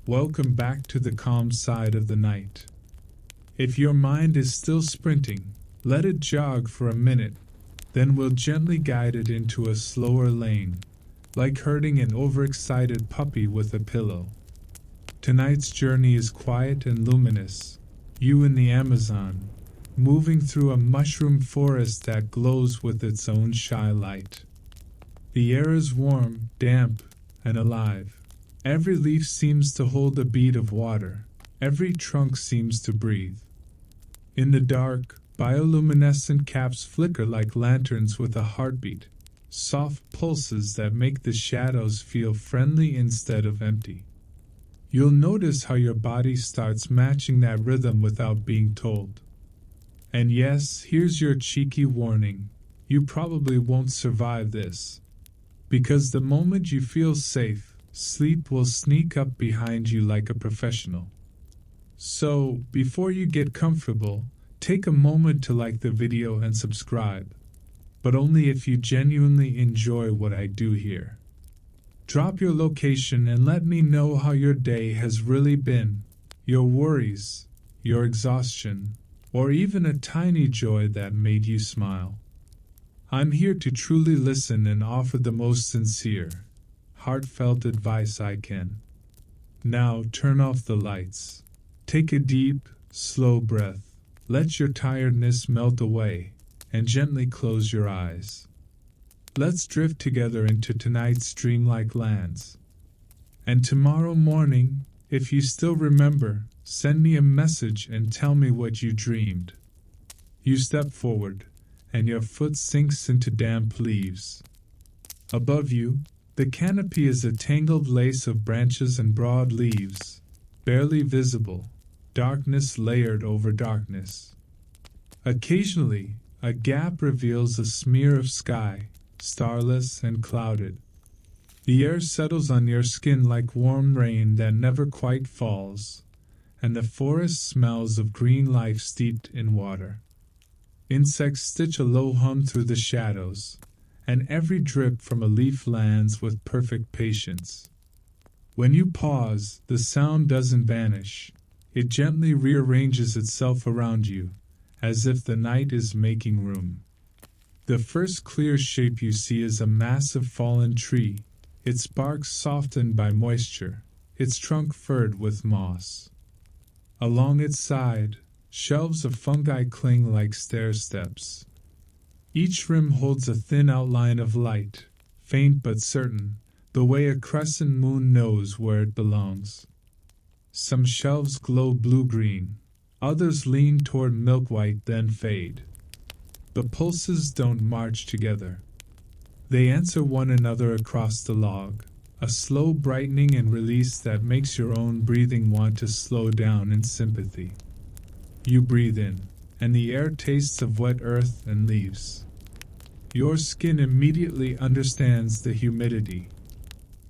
welcome back to the calm side of the night. If your mind is still sprinting, let it jog for a minute, then we'll gently guide it into a slower lane, like herding an overexcited puppy with a pillow. Tonight's journey is quiet and luminous, you in the Amazon, moving through a mushroom forest that glows with its own shy light. The air is warm, damp, and alive. Every leaf seems to hold a bead of water. Every trunk seems to breathe. In the dark, bioluminescent caps flicker like lanterns with a heartbeat, soft pulses that make the shadows feel friendly instead of empty. You'll notice how your body starts matching that rhythm without being told. And yes, here's your cheeky warning. You probably won't survive this. Because the moment you feel safe, sleep will sneak up behind you like a professional. So, before you get comfortable, take a moment to like the video and subscribe. But only if you genuinely enjoy what I do here. Drop your location and let me know how your day has really been, your worries, your exhaustion, or even a tiny joy that made you smile. I'm here to truly listen and offer the most sincere, heartfelt advice I can. Now turn off the lights. Take a deep, slow breath. Let your tiredness melt away, and gently close your eyes. Let's drift together into tonight's dreamlike lands. And tomorrow morning, if you still remember, send me a message and tell me what you dreamed. You step forward, and your foot sinks into damp leaves. Above you, the canopy is a tangled lace of branches and broad leaves, barely visible, darkness layered over darkness. Occasionally, a gap reveals a smear of sky, starless and clouded. The air settles on your skin like warm rain that never quite falls, and the forest smells of green life steeped in water. Insects stitch a low hum through the shadows, and every drip from a leaf lands with perfect patience. When you pause, the sound doesn't vanish. It gently rearranges itself around you, as if the night is making room. The first clear shape you see is a massive fallen tree, its bark softened by moisture, its trunk furred with moss. Along its side, shelves of fungi cling like stair steps. Each rim holds a thin outline of light, faint but certain, the way a crescent moon knows where it belongs. Some shelves glow blue-green, others lean toward milk-white then fade. The pulses don't march together. They answer one another across the log, a slow brightening and release that makes your own breathing want to slow down in sympathy. You breathe in, and the air tastes of wet earth and leaves. Your skin immediately understands the humidity.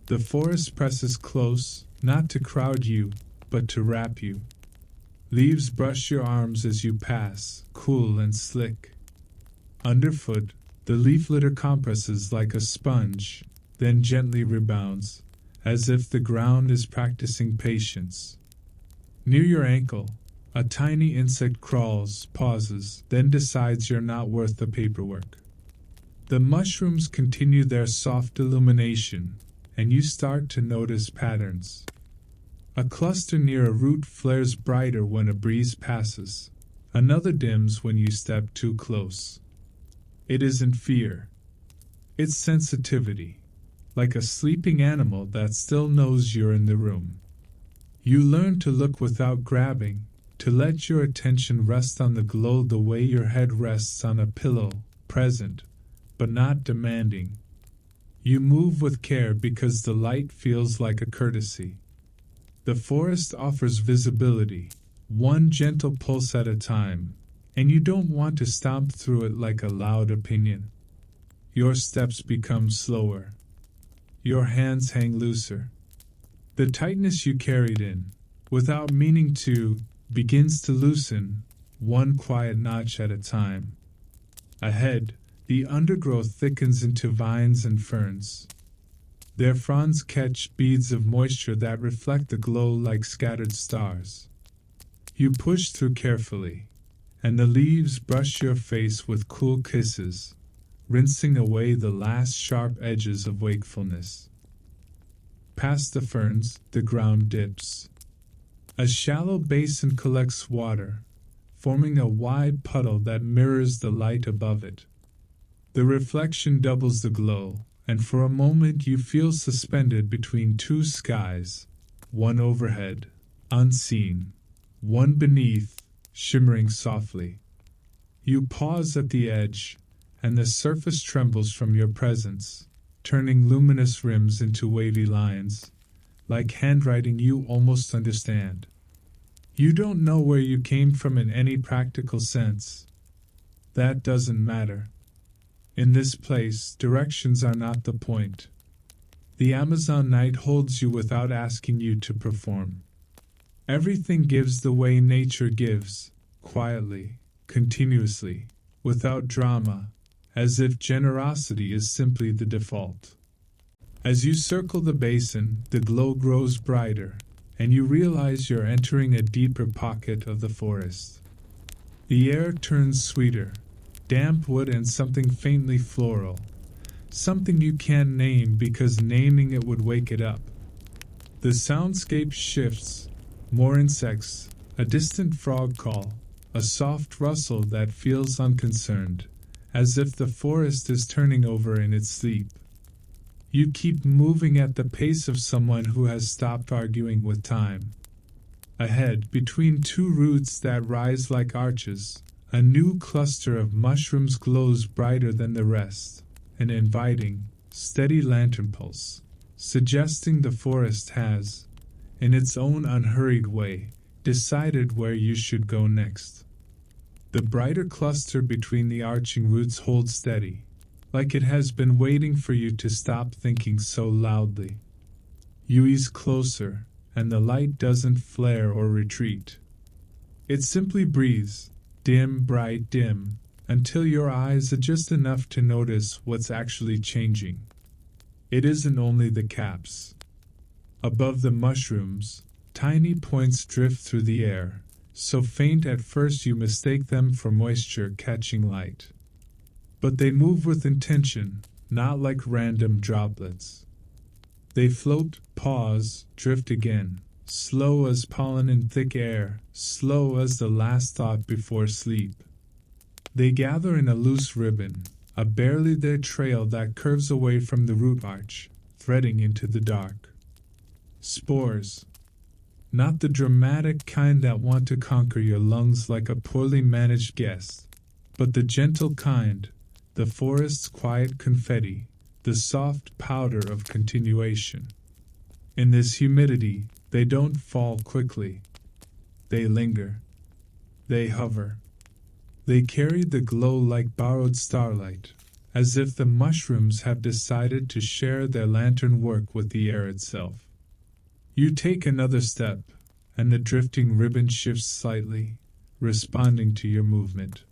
The forest presses close, not to crowd you, but to wrap you. Leaves brush your arms as you pass, cool and slick. Underfoot, the leaf litter compresses like a sponge, then gently rebounds, as if the ground is practicing patience. Near your ankle, a tiny insect crawls, pauses, then decides you're not worth the paperwork. The mushrooms continue their soft illumination, and you start to notice patterns. A cluster near a root flares brighter when a breeze passes. Another dims when you step too close. It isn't fear. It's sensitivity, like a sleeping animal that still knows you're in the room. You learn to look without grabbing, to let your attention rest on the glow the way your head rests on a pillow, present, but not demanding. You move with care because the light feels like a courtesy. The forest offers visibility, one gentle pulse at a time, and you don't want to stomp through it like a loud opinion. Your steps become slower. Your hands hang looser. The tightness you carried in, without meaning to, begins to loosen, one quiet notch at a time. Ahead, the undergrowth thickens into vines and ferns. Their fronds catch beads of moisture that reflect the glow like scattered stars. You push through carefully, and the leaves brush your face with cool kisses, rinsing away the last sharp edges of wakefulness. Past the ferns, the ground dips. A shallow basin collects water, forming a wide puddle that mirrors the light above it. The reflection doubles the glow, and for a moment you feel suspended between two skies, one overhead, unseen, one beneath, shimmering softly. You pause at the edge, and the surface trembles from your presence, turning luminous rims into wavy lines, like handwriting you almost understand. You don't know where you came from in any practical sense. That doesn't matter. In this place, directions are not the point. The Amazon night holds you without asking you to perform. Everything gives the way nature gives, quietly, continuously, without drama, as if generosity is simply the default. As you circle the basin, the glow grows brighter, and you realize you're entering a deeper pocket of the forest. The air turns sweeter, damp wood and something faintly floral, something you can't name because naming it would wake it up. The soundscape shifts, more insects, a distant frog call, a soft rustle that feels unconcerned, as if the forest is turning over in its sleep. You keep moving at the pace of someone who has stopped arguing with time. Ahead, between two roots that rise like arches, a new cluster of mushrooms glows brighter than the rest, an inviting, steady lantern pulse, suggesting the forest has, in its own unhurried way, decided where you should go next. The brighter cluster between the arching roots holds steady, like it has been waiting for you to stop thinking so loudly. You ease closer, and the light doesn't flare or retreat. It simply breathes, dim, bright, dim, until your eyes adjust enough to notice what's actually changing. It isn't only the caps. Above the mushrooms, tiny points drift through the air, so faint at first you mistake them for moisture catching light. But they move with intention, not like random droplets. They float, pause, drift again, slow as pollen in thick air, slow as the last thought before sleep. They gather in a loose ribbon, a barely there trail that curves away from the root arch, threading into the dark. Spores. Not the dramatic kind that want to conquer your lungs like a poorly managed guest, but the gentle kind, the forest's quiet confetti, the soft powder of continuation. In this humidity, they don't fall quickly. They linger. They hover. They carry the glow like borrowed starlight, as if the mushrooms have decided to share their lantern work with the air itself. You take another step, and the drifting ribbon shifts slightly, responding to your movement.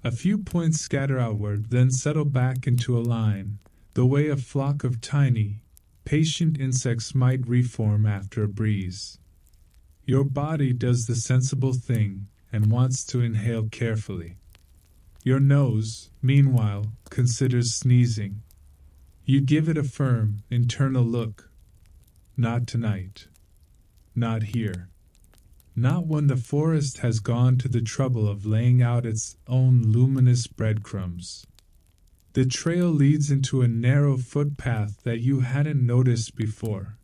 A few points scatter outward, then settle back into a line, the way a flock of tiny, patient insects might reform after a breeze. Your body does the sensible thing and wants to inhale carefully. Your nose, meanwhile, considers sneezing. You give it a firm, internal look. Not tonight. Not here. Not when the forest has gone to the trouble of laying out its own luminous breadcrumbs. The trail leads into a narrow footpath that you hadn't noticed before,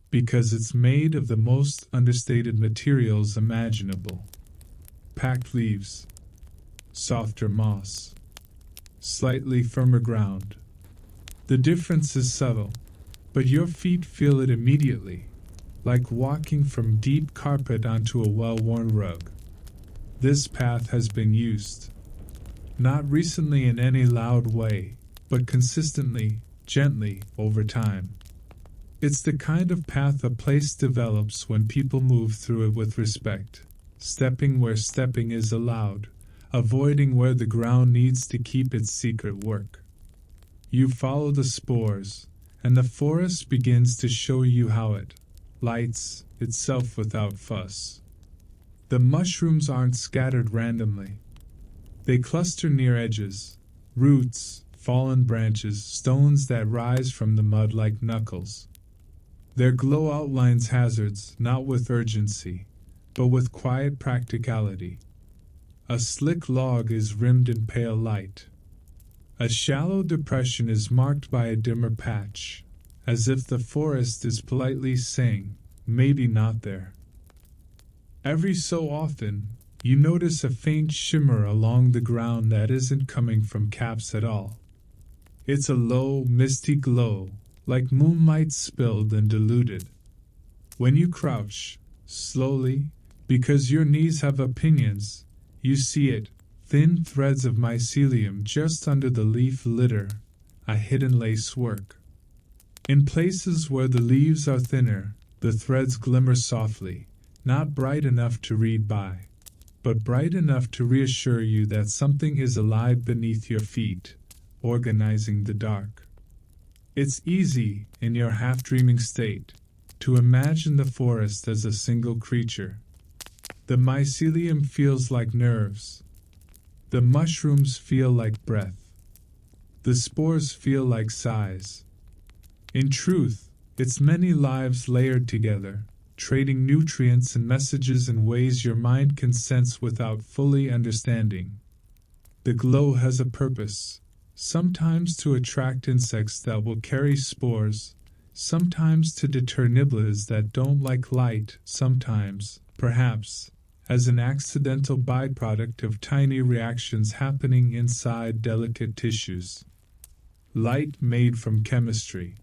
because it's made of the most understated materials imaginable. Packed leaves, softer moss, slightly firmer ground. The difference is subtle, but your feet feel it immediately, like walking from deep carpet onto a well-worn rug. This path has been used, not recently in any loud way, but consistently, gently, over time. It's the kind of path a place develops when people move through it with respect, stepping where stepping is allowed, avoiding where the ground needs to keep its secret work. You follow the spores, and the forest begins to show you how it lights itself without fuss. The mushrooms aren't scattered randomly. They cluster near edges, roots, fallen branches, stones that rise from the mud like knuckles. Their glow outlines hazards, not with urgency, but with quiet practicality. A slick log is rimmed in pale light. A shallow depression is marked by a dimmer patch, as if the forest is politely saying, maybe not there. Every so often, you notice a faint shimmer along the ground that isn't coming from caps at all. It's a low, misty glow, like moonlight spilled and diluted. When you crouch, slowly, because your knees have opinions, you see it, thin threads of mycelium just under the leaf litter, a hidden lacework. In places where the leaves are thinner, the threads glimmer softly, not bright enough to read by, but bright enough to reassure you that something is alive beneath your feet, organizing the dark. It's easy, in your half-dreaming state, to imagine the forest as a single creature. The mycelium feels like nerves. The mushrooms feel like breath. The spores feel like sighs. In truth, it's many lives layered together, trading nutrients and messages in ways your mind can sense without fully understanding. The glow has a purpose, sometimes to attract insects that will carry spores, sometimes to deter nibblers that don't like light, sometimes, perhaps, as an accidental byproduct of tiny reactions happening inside delicate tissues. Light made from chemistry.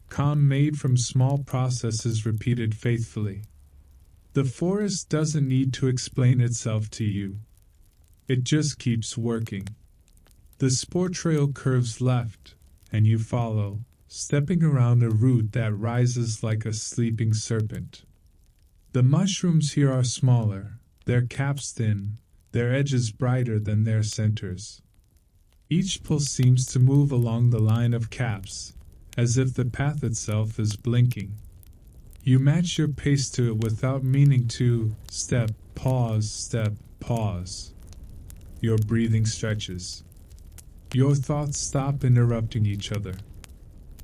Calm made from small processes repeated faithfully. The forest doesn't need to explain itself to you. It just keeps working. The spore trail curves left, and you follow, stepping around a root that rises like a sleeping serpent. The mushrooms here are smaller, their caps thin, their edges brighter than their centers. Each pulse seems to move along the line of caps, as if the path itself is blinking. You match your pace to it without meaning to. Step, pause. Your breathing stretches. Your thoughts stop interrupting each other.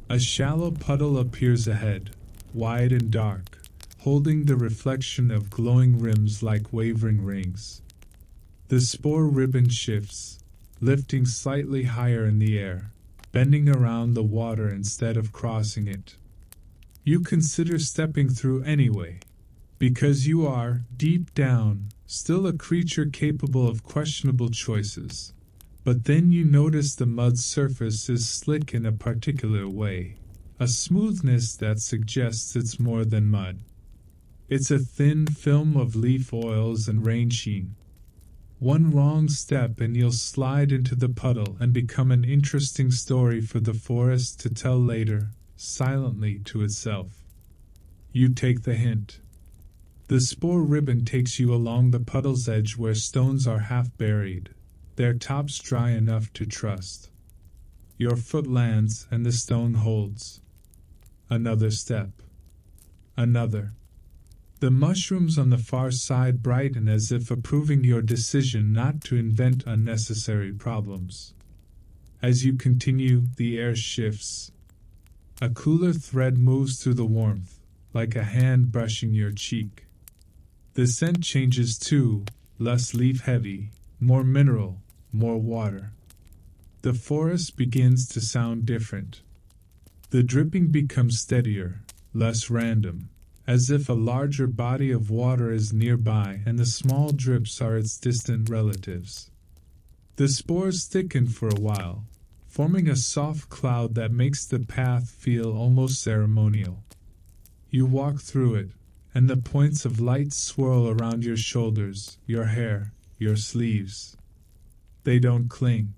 A shallow puddle appears ahead, wide and dark, holding the reflection of glowing rims like wavering rings. The spore ribbon shifts, lifting slightly higher in the air, bending around the water instead of crossing it. You consider stepping through anyway, because you are, deep down, still a creature capable of questionable choices. But then you notice the mud's surface is slick in a particular way, a smoothness that suggests it's more than mud. It's a thin film of leaf oils and rain sheen. One wrong step and you'll slide into the puddle and become an interesting story for the forest to tell later, silently to itself. You take the hint. The spore ribbon takes you along the puddle's edge where stones are half buried, their tops dry enough to trust. Your foot lands and the stone holds. Another step. Another. The mushrooms on the far side brighten as if approving your decision not to invent unnecessary problems. As you continue, the air shifts. A cooler thread moves through the warmth, like a hand brushing your cheek. The scent changes too, less leaf-heavy, more mineral, more water. The forest begins to sound different. The dripping becomes steadier, less random, as if a larger body of water is nearby and the small drips are its distant relatives. The spores thicken for a while, forming a soft cloud that makes the path feel almost ceremonial. You walk through it, and the points of light swirl around your shoulders, your hair, your sleeves. They don't cling.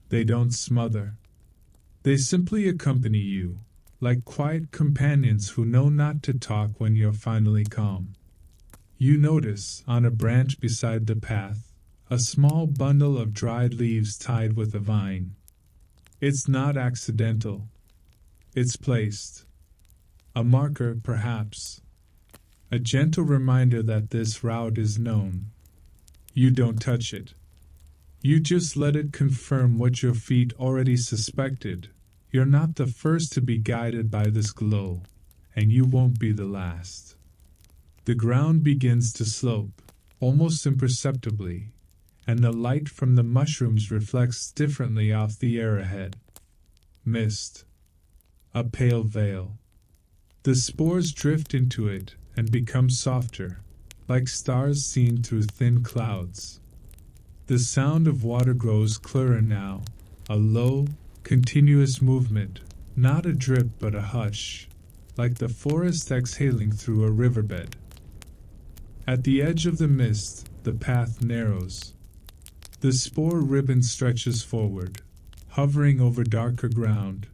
They don't smother. They simply accompany you, like quiet companions who know not to talk when you're finally calm. You notice, on a branch beside the path, a small bundle of dried leaves tied with a vine. It's not accidental. it's placed. A marker, perhaps. A gentle reminder that this route is known. You don't touch it. You just let it confirm what your feet already suspected. You're not the first to be guided by this glow, and you won't be the last. The ground begins to slope, almost imperceptibly, and the light from the mushrooms reflects differently off the air ahead. Mist. A pale veil. The spores drift into it and become softer, like stars seen through thin clouds. The sound of water grows clearer now, a low, continuous movement, not a drip but a hush, like the forest exhaling through a riverbed. At the edge of the mist, the path narrows. The spore ribbon stretches forward, hovering over darker ground,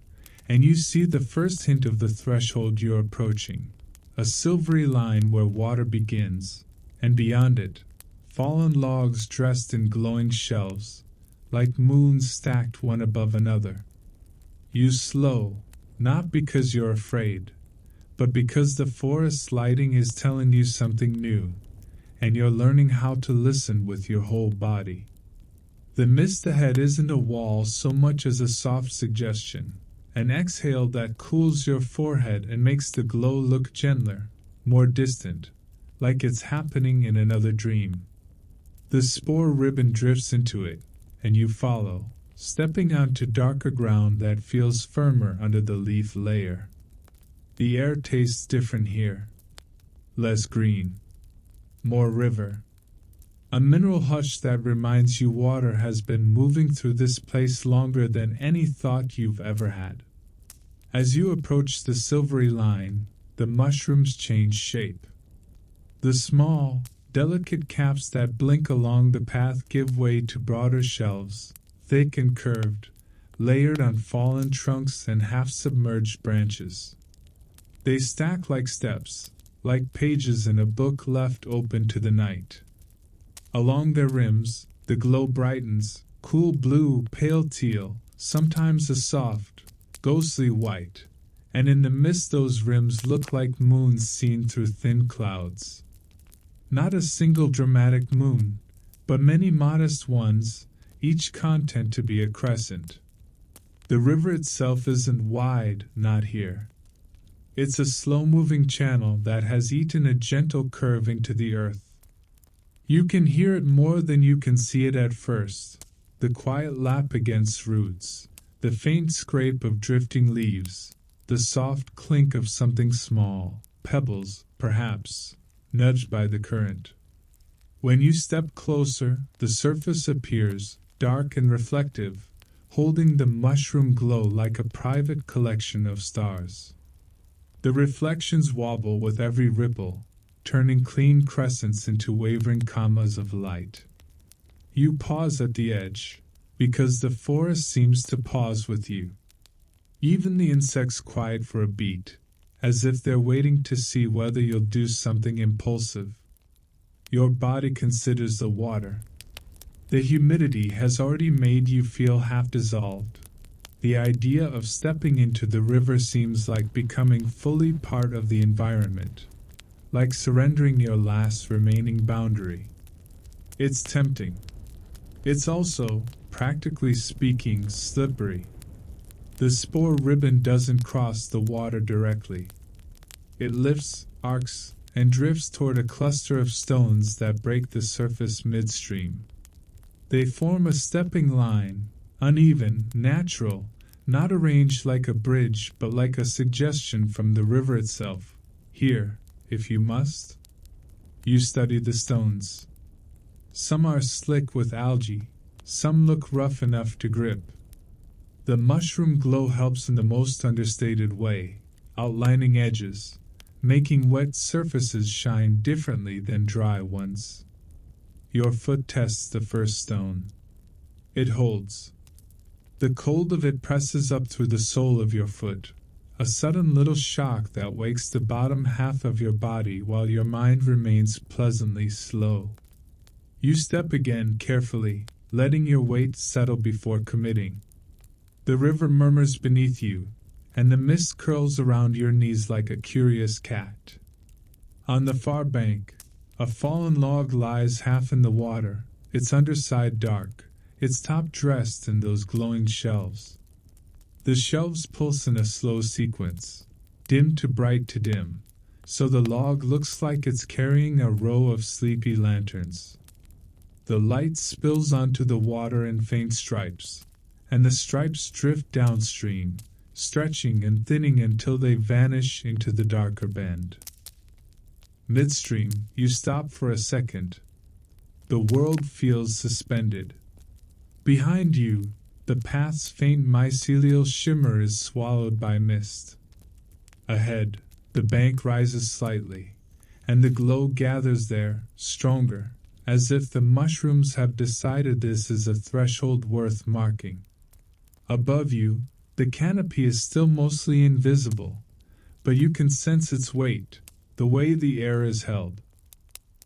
and you see the first hint of the threshold you're approaching, a silvery line where water begins, and beyond it, fallen logs dressed in glowing shells, like moons stacked one above another. You slow, not because you're afraid, but because the forest's lighting is telling you something new, and you're learning how to listen with your whole body. The mist ahead isn't a wall so much as a soft suggestion, an exhale that cools your forehead and makes the glow look gentler, more distant, like it's happening in another dream. The spore ribbon drifts into it, and you follow, stepping onto darker ground that feels firmer under the leaf layer. The air tastes different here. Less green. More river. A mineral hush that reminds you water has been moving through this place longer than any thought you've ever had. As you approach the silvery line, the mushrooms change shape. The small, delicate caps that blink along the path give way to broader shelves, thick and curved, layered on fallen trunks and half-submerged branches. They stack like steps, like pages in a book left open to the night. Along their rims, the glow brightens, cool blue, pale teal, sometimes a soft, ghostly white, and in the mist those rims look like moons seen through thin clouds. Not a single dramatic moon, but many modest ones, each content to be a crescent. The river itself isn't wide, not here. It's a slow-moving channel that has eaten a gentle curve into the earth. You can hear it more than you can see it at first, the quiet lap against roots, the faint scrape of drifting leaves, the soft clink of something small, pebbles, perhaps, nudged by the current. When you step closer, the surface appears, dark and reflective, holding the mushroom glow like a private collection of stars. The reflections wobble with every ripple, turning clean crescents into wavering commas of light. You pause at the edge, because the forest seems to pause with you. Even the insects quiet for a beat, as if they're waiting to see whether you'll do something impulsive. Your body considers the water. The humidity has already made you feel half dissolved. The idea of stepping into the river seems like becoming fully part of the environment, like surrendering your last remaining boundary. It's tempting. It's also, practically speaking, slippery. The spore ribbon doesn't cross the water directly. It lifts, arcs, and drifts toward a cluster of stones that break the surface midstream. They form a stepping line, uneven, natural, not arranged like a bridge but like a suggestion from the river itself. Here, if you must. You study the stones. Some are slick with algae, some look rough enough to grip. The mushroom glow helps in the most understated way, outlining edges, making wet surfaces shine differently than dry ones. Your foot tests the first stone. It holds. The cold of it presses up through the sole of your foot, a sudden little shock that wakes the bottom half of your body while your mind remains pleasantly slow. You step again carefully, letting your weight settle before committing. The river murmurs beneath you, and the mist curls around your knees like a curious cat. On the far bank, a fallen log lies half in the water, its underside dark, its top dressed in those glowing shelves. The shelves pulse in a slow sequence, dim to bright to dim, so the log looks like it's carrying a row of sleepy lanterns. The light spills onto the water in faint stripes, and the stripes drift downstream, stretching and thinning until they vanish into the darker bend. Midstream, you stop for a second. The world feels suspended. Behind you, the path's faint mycelial shimmer is swallowed by mist. Ahead, the bank rises slightly, and the glow gathers there, stronger, as if the mushrooms have decided this is a threshold worth marking. Above you, the canopy is still mostly invisible, but you can sense its weight, the way the air is held.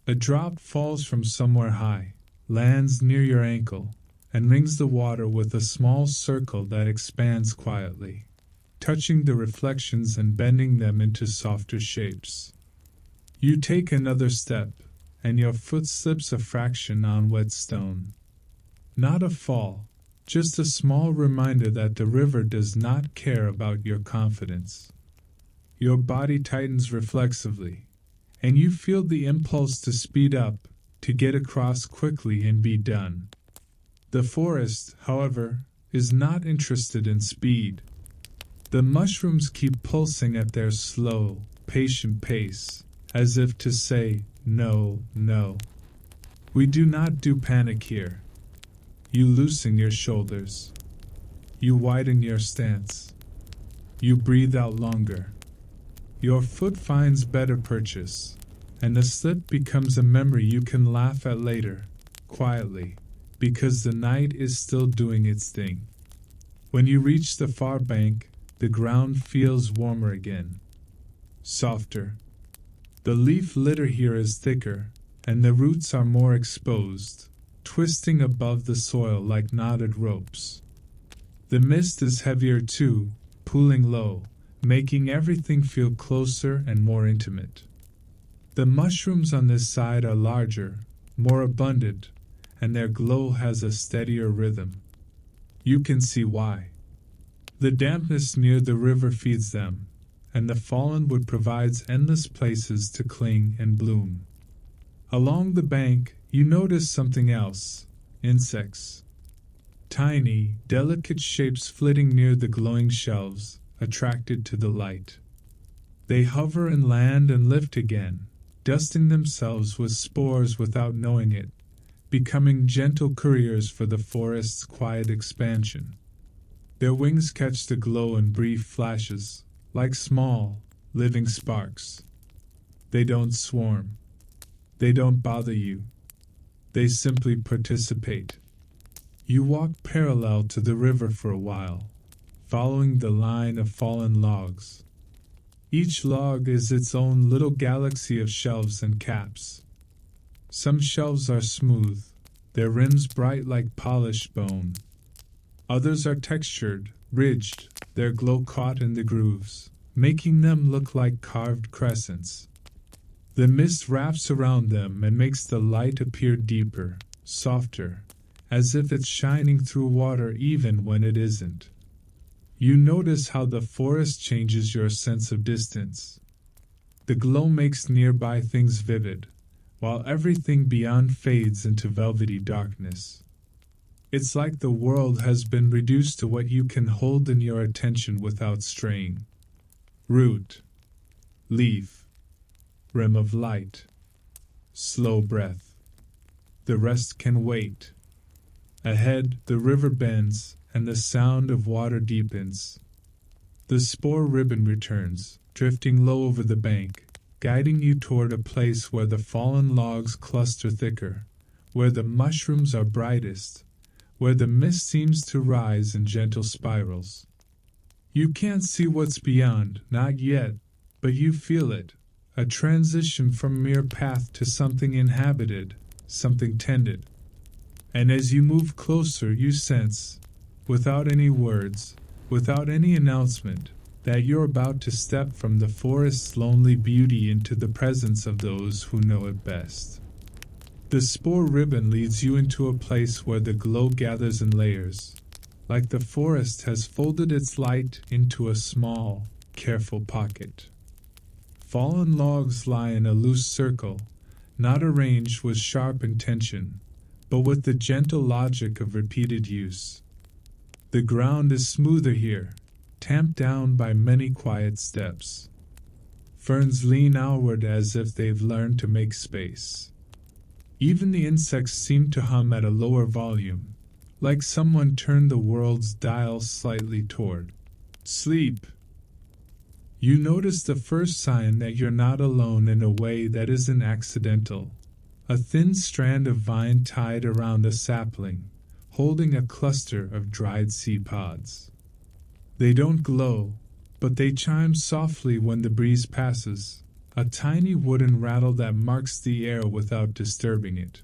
A drop falls from somewhere high, lands near your ankle, and rings the water with a small circle that expands quietly, touching the reflections and bending them into softer shapes. You take another step, and your foot slips a fraction on wet stone. Not a fall, just a small reminder that the river does not care about your confidence. Your body tightens reflexively, and you feel the impulse to speed up, to get across quickly and be done. The forest, however, is not interested in speed. The mushrooms keep pulsing at their slow, patient pace, as if to say, no, no. We do not do panic here. You loosen your shoulders. You widen your stance. You breathe out longer. Your foot finds better purchase, and the slip becomes a memory you can laugh at later, quietly, because the night is still doing its thing. When you reach the far bank, the ground feels warmer again, softer. The leaf litter here is thicker, and the roots are more exposed, twisting above the soil like knotted ropes. The mist is heavier too, pooling low, making everything feel closer and more intimate. The mushrooms on this side are larger, more abundant, and their glow has a steadier rhythm. You can see why. The dampness near the river feeds them, and the fallen wood provides endless places to cling and bloom. Along the bank, you notice something else: insects. Tiny, delicate shapes flitting near the glowing shelves, attracted to the light. They hover and land and lift again, dusting themselves with spores without knowing it, becoming gentle couriers for the forest's quiet expansion. Their wings catch the glow in brief flashes, like small, living sparks. They don't swarm. They don't bother you. They simply participate. You walk parallel to the river for a while, following the line of fallen logs. Each log is its own little galaxy of shelves and caps. Some shelves are smooth, their rims bright like polished bone. Others are textured, ridged, their glow caught in the grooves, making them look like carved crescents. The mist wraps around them and makes the light appear deeper, softer, as if it's shining through water even when it isn't. You notice how the forest changes your sense of distance. The glow makes nearby things vivid, while everything beyond fades into velvety darkness. It's like the world has been reduced to what you can hold in your attention without straying. Root, leaf, rim of light, slow breath. The rest can wait. Ahead, the river bends, and the sound of water deepens. The spore ribbon returns, drifting low over the bank, guiding you toward a place where the fallen logs cluster thicker, where the mushrooms are brightest, where the mist seems to rise in gentle spirals. You can't see what's beyond, not yet, but you feel it, a transition from mere path to something inhabited, something tended. And as you move closer, you sense, without any words, without any announcement, that you're about to step from the forest's lonely beauty into the presence of those who know it best. The spore ribbon leads you into a place where the glow gathers in layers, like the forest has folded its light into a small, careful pocket. Fallen logs lie in a loose circle, not arranged with sharp intention, but with the gentle logic of repeated use. The ground is smoother here, tamped down by many quiet steps. Ferns lean outward as if they've learned to make space. Even the insects seem to hum at a lower volume, like someone turned the world's dial slightly toward sleep. You notice the first sign that you're not alone in a way that isn't accidental. A thin strand of vine tied around a sapling, holding a cluster of dried seed pods. They don't glow, but they chime softly when the breeze passes, a tiny wooden rattle that marks the air without disturbing it.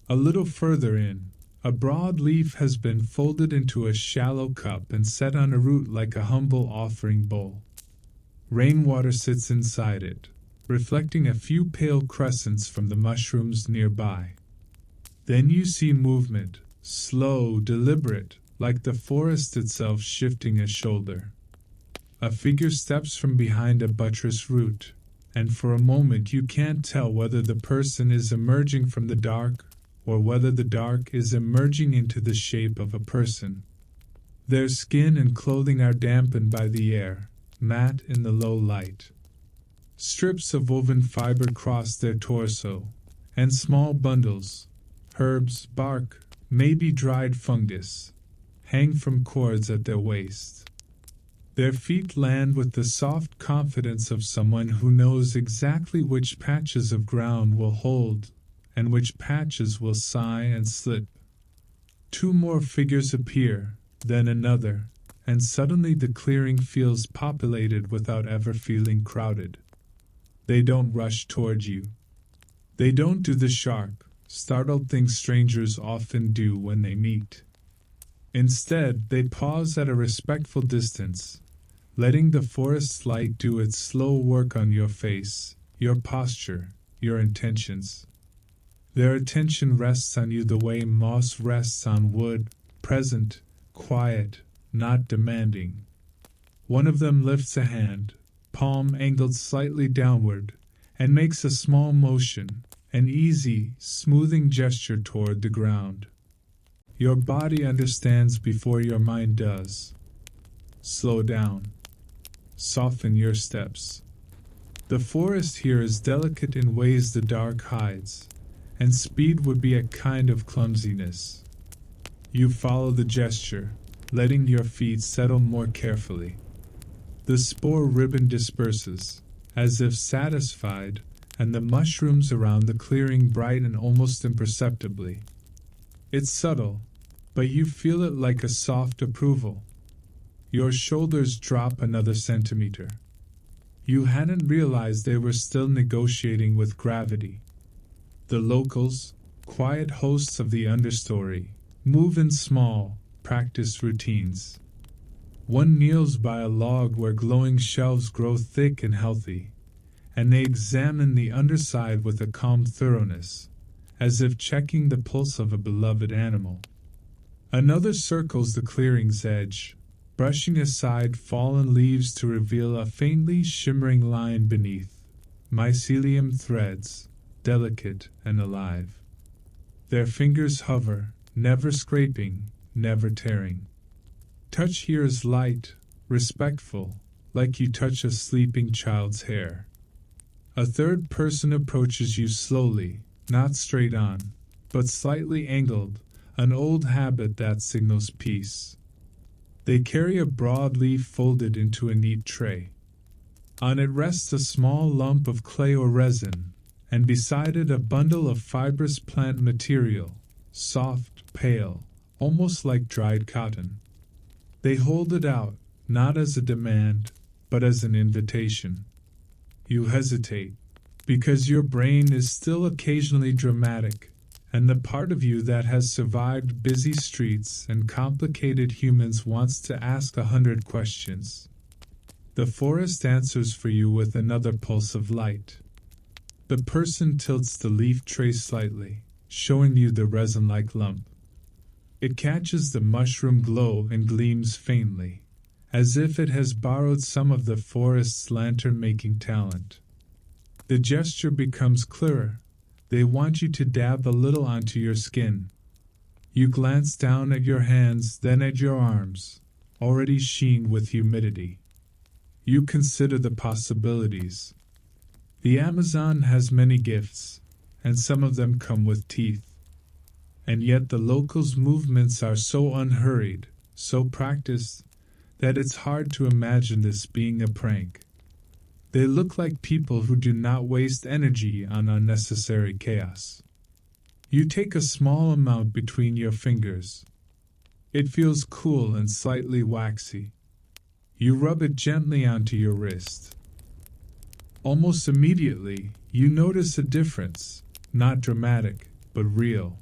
A little further in, a broad leaf has been folded into a shallow cup and set on a root like a humble offering bowl. Rainwater sits inside it, reflecting a few pale crescents from the mushrooms nearby. Then you see movement, slow, deliberate, like the forest itself shifting a shoulder. A figure steps from behind a buttress root, and for a moment you can't tell whether the person is emerging from the dark or whether the dark is emerging into the shape of a person. Their skin and clothing are dampened by the air, matte in the low light. Strips of woven fiber cross their torso, and small bundles, herbs, bark, maybe dried fungus, hang from cords at their waist. Their feet land with the soft confidence of someone who knows exactly which patches of ground will hold and which patches will sigh and slip. Two more figures appear, then another, and suddenly the clearing feels populated without ever feeling crowded. They don't rush toward you. They don't do the sharp, startled thing strangers often do when they meet. Instead, they pause at a respectful distance, letting the forest's light do its slow work on your face, your posture, your intentions. Their attention rests on you the way moss rests on wood, present, quiet, not demanding. One of them lifts a hand, palm angled slightly downward, and makes a small motion, an easy, smoothing gesture toward the ground. Your body understands before your mind does. Slow down. Soften your steps. The forest here is delicate in ways the dark hides, and speed would be a kind of clumsiness. You follow the gesture, letting your feet settle more carefully. The spore ribbon disperses, as if satisfied, and the mushrooms around the clearing brighten almost imperceptibly. It's subtle, but you feel it like a soft approval. Your shoulders drop another centimeter. You hadn't realized they were still negotiating with gravity. The locals, quiet hosts of the understory, move in small, practiced routines. One kneels by a log where glowing shelves grow thick and healthy, and they examine the underside with a calm thoroughness, as if checking the pulse of a beloved animal. Another circles the clearing's edge, brushing aside fallen leaves to reveal a faintly shimmering line beneath, mycelium threads, delicate and alive. Their fingers hover, never scraping, never tearing. Touch here is light, respectful, like you touch a sleeping child's hair. A third person approaches you slowly, not straight on, but slightly angled, an old habit that signals peace. They carry a broad leaf folded into a neat tray. On it rests a small lump of clay or resin, and beside it a bundle of fibrous plant material, soft, pale, almost like dried cotton. They hold it out, not as a demand, but as an invitation. You hesitate, because your brain is still occasionally dramatic, and the part of you that has survived busy streets and complicated humans wants to ask 100 questions. The forest answers for you with another pulse of light. The person tilts the leaf tray slightly, showing you the resin-like lump. It catches the mushroom glow and gleams faintly, as if it has borrowed some of the forest's lantern-making talent. The gesture becomes clearer. They want you to dab a little onto your skin. You glance down at your hands, then at your arms, already sheen with humidity. You consider the possibilities. The Amazon has many gifts, and some of them come with teeth. And yet the locals' movements are so unhurried, so practiced, that it's hard to imagine this being a prank. They look like people who do not waste energy on unnecessary chaos. You take a small amount between your fingers. It feels cool and slightly waxy. You rub it gently onto your wrist. Almost immediately, you notice a difference, not dramatic, but real.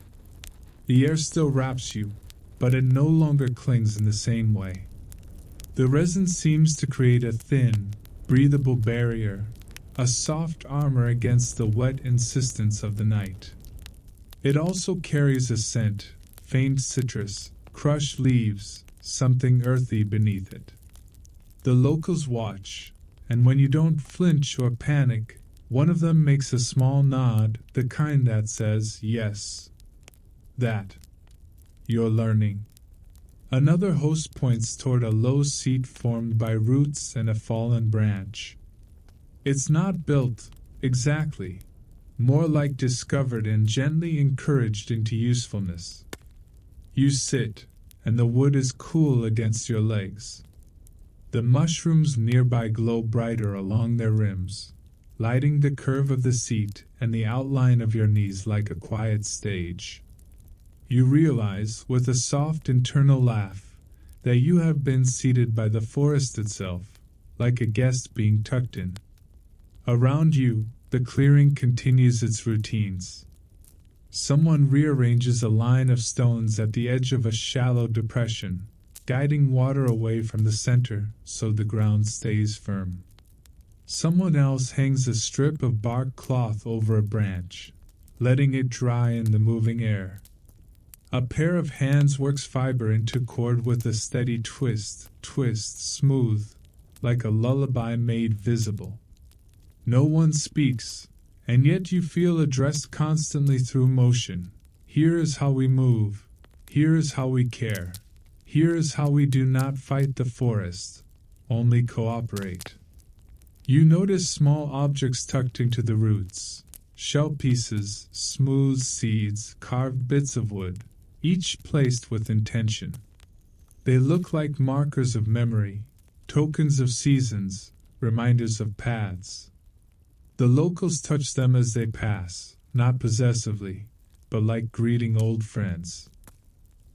The air still wraps you, but it no longer clings in the same way. The resin seems to create a thin, breathable barrier, a soft armor against the wet insistence of the night. It also carries a scent, faint citrus, crushed leaves, something earthy beneath it. The locals watch, and when you don't flinch or panic, one of them makes a small nod, the kind that says, yes. That. You're learning. Another host points toward a low seat formed by roots and a fallen branch. It's not built, exactly, more like discovered and gently encouraged into usefulness. You sit, and the wood is cool against your legs. The mushrooms nearby glow brighter along their rims, lighting the curve of the seat and the outline of your knees like a quiet stage. You realize, with a soft internal laugh, that you have been seated by the forest itself, like a guest being tucked in. Around you, the clearing continues its routines. Someone rearranges a line of stones at the edge of a shallow depression, guiding water away from the center so the ground stays firm. Someone else hangs a strip of bark cloth over a branch, letting it dry in the moving air. A pair of hands works fiber into cord with a steady twist, smooth, like a lullaby made visible. No one speaks, and yet you feel addressed constantly through motion. Here is how we move. Here is how we care. Here is how we do not fight the forest, only cooperate. You notice small objects tucked into the roots, shell pieces, smooth seeds, carved bits of wood, each placed with intention. They look like markers of memory, tokens of seasons, reminders of paths. The locals touch them as they pass, not possessively, but like greeting old friends.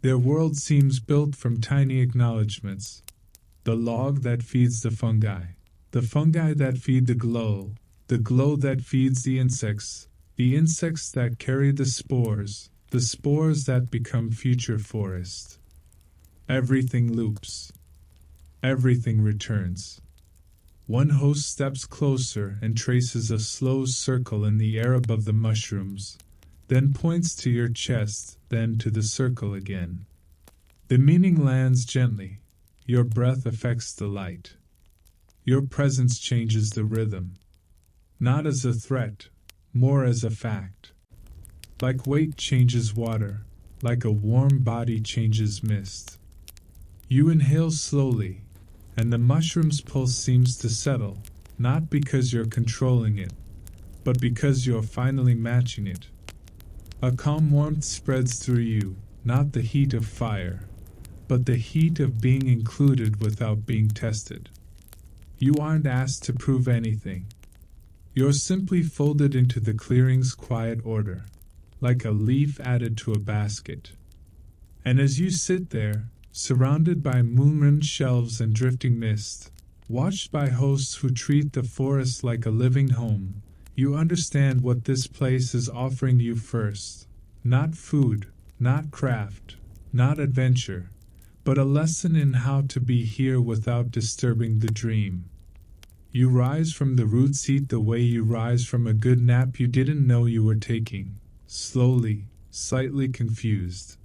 Their world seems built from tiny acknowledgments. The log that feeds the fungi that feed the glow that feeds the insects that carry the spores that become future forest. Everything loops. Everything returns. One host steps closer and traces a slow circle in the air above the mushrooms, then points to your chest, then to the circle again. The meaning lands gently. Your breath affects the light. Your presence changes the rhythm. Not as a threat, more as a fact. Like weight changes water, like a warm body changes mist. You inhale slowly, and the mushroom's pulse seems to settle, not because you're controlling it, but because you're finally matching it. A calm warmth spreads through you, not the heat of fire, but the heat of being included without being tested. You aren't asked to prove anything. You're simply folded into the clearing's quiet order, like a leaf added to a basket. And as you sit there, surrounded by moon-rimmed shelves and drifting mist, watched by hosts who treat the forest like a living home, you understand what this place is offering you first. Not food, not craft, not adventure, but a lesson in how to be here without disturbing the dream. You rise from the root seat the way you rise from a good nap you didn't know you were taking, slowly, slightly confused,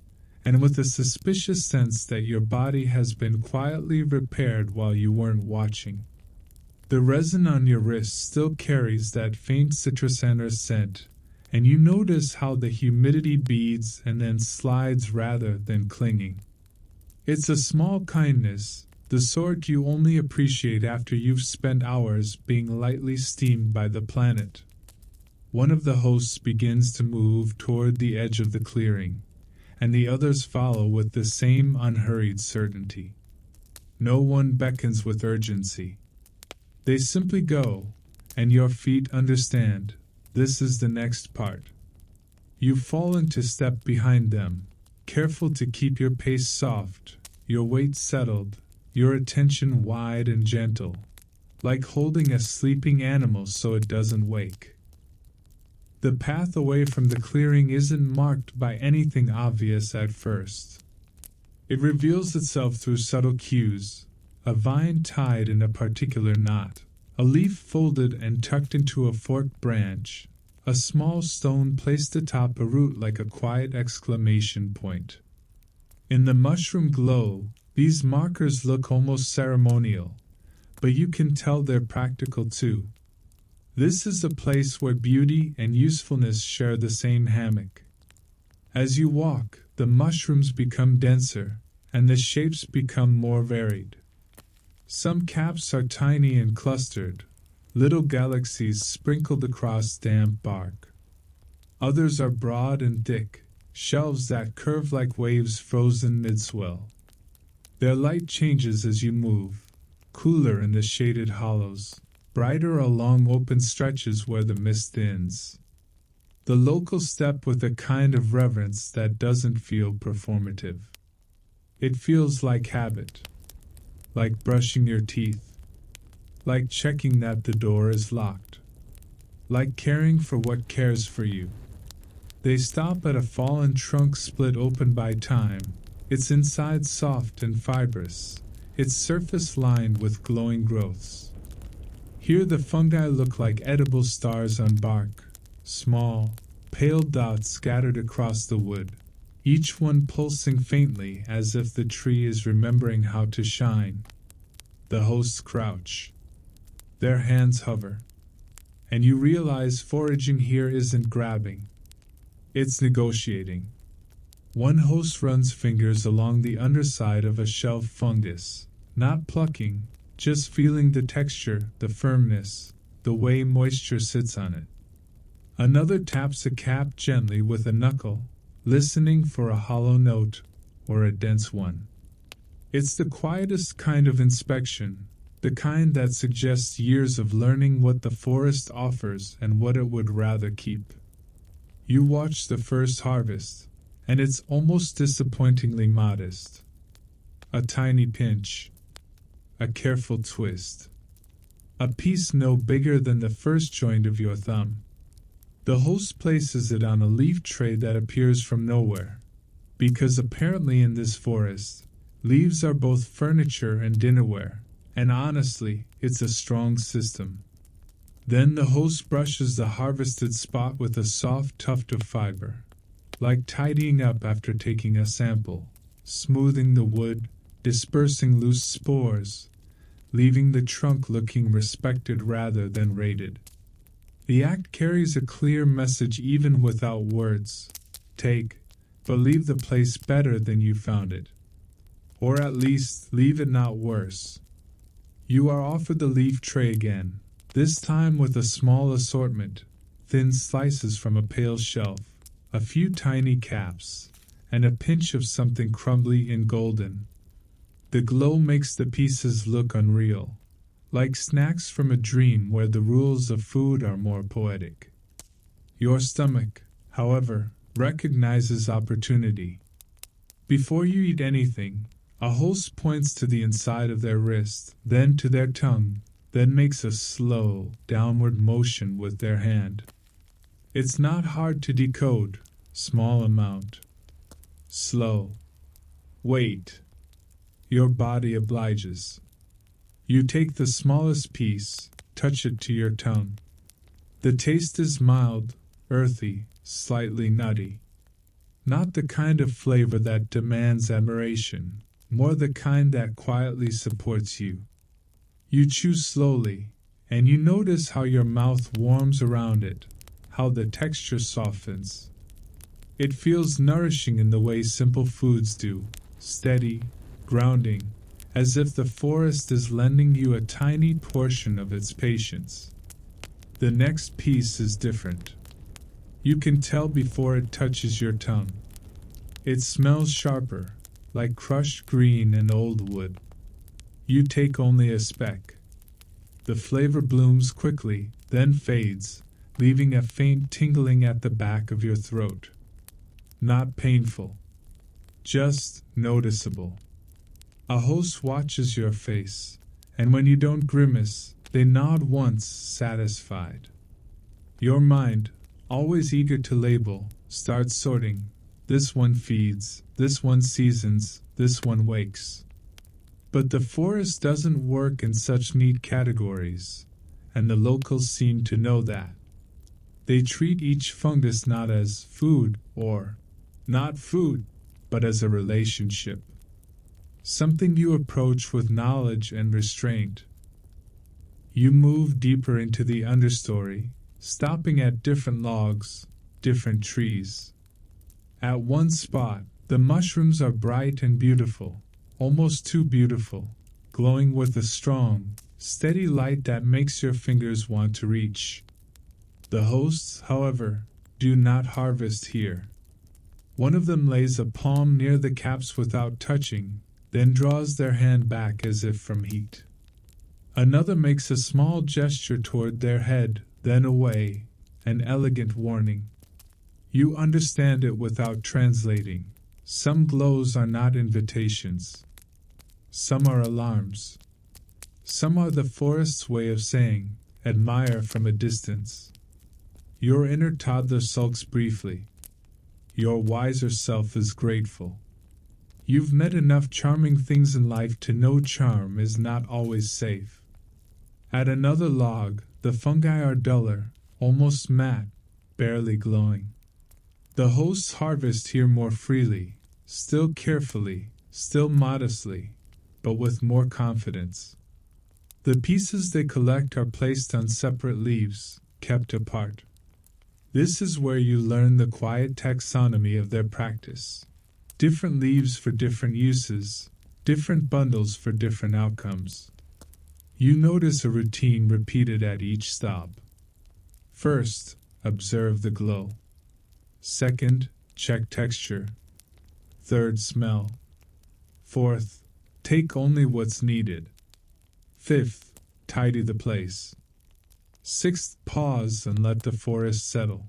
and with a suspicious sense that your body has been quietly repaired while you weren't watching. The resin on your wrist still carries that faint citrusaner scent, and you notice how the humidity beads and then slides rather than clinging. It's a small kindness, the sort you only appreciate after you've spent hours being lightly steamed by the planet. One of the hosts begins to move toward the edge of the clearing, and the others follow with the same unhurried certainty. No one beckons with urgency. They simply go, and your feet understand, this is the next part. You fall into step behind them, careful to keep your pace soft, your weight settled, your attention wide and gentle, like holding a sleeping animal so it doesn't wake. The path away from the clearing isn't marked by anything obvious at first. It reveals itself through subtle cues, a vine tied in a particular knot, a leaf folded and tucked into a forked branch, a small stone placed atop a root like a quiet exclamation point. In the mushroom glow, these markers look almost ceremonial, but you can tell they're practical too. This is a place where beauty and usefulness share the same hammock. As you walk, the mushrooms become denser, and the shapes become more varied. Some caps are tiny and clustered, little galaxies sprinkled across damp bark. Others are broad and thick, shelves that curve like waves frozen mid-swell. Their light changes as you move, cooler in the shaded hollows, brighter along open stretches where the mist thins. The locals step with a kind of reverence that doesn't feel performative. It feels like habit, like brushing your teeth, like checking that the door is locked, like caring for what cares for you. They stop at a fallen trunk split open by time, its inside soft and fibrous, its surface lined with glowing growths. Here the fungi look like edible stars on bark, small, pale dots scattered across the wood, each one pulsing faintly as if the tree is remembering how to shine. The hosts crouch. Their hands hover. And you realize foraging here isn't grabbing. It's negotiating. One host runs fingers along the underside of a shelf fungus, not plucking, just feeling the texture, the firmness, the way moisture sits on it. Another taps a cap gently with a knuckle, listening for a hollow note or a dense one. It's the quietest kind of inspection, the kind that suggests years of learning what the forest offers and what it would rather keep. You watch the first harvest, and it's almost disappointingly modest. A tiny pinch, a careful twist, a piece no bigger than the first joint of your thumb. The host places it on a leaf tray that appears from nowhere, because apparently in this forest, leaves are both furniture and dinnerware, and honestly, it's a strong system. Then the host brushes the harvested spot with a soft tuft of fiber, like tidying up after taking a sample, smoothing the wood, dispersing loose spores, leaving the trunk looking respected rather than raided. The act carries a clear message even without words. Take, but leave the place better than you found it. Or at least, leave it not worse. You are offered the leaf tray again, this time with a small assortment, thin slices from a pale shelf, a few tiny caps, and a pinch of something crumbly and golden. The glow makes the pieces look unreal, like snacks from a dream where the rules of food are more poetic. Your stomach, however, recognizes opportunity. Before you eat anything, a host points to the inside of their wrist, then to their tongue, then makes a slow, downward motion with their hand. It's not hard to decode. Small amount. Slow. Wait. Your body obliges. You take the smallest piece, touch it to your tongue. The taste is mild, earthy, slightly nutty. Not the kind of flavor that demands admiration, more the kind that quietly supports you. You chew slowly, and you notice how your mouth warms around it, how the texture softens. It feels nourishing in the way simple foods do, steady, grounding, as if the forest is lending you a tiny portion of its patience. The next piece is different. You can tell before it touches your tongue. It smells sharper, like crushed green and old wood. You take only a speck. The flavor blooms quickly, then fades, leaving a faint tingling at the back of your throat. Not painful, just noticeable. A host watches your face, and when you don't grimace, they nod once, satisfied. Your mind, always eager to label, starts sorting. This one feeds, this one seasons, this one wakes. But the forest doesn't work in such neat categories, and the locals seem to know that. They treat each fungus not as food or not food, but as a relationship. Something you approach with knowledge and restraint. You move deeper into the understory, stopping at different logs, different trees. At one spot, the mushrooms are bright and beautiful, almost too beautiful, glowing with a strong, steady light that makes your fingers want to reach. The hosts, however, do not harvest here. One of them lays a palm near the caps without touching, then draws their hand back as if from heat. Another makes a small gesture toward their head, then away, an elegant warning. You understand it without translating. Some glows are not invitations. Some are alarms. Some are the forest's way of saying, admire from a distance. Your inner toddler sulks briefly. Your wiser self is grateful. You've met enough charming things in life to know charm is not always safe. At another log, the fungi are duller, almost matte, barely glowing. The hosts harvest here more freely, still carefully, still modestly, but with more confidence. The pieces they collect are placed on separate leaves, kept apart. This is where you learn the quiet taxonomy of their practice. Different leaves for different uses, different bundles for different outcomes. You notice a routine repeated at each stop. First, observe the glow. Second, check texture. Third, smell. Fourth, take only what's needed. Fifth, tidy the place. Sixth, pause and let the forest settle.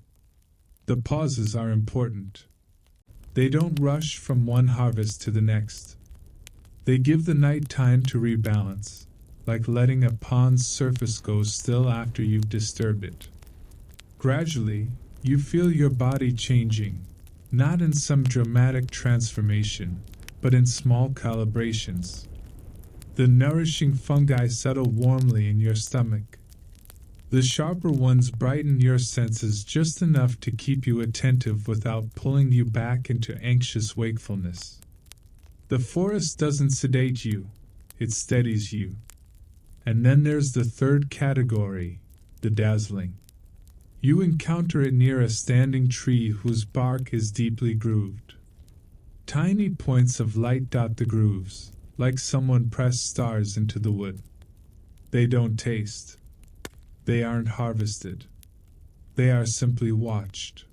The pauses are important. They don't rush from one harvest to the next. They give the night time to rebalance, like letting a pond's surface go still after you've disturbed it. Gradually, you feel your body changing, not in some dramatic transformation, but in small calibrations. The nourishing fungi settle warmly in your stomach. The sharper ones brighten your senses just enough to keep you attentive without pulling you back into anxious wakefulness. The forest doesn't sedate you, it steadies you. And then there's the third category, the dazzling. You encounter it near a standing tree whose bark is deeply grooved. Tiny points of light dot the grooves, like someone pressed stars into the wood. They don't taste. They aren't harvested. They are simply watched.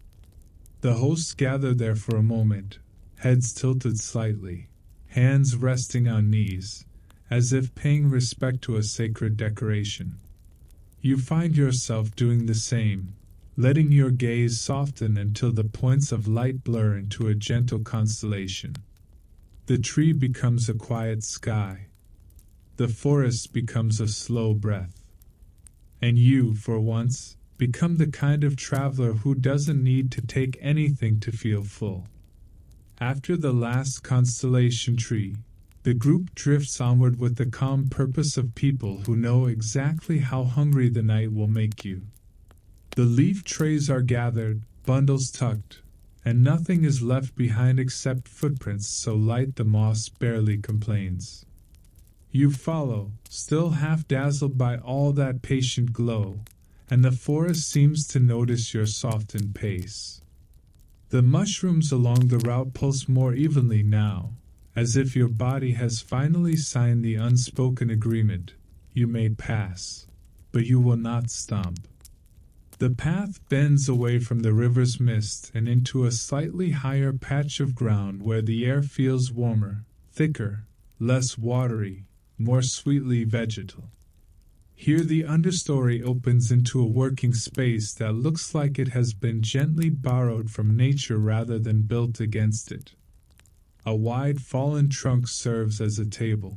The hosts gather there for a moment, heads tilted slightly, hands resting on knees, as if paying respect to a sacred decoration. You find yourself doing the same, letting your gaze soften until the points of light blur into a gentle constellation. The tree becomes a quiet sky. The forest becomes a slow breath. And you, for once, become the kind of traveler who doesn't need to take anything to feel full. After the last constellation tree, The group drifts onward with the calm purpose of people who know exactly how hungry the night will make you. The leaf trays are gathered, bundles tucked, and nothing is left behind except footprints so light the moss barely complains. You follow, still half dazzled by all that patient glow, and the forest seems to notice your softened pace. The mushrooms along the route pulse more evenly now, as if your body has finally signed the unspoken agreement. You may pass, but you will not stomp. The path bends away from the river's mist and into a slightly higher patch of ground where the air feels warmer, thicker, less watery, more sweetly vegetal. Here the understory opens into a working space that looks like it has been gently borrowed from nature rather than built against it. A wide fallen trunk serves as a table.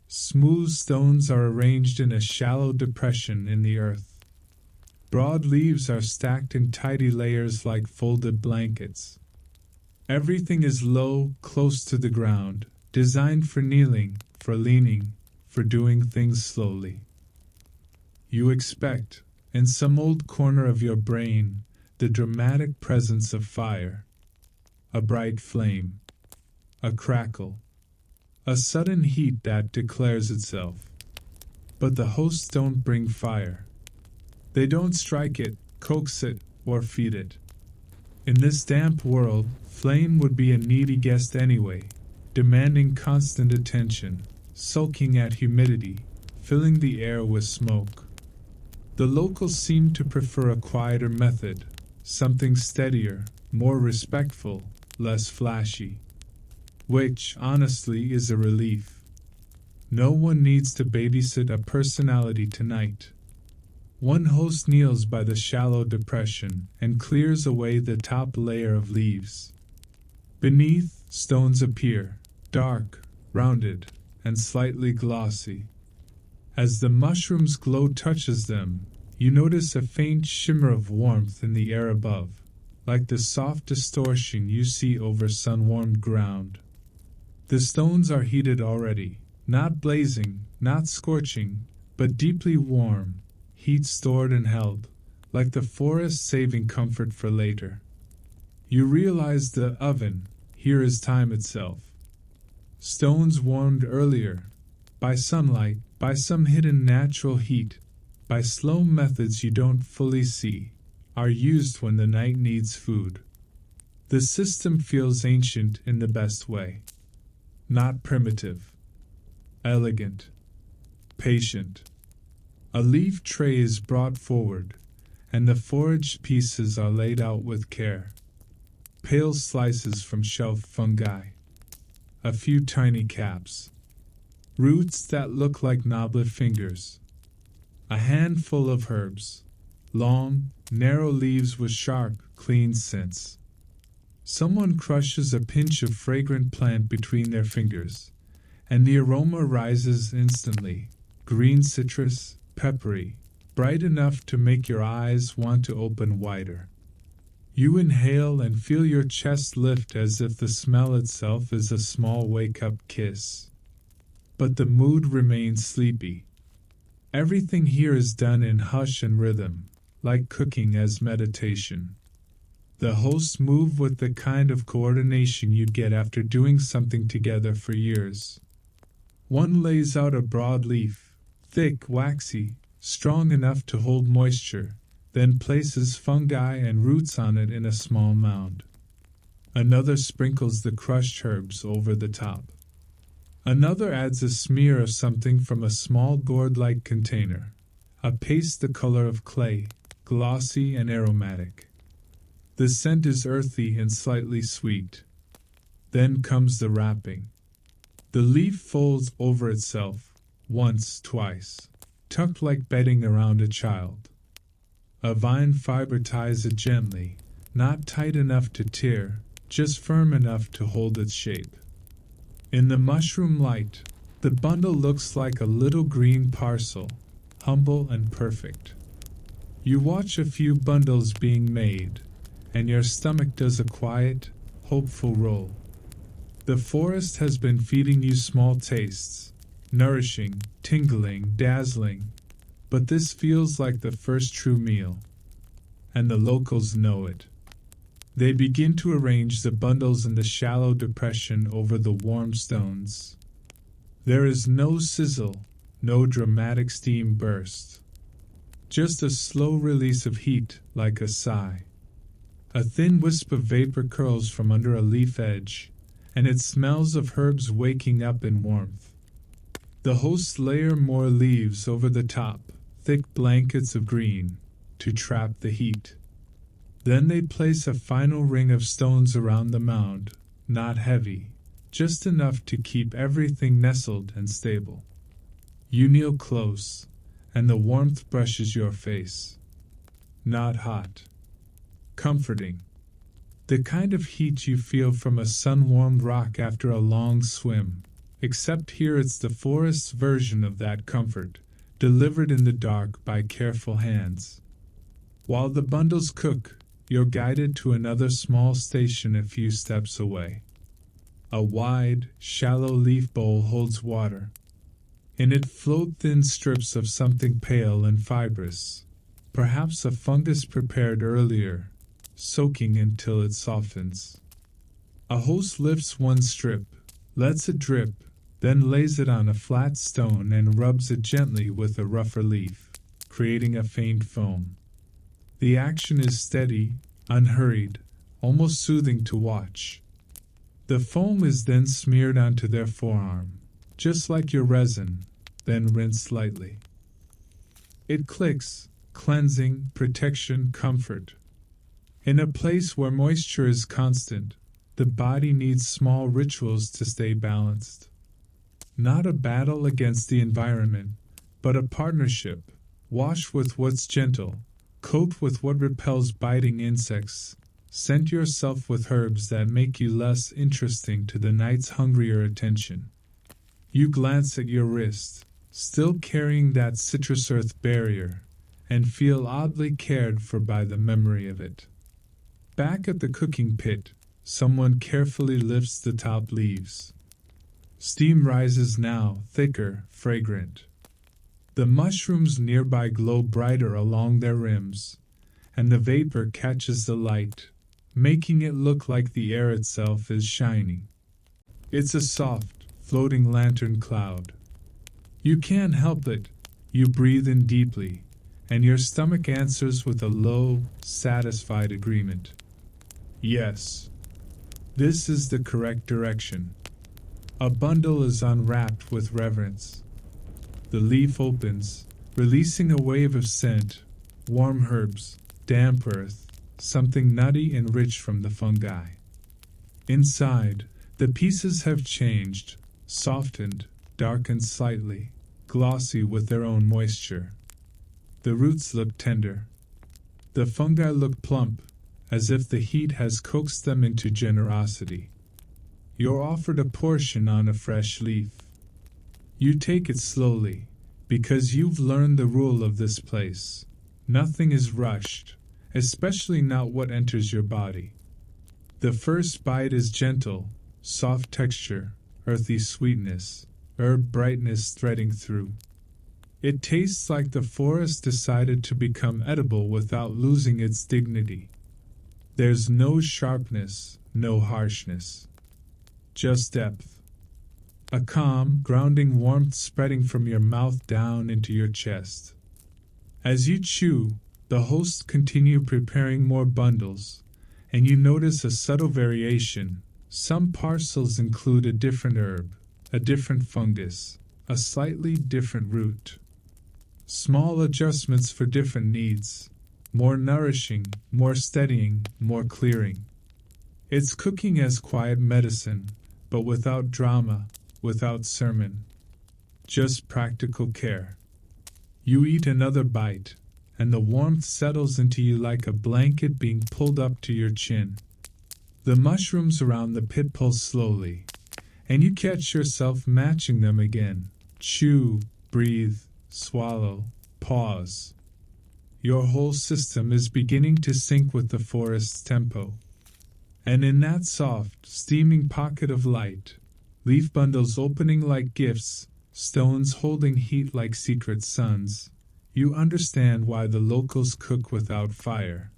Smooth stones are arranged in a shallow depression in the earth. Broad leaves are stacked in tidy layers like folded blankets. Everything is low, close to the ground, designed for kneeling, for leaning, for doing things slowly. You expect, in some old corner of your brain, the dramatic presence of fire. A bright flame. A crackle. A sudden heat that declares itself. But the hosts don't bring fire. They don't strike it, coax it, or feed it. In this damp world, flame would be a needy guest anyway, demanding constant attention, sulking at humidity, filling the air with smoke. The locals seem to prefer a quieter method, something steadier, more respectful, less flashy. Which, honestly, is a relief. No one needs to babysit a personality tonight. One host kneels by the shallow depression and clears away the top layer of leaves. Beneath, stones appear, dark, rounded, and slightly glossy. As the mushroom's glow touches them, you notice a faint shimmer of warmth in the air above, like the soft distortion you see over sun-warmed ground. The stones are heated already, not blazing, not scorching, but deeply warm, heat stored and held, like the forest saving comfort for later. You realize the oven, here is time itself. Stones warmed earlier, by sunlight, by some hidden natural heat, by slow methods you don't fully see, are used when the night needs food. The system feels ancient in the best way. Not primitive. Elegant. Patient. A leaf tray is brought forward, and the foraged pieces are laid out with care. Pale slices from shelved fungi. A few tiny caps. Roots that look like knobbly fingers. A handful of herbs. Long, narrow leaves with sharp, clean scents. Someone crushes a pinch of fragrant plant between their fingers, and the aroma rises instantly, green citrus, peppery, bright enough to make your eyes want to open wider. You inhale and feel your chest lift as if the smell itself is a small wake-up kiss. But the mood remains sleepy. Everything here is done in hush and rhythm, like cooking as meditation. The hosts move with the kind of coordination you'd get after doing something together for years. One lays out a broad leaf, thick, waxy, strong enough to hold moisture, then places fungi and roots on it in a small mound. Another sprinkles the crushed herbs over the top. Another adds a smear of something from a small gourd-like container, a paste the color of clay, glossy and aromatic. The scent is earthy and slightly sweet. Then comes the wrapping. The leaf folds over itself, once, twice, tucked like bedding around a child. A vine fiber ties it gently, not tight enough to tear, just firm enough to hold its shape. In the mushroom light, the bundle looks like a little green parcel, humble and perfect. You watch a few bundles being made, and your stomach does a quiet, hopeful roll. The forest has been feeding you small tastes, nourishing, tingling, dazzling, but this feels like the first true meal. And the locals know it. They begin to arrange the bundles in the shallow depression over the warm stones. There is no sizzle, no dramatic steam burst. Just a slow release of heat, like a sigh. A thin wisp of vapor curls from under a leaf edge, and it smells of herbs waking up in warmth. The hosts layer more leaves over the top, thick blankets of green, to trap the heat. Then they place a final ring of stones around the mound, not heavy, just enough to keep everything nestled and stable. You kneel close, and the warmth brushes your face. Not hot. Comforting. The kind of heat you feel from a sun-warmed rock after a long swim, except here it's the forest's version of that comfort, delivered in the dark by careful hands. While the bundles cook, you're guided to another small station a few steps away. A wide, shallow leaf bowl holds water. In it float thin strips of something pale and fibrous, perhaps a fungus prepared earlier, soaking until it softens. A host lifts one strip, lets it drip, then lays it on a flat stone and rubs it gently with a rougher leaf, creating a faint foam. The action is steady, unhurried, almost soothing to watch. The foam is then smeared onto their forearm, just like your resin, then rinsed lightly. It clicks, cleansing, protection, comfort. In a place where moisture is constant, the body needs small rituals to stay balanced. Not a battle against the environment, but a partnership. Wash with what's gentle, coat with what repels biting insects, scent yourself with herbs that make you less interesting to the night's hungrier attention. You glance at your wrist, still carrying that citrus earth barrier, and feel oddly cared for by the memory of it. Back at the cooking pit, someone carefully lifts the top leaves. Steam rises now, thicker, fragrant. The mushrooms nearby glow brighter along their rims, and the vapor catches the light, making it look like the air itself is shining. It's a soft, floating lantern cloud. You can't help it. You breathe in deeply, and your stomach answers with a low, satisfied agreement. Yes, this is the correct direction. A bundle is unwrapped with reverence. The leaf opens, releasing a wave of scent, warm herbs, damp earth, something nutty and rich from the fungi. Inside, the pieces have changed, softened, darkened slightly, glossy with their own moisture. The roots look tender. The fungi look plump, as if the heat has coaxed them into generosity. You're offered a portion on a fresh leaf. You take it slowly, because you've learned the rule of this place. Nothing is rushed, especially not what enters your body. The first bite is gentle, soft texture, earthy sweetness, herb brightness threading through. It tastes like the forest decided to become edible without losing its dignity. There's no sharpness, no harshness. Just depth. A calm, grounding warmth spreading from your mouth down into your chest. As you chew, the hosts continue preparing more bundles, and you notice a subtle variation. Some parcels include a different herb, a different fungus, a slightly different root. Small adjustments for different needs. More nourishing, more steadying, more clearing. It's cooking as quiet medicine, but without drama, without sermon. Just practical care. You eat another bite, and the warmth settles into you like a blanket being pulled up to your chin. The mushrooms around the pit pulse slowly, and you catch yourself matching them again. Chew, breathe, swallow, pause. Your whole system is beginning to sync with the forest's tempo. And in that soft, steaming pocket of light, leaf bundles opening like gifts, stones holding heat like secret suns, you understand why the locals cook without fire.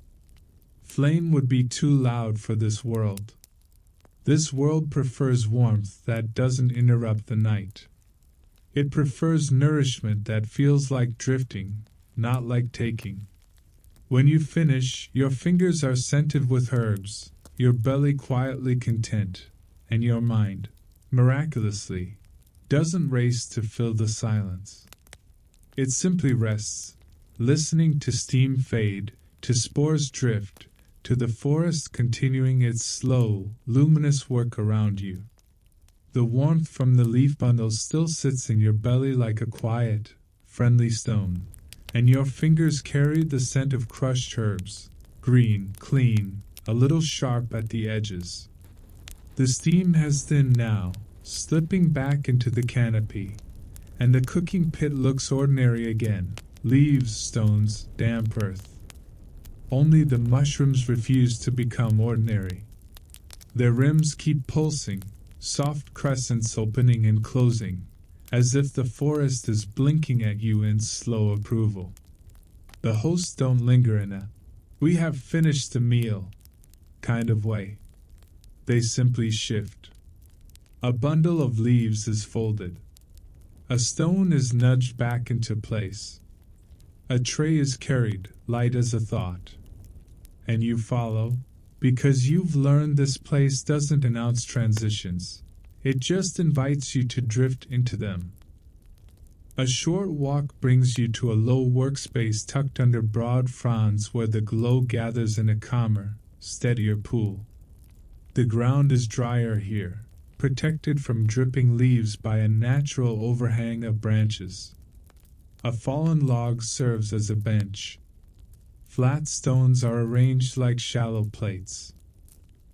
Flame would be too loud for this world. This world prefers warmth that doesn't interrupt the night. It prefers nourishment that feels like drifting, not like taking. When you finish, your fingers are scented with herbs, your belly quietly content, and your mind, miraculously, doesn't race to fill the silence. It simply rests, listening to steam fade, to spores drift, to the forest continuing its slow, luminous work around you. The warmth from the leaf bundles still sits in your belly like a quiet, friendly stone, and your fingers carry the scent of crushed herbs, green, clean, a little sharp at the edges. The steam has thinned now, slipping back into the canopy, and the cooking pit looks ordinary again, leaves, stones, damp earth. Only the mushrooms refuse to become ordinary. Their rims keep pulsing, soft crescents opening and closing, as if the forest is blinking at you in slow approval. The hosts don't linger in a "we have finished the meal" kind of way. They simply shift. A bundle of leaves is folded. A stone is nudged back into place. A tray is carried, light as a thought. And you follow, because you've learned this place doesn't announce transitions. It just invites you to drift into them. A short walk brings you to a low workspace tucked under broad fronds where the glow gathers in a calmer, steadier pool. The ground is drier here, protected from dripping leaves by a natural overhang of branches. A fallen log serves as a bench. Flat stones are arranged like shallow plates.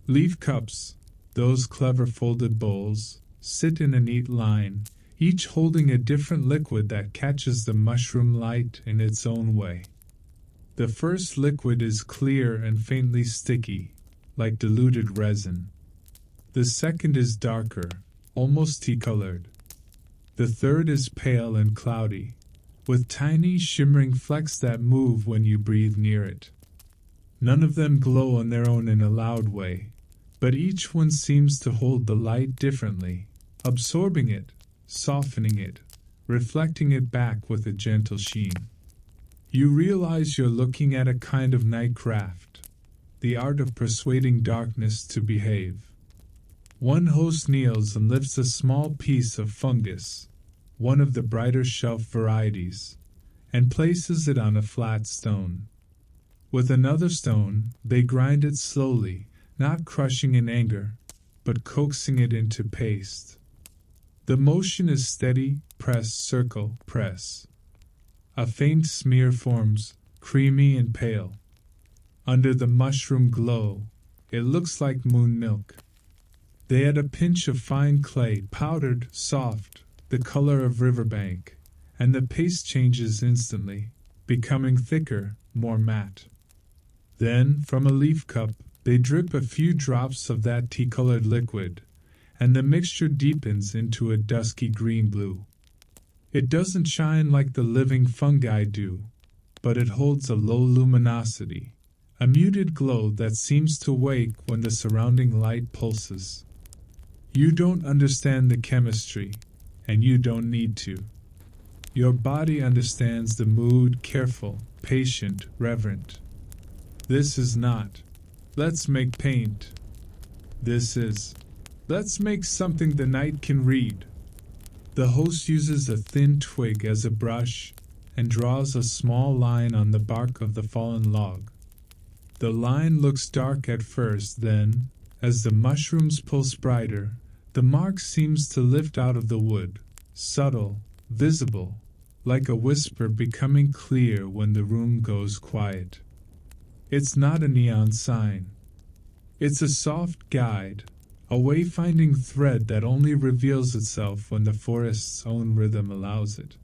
Leaf cups, those clever folded bowls, sit in a neat line, each holding a different liquid that catches the mushroom light in its own way. The first liquid is clear and faintly sticky, like diluted resin. The second is darker, almost tea-colored. The third is pale and cloudy, with tiny shimmering flecks that move when you breathe near it. None of them glow on their own in a loud way, but each one seems to hold the light differently, absorbing it, softening it, reflecting it back with a gentle sheen. You realize you're looking at a kind of night craft, the art of persuading darkness to behave. One host kneels and lifts a small piece of fungus, one of the brighter shelf varieties, and places it on a flat stone. With another stone, they grind it slowly, not crushing in anger, but coaxing it into paste. The motion is steady, press, circle, press. A faint smear forms, creamy and pale. Under the mushroom glow, it looks like moon milk. They add a pinch of fine clay, powdered, soft, the color of riverbank, and the paste changes instantly, becoming thicker, more matte. Then, from a leaf cup, they drip a few drops of that tea-colored liquid, and the mixture deepens into a dusky green-blue. It doesn't shine like the living fungi do, but it holds a low luminosity, a muted glow that seems to wake when the surrounding light pulses. You don't understand the chemistry, and you don't need to. Your body understands the mood, careful, patient, reverent. This is not, let's make paint. This is, let's make something the night can read. The host uses a thin twig as a brush and draws a small line on the bark of the fallen log. The line looks dark at first, then, as the mushrooms pulse brighter, the mark seems to lift out of the wood, subtle, visible, like a whisper becoming clear when the room goes quiet. It's not a neon sign. It's a soft guide, a wayfinding thread that only reveals itself when the forest's own rhythm allows it.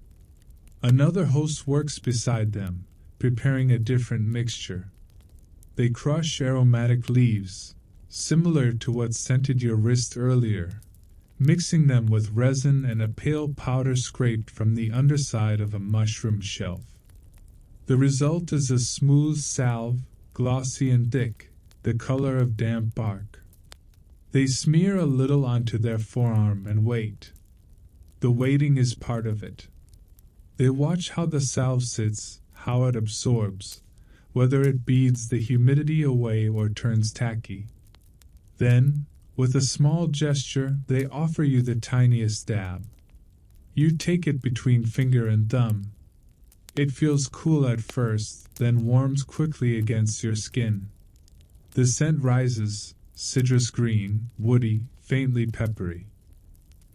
Another host works beside them, preparing a different mixture. They crush aromatic leaves, similar to what scented your wrist earlier, mixing them with resin and a pale powder scraped from the underside of a mushroom shelf. The result is a smooth salve, glossy and thick, the color of damp bark. They smear a little onto their forearm and wait. The waiting is part of it. They watch how the salve sits, how it absorbs, whether it beads the humidity away or turns tacky. Then, with a small gesture, they offer you the tiniest dab. You take it between finger and thumb. It feels cool at first, then warms quickly against your skin. The scent rises, citrus green, woody, faintly peppery.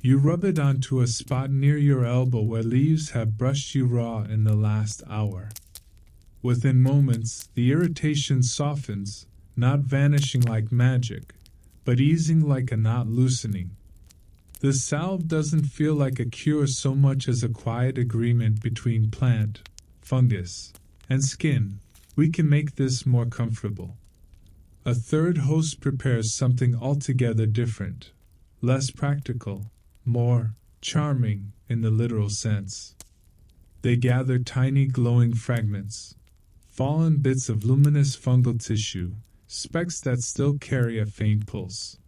You rub it onto a spot near your elbow where leaves have brushed you raw in the last hour. Within moments, the irritation softens, not vanishing like magic, but easing like a knot loosening. The salve doesn't feel like a cure so much as a quiet agreement between plant, fungus, and skin. We can make this more comfortable. A third host prepares something altogether different, less practical, more charming in the literal sense. They gather tiny glowing fragments, fallen bits of luminous fungal tissue, specks that still carry a faint pulse.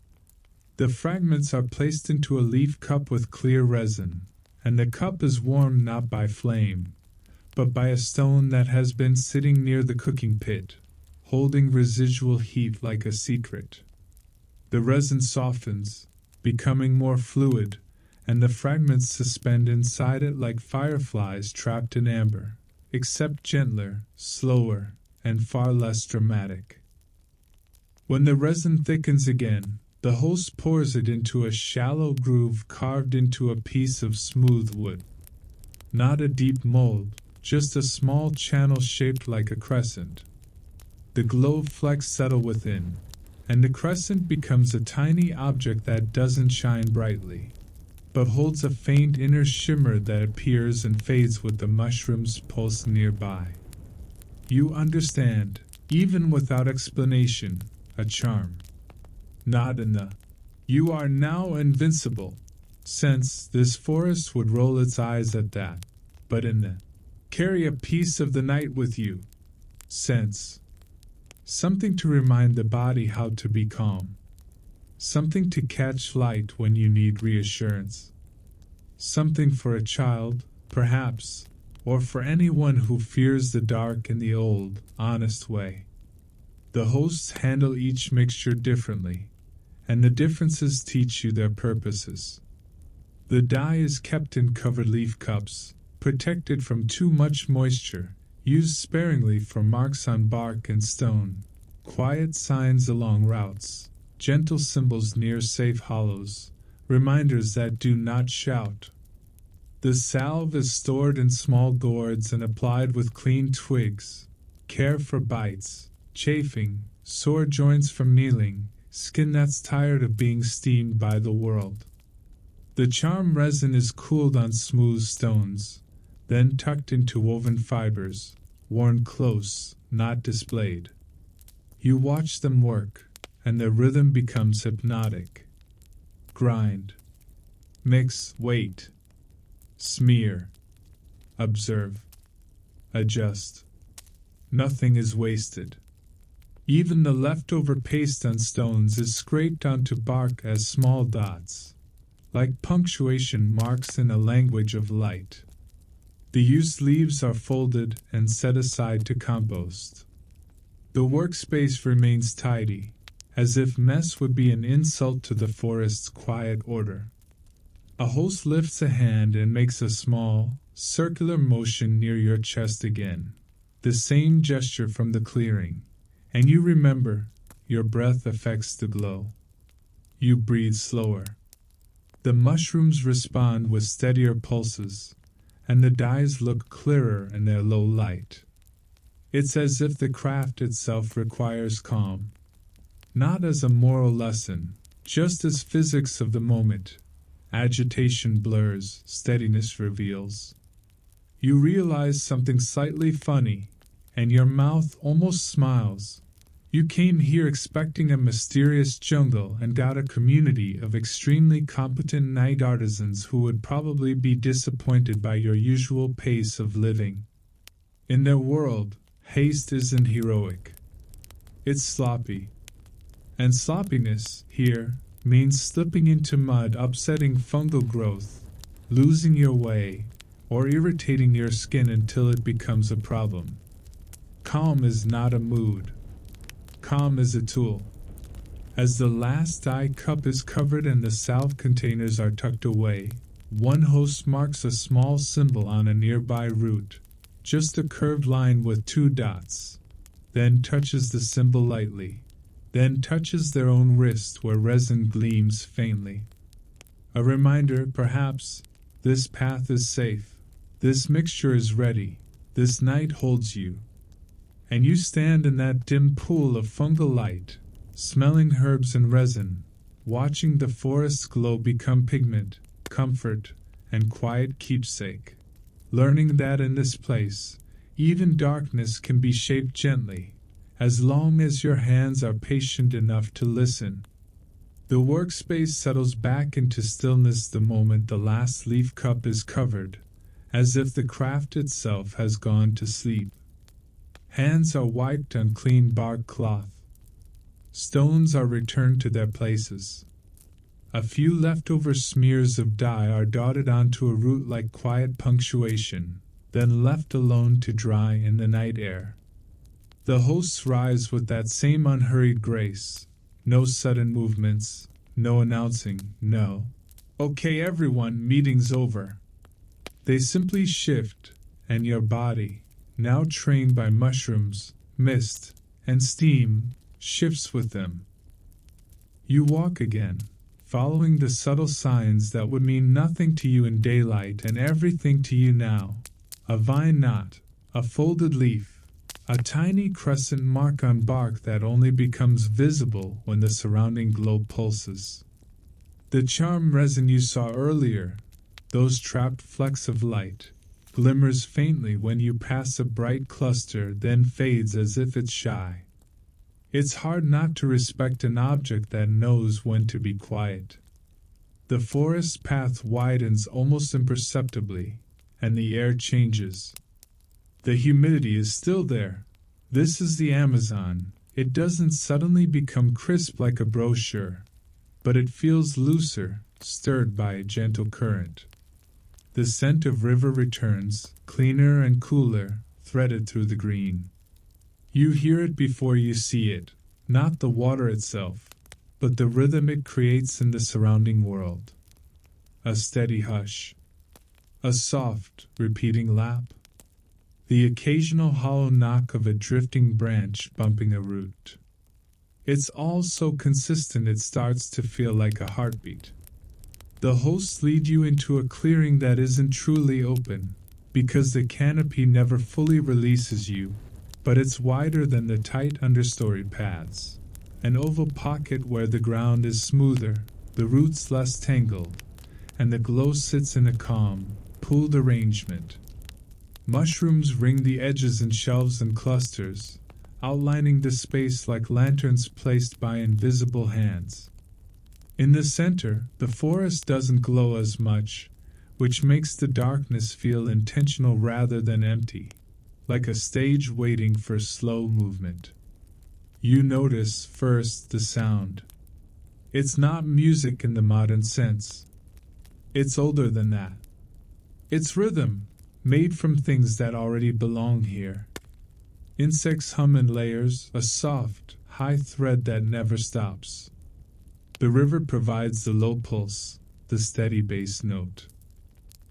The fragments are placed into a leaf cup with clear resin, and the cup is warmed not by flame, but by a stone that has been sitting near the cooking pit, holding residual heat like a secret. The resin softens, becoming more fluid, and the fragments suspend inside it like fireflies trapped in amber, except gentler, slower, and far less dramatic. When the resin thickens again, the host pours it into a shallow groove carved into a piece of smooth wood. Not a deep mold, just a small channel shaped like a crescent. The glowed flecks settle within, and the crescent becomes a tiny object that doesn't shine brightly, but holds a faint inner shimmer that appears and fades with the mushroom's pulse nearby. You understand, even without explanation, a charm. Not in the "you are now invincible" sense this forest would roll its eyes at that, but in the "carry a piece of the night with you" sense. Something to remind the body how to be calm. Something to catch light when you need reassurance. Something for a child, perhaps, or for anyone who fears the dark in the old, honest way. The hosts handle each mixture differently, and the differences teach you their purposes. The dye is kept in covered leaf cups, protected from too much moisture, used sparingly for marks on bark and stone, quiet signs along routes, gentle symbols near safe hollows, reminders that do not shout. The salve is stored in small gourds and applied with clean twigs. Care for bites, chafing, sore joints from kneeling, skin that's tired of being steamed by the world. The charm resin is cooled on smooth stones, then tucked into woven fibers, worn close, not displayed. You watch them work, and their rhythm becomes hypnotic. Grind. Mix, wait. Smear. Observe. Adjust. Nothing is wasted. Even the leftover paste on stones is scraped onto bark as small dots, like punctuation marks in a language of light. The used leaves are folded and set aside to compost. The workspace remains tidy, as if mess would be an insult to the forest's quiet order. A host lifts a hand and makes a small, circular motion near your chest again, the same gesture from the clearing, and you remember, your breath affects the glow. You breathe slower. The mushrooms respond with steadier pulses, and the dyes look clearer in their low light. It's as if the craft itself requires calm, not as a moral lesson, just as physics of the moment. Agitation blurs, steadiness reveals. You realize something slightly funny, and your mouth almost smiles. You came here expecting a mysterious jungle and got a community of extremely competent night artisans who would probably be disappointed by your usual pace of living. In their world, haste isn't heroic. It's sloppy. And sloppiness, here, means slipping into mud, upsetting fungal growth, losing your way, or irritating your skin until it becomes a problem. Calm is not a mood. Calm is a tool. As the last dye cup is covered and the salve containers are tucked away, one host marks a small symbol on a nearby root, just a curved line with 2 dots, then touches the symbol lightly, then touches their own wrist where resin gleams faintly. A reminder, perhaps, this path is safe, this mixture is ready, this night holds you. And you stand in that dim pool of fungal light, smelling herbs and resin, watching the forest's glow become pigment, comfort, and quiet keepsake, learning that in this place, even darkness can be shaped gently, as long as your hands are patient enough to listen. The workspace settles back into stillness the moment the last leaf cup is covered, as if the craft itself has gone to sleep. Hands are wiped on clean bark cloth. Stones are returned to their places. A few leftover smears of dye are dotted onto a root like quiet punctuation, then left alone to dry in the night air. The hosts rise with that same unhurried grace. No sudden movements, no announcing, no. Okay everyone, meeting's over. They simply shift, and your body, now trained by mushrooms, mist, and steam, shifts with them. You walk again, following the subtle signs that would mean nothing to you in daylight and everything to you now. A vine knot, a folded leaf, a tiny crescent mark on bark that only becomes visible when the surrounding glow pulses. The charm resin you saw earlier, those trapped flecks of light, glimmers faintly when you pass a bright cluster, then fades as if it's shy. It's hard not to respect an object that knows when to be quiet. The forest path widens almost imperceptibly, and the air changes. The humidity is still there. This is the Amazon. It doesn't suddenly become crisp like a brochure, but it feels looser, stirred by a gentle current. The scent of river returns, cleaner and cooler, threaded through the green. You hear it before you see it, not the water itself, but the rhythm it creates in the surrounding world. A steady hush. A soft, repeating lap. The occasional hollow knock of a drifting branch bumping a root. It's all so consistent it starts to feel like a heartbeat. The hosts lead you into a clearing that isn't truly open, because the canopy never fully releases you, but it's wider than the tight understory paths. An oval pocket where the ground is smoother, the roots less tangled, and the glow sits in a calm, pooled arrangement. Mushrooms ring the edges in shelves and clusters, outlining the space like lanterns placed by invisible hands. In the center, the forest doesn't glow as much, which makes the darkness feel intentional rather than empty, like a stage waiting for slow movement. You notice first the sound. It's not music in the modern sense. It's older than that. It's rhythm, made from things that already belong here. Insects hum in layers, a soft, high thread that never stops. The river provides the low pulse, the steady bass note.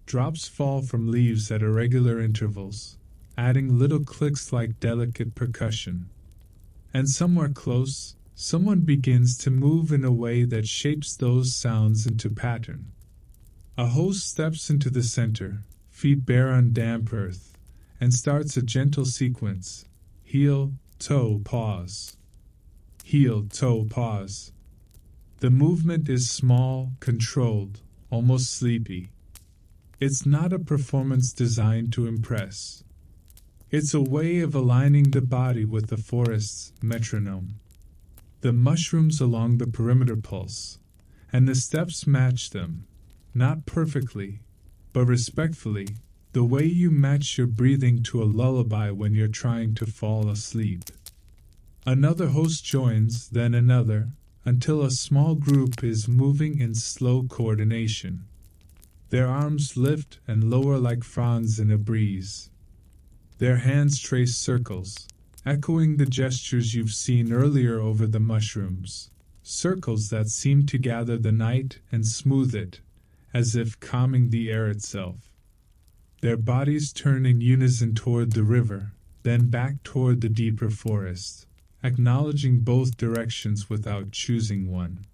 Drops fall from leaves at irregular intervals, adding little clicks like delicate percussion. And somewhere close, someone begins to move in a way that shapes those sounds into pattern. A host steps into the center, feet bare on damp earth, and starts a gentle sequence. Heel, toe, pause. Heel, toe, pause. The movement is small, controlled, almost sleepy. It's not a performance designed to impress. It's a way of aligning the body with the forest's metronome. The mushrooms along the perimeter pulse, and the steps match them, not perfectly, but respectfully, the way you match your breathing to a lullaby when you're trying to fall asleep. Another host joins, then another, until a small group is moving in slow coordination. Their arms lift and lower like fronds in a breeze. Their hands trace circles, echoing the gestures you've seen earlier over the mushrooms, circles that seem to gather the night and smooth it, as if calming the air itself. Their bodies turn in unison toward the river, then back toward the deeper forest, acknowledging both directions without choosing one.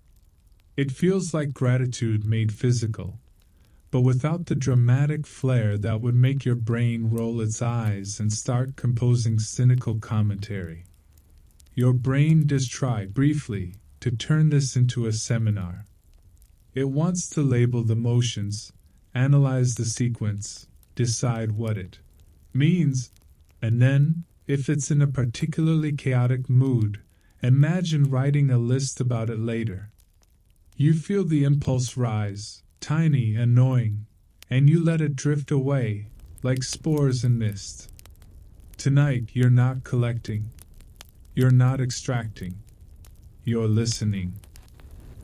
It feels like gratitude made physical, but without the dramatic flair that would make your brain roll its eyes and start composing cynical commentary. Your brain does try, briefly, to turn this into a seminar. It wants to label the motions, analyze the sequence, decide what it means, and then, if it's in a particularly chaotic mood, imagine writing a list about it later. You feel the impulse rise, tiny, annoying, and you let it drift away, like spores in mist. Tonight, you're not collecting. You're not extracting. You're listening.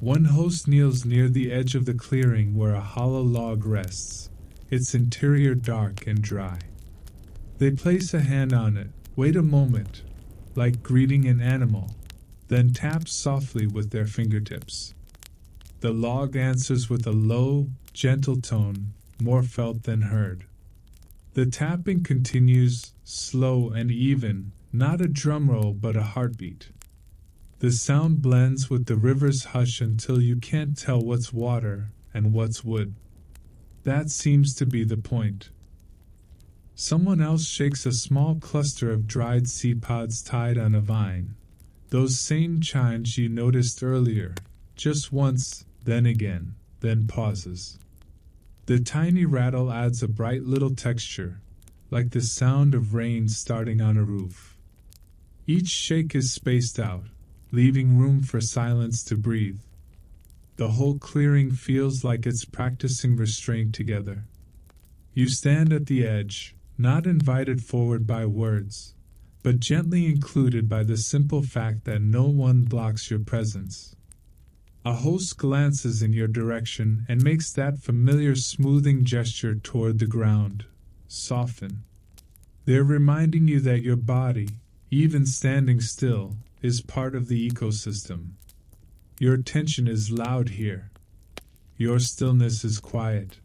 One host kneels near the edge of the clearing where a hollow log rests, its interior dark and dry. They place a hand on it, wait a moment, like greeting an animal, then tap softly with their fingertips. The log answers with a low, gentle tone, more felt than heard. The tapping continues, slow and even, not a drum roll but a heartbeat. The sound blends with the river's hush until you can't tell what's water and what's wood. That seems to be the point. Someone else shakes a small cluster of dried seed pods tied on a vine. Those same chimes you noticed earlier, just once, then again, then pauses. The tiny rattle adds a bright little texture, like the sound of rain starting on a roof. Each shake is spaced out, leaving room for silence to breathe. The whole clearing feels like it's practicing restraint together. You stand at the edge, not invited forward by words, but gently included by the simple fact that no one blocks your presence. A host glances in your direction and makes that familiar smoothing gesture toward the ground. Soften. They're reminding you that your body, even standing still, is part of the ecosystem. Your attention is loud here. Your stillness is quiet.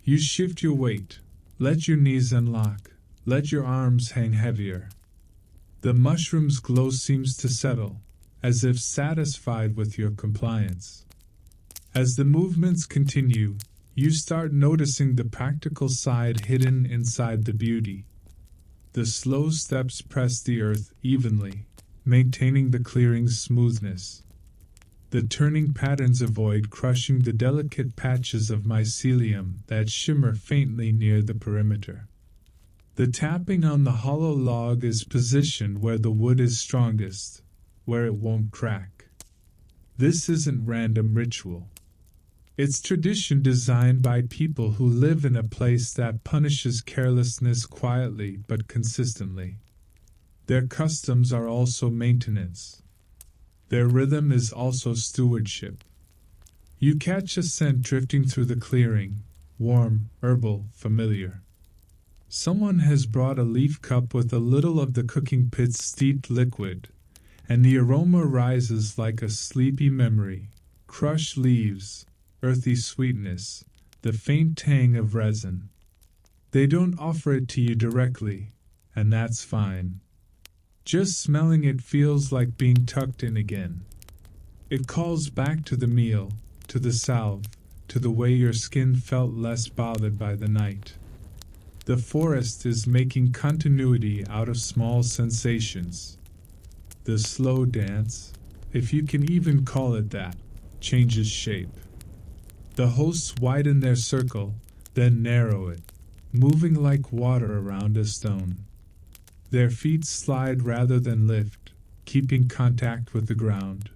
You shift your weight. Let your knees unlock. Let your arms hang heavier. The mushroom's glow seems to settle, as if satisfied with your compliance. As the movements continue, you start noticing the practical side hidden inside the beauty. The slow steps press the earth evenly, maintaining the clearing's smoothness. The turning patterns avoid crushing the delicate patches of mycelium that shimmer faintly near the perimeter. The tapping on the hollow log is positioned where the wood is strongest, where it won't crack. This isn't random ritual. It's tradition designed by people who live in a place that punishes carelessness quietly but consistently. Their customs are also maintenance. Their rhythm is also stewardship. You catch a scent drifting through the clearing, warm, herbal, familiar. Someone has brought a leaf cup with a little of the cooking pit's steeped liquid, and the aroma rises like a sleepy memory. Crushed leaves, earthy sweetness, the faint tang of resin. They don't offer it to you directly, and that's fine. Just smelling it feels like being tucked in again. It calls back to the meal, to the salve, to the way your skin felt less bothered by the night. The forest is making continuity out of small sensations. The slow dance, if you can even call it that, changes shape. The hosts widen their circle, then narrow it, moving like water around a stone. Their feet slide rather than lift, keeping contact with the ground.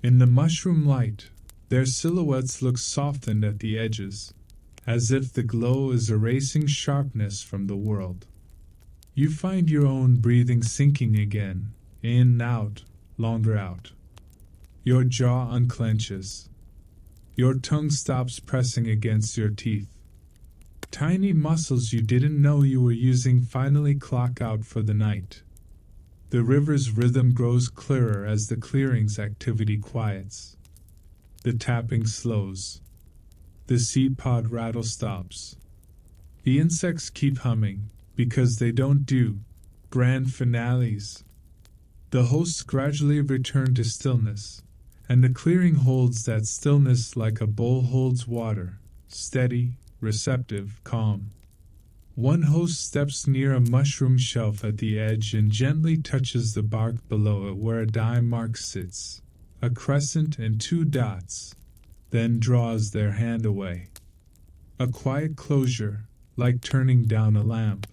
In the mushroom light, their silhouettes look softened at the edges, as if the glow is erasing sharpness from the world. You find your own breathing sinking again, in, out, longer out. Your jaw unclenches. Your tongue stops pressing against your teeth. Tiny muscles you didn't know you were using finally clock out for the night. The river's rhythm grows clearer as the clearing's activity quiets. The tapping slows. The seed pod rattle stops. The insects keep humming, because they don't do grand finales. The hosts gradually return to stillness, and the clearing holds that stillness like a bowl holds water, steady, receptive, calm. One host steps near a mushroom shelf at the edge and gently touches the bark below it where a die mark sits, a crescent and two dots, then draws their hand away. A quiet closure, like turning down a lamp.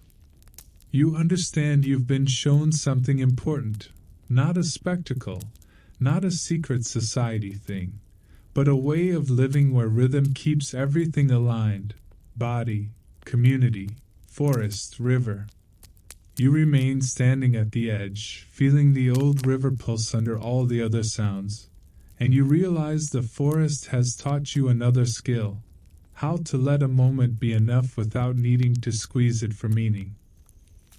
You understand you've been shown something important, not a spectacle, not a secret society thing, but a way of living where rhythm keeps everything aligned, body, community, forest, river. You remain standing at the edge, feeling the old river pulse under all the other sounds, and you realize the forest has taught you another skill, how to let a moment be enough without needing to squeeze it for meaning.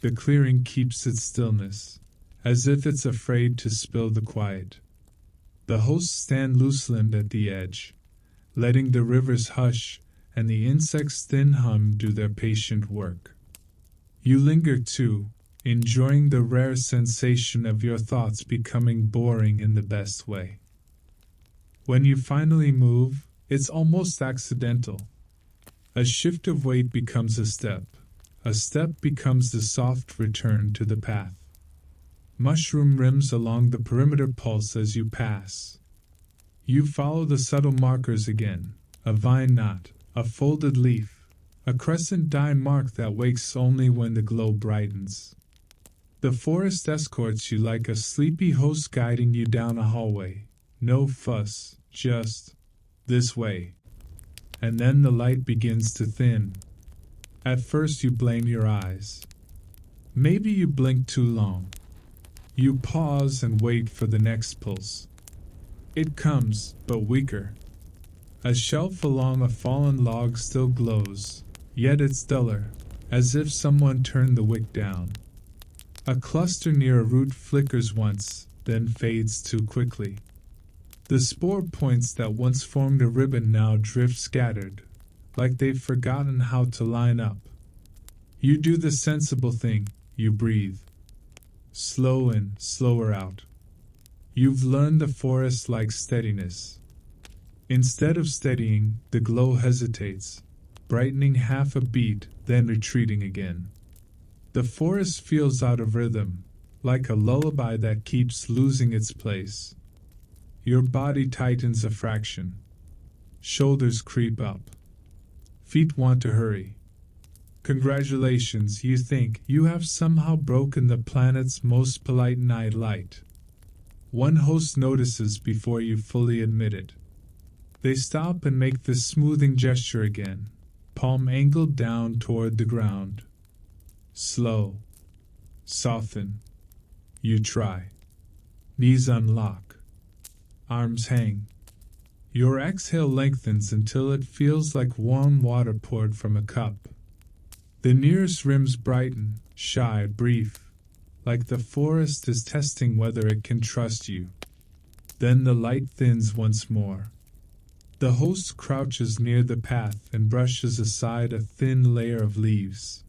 The clearing keeps its stillness, as if it's afraid to spill the quiet. The hosts stand loose-limbed at the edge, letting the river's hush and the insects' thin hum do their patient work. You linger too, enjoying the rare sensation of your thoughts becoming boring in the best way. When you finally move, it's almost accidental. A shift of weight becomes a step becomes the soft return to the path. Mushroom rims along the perimeter pulse as you pass. You follow the subtle markers again, a vine knot, a folded leaf, a crescent die mark that wakes only when the glow brightens. The forest escorts you like a sleepy host guiding you down a hallway. No fuss, just this way. And then the light begins to thin. At first you blame your eyes. Maybe you blink too long. You pause and wait for the next pulse. It comes, but weaker. A shelf along a fallen log still glows, yet it's duller, as if someone turned the wick down. A cluster near a root flickers once, then fades too quickly. The spore points that once formed a ribbon now drift scattered, like they've forgotten how to line up. You do the sensible thing, you breathe. Slow in, slower out. You've learned the forest likes steadiness. Instead of steadying, the glow hesitates, brightening half a beat, then retreating again. The forest feels out of rhythm, like a lullaby that keeps losing its place. Your body tightens a fraction. Shoulders creep up. Feet want to hurry. Congratulations, you think you have somehow broken the planet's most polite night light. One host notices before you fully admit it. They stop and make the smoothing gesture again, palm angled down toward the ground. Slow. Soften. You try. Knees unlock. Arms hang. Your exhale lengthens until it feels like warm water poured from a cup. The nearest rims brighten, shy, brief, like the forest is testing whether it can trust you. Then the light thins once more. The host crouches near the path and brushes aside a thin layer of leaves.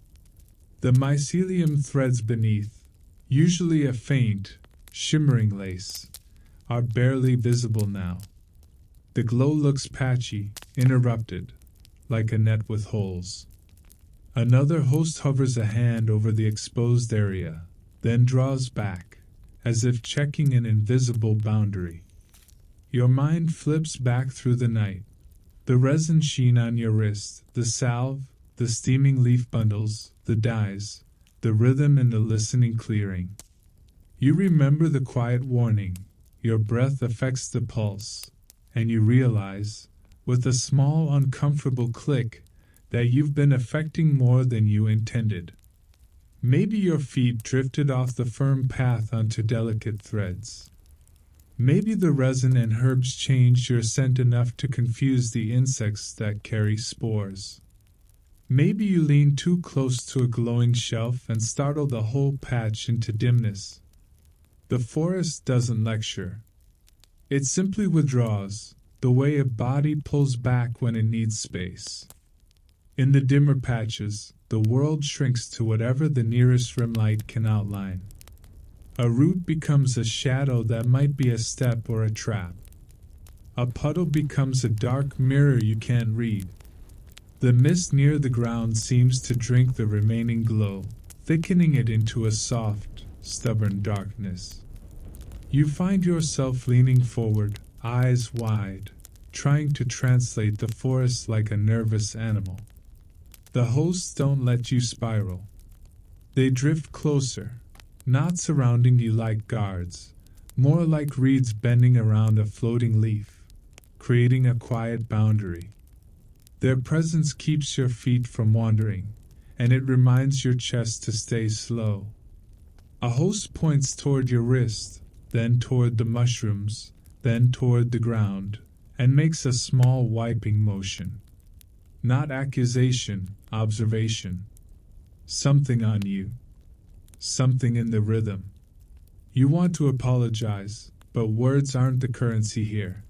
The mycelium threads beneath, usually a faint, shimmering lace, are barely visible now. The glow looks patchy, interrupted, like a net with holes. Another host hovers a hand over the exposed area, then draws back, as if checking an invisible boundary. Your mind flips back through the night. The resin sheen on your wrist, the salve, the steaming leaf bundles, the dyes, the rhythm and the listening clearing. You remember the quiet warning, your breath affects the pulse, and you realize, with a small uncomfortable click, that you've been affecting more than you intended. Maybe your feet drifted off the firm path onto delicate threads. Maybe the resin and herbs changed your scent enough to confuse the insects that carry spores. Maybe you leaned too close to a glowing shelf and startled the whole patch into dimness. The forest doesn't lecture. It simply withdraws, the way a body pulls back when it needs space. In the dimmer patches, the world shrinks to whatever the nearest rim light can outline. A root becomes a shadow that might be a step or a trap. A puddle becomes a dark mirror you can't read. The mist near the ground seems to drink the remaining glow, thickening it into a soft, stubborn darkness. You find yourself leaning forward, eyes wide, trying to translate the forest like a nervous animal. The hosts don't let you spiral. They drift closer, not surrounding you like guards, more like reeds bending around a floating leaf, creating a quiet boundary. Their presence keeps your feet from wandering, and it reminds your chest to stay slow. A host points toward your wrist, then toward the mushrooms, then toward the ground, and makes a small wiping motion. Not accusation, observation. Something on you. Something in the rhythm. You want to apologize, but words aren't the currency here.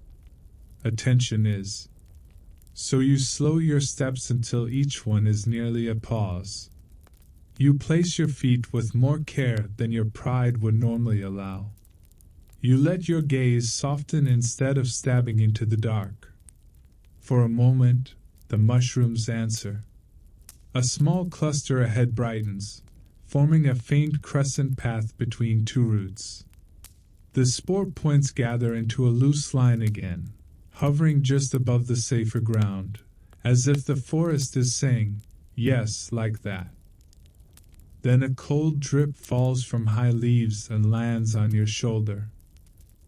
Attention is. So you slow your steps until each one is nearly a pause. You place your feet with more care than your pride would normally allow. You let your gaze soften instead of stabbing into the dark. For a moment, the mushrooms answer. A small cluster ahead brightens, forming a faint crescent path between two roots. The spore points gather into a loose line again, hovering just above the safer ground, as if the forest is saying, yes, like that. Then a cold drip falls from high leaves and lands on your shoulder.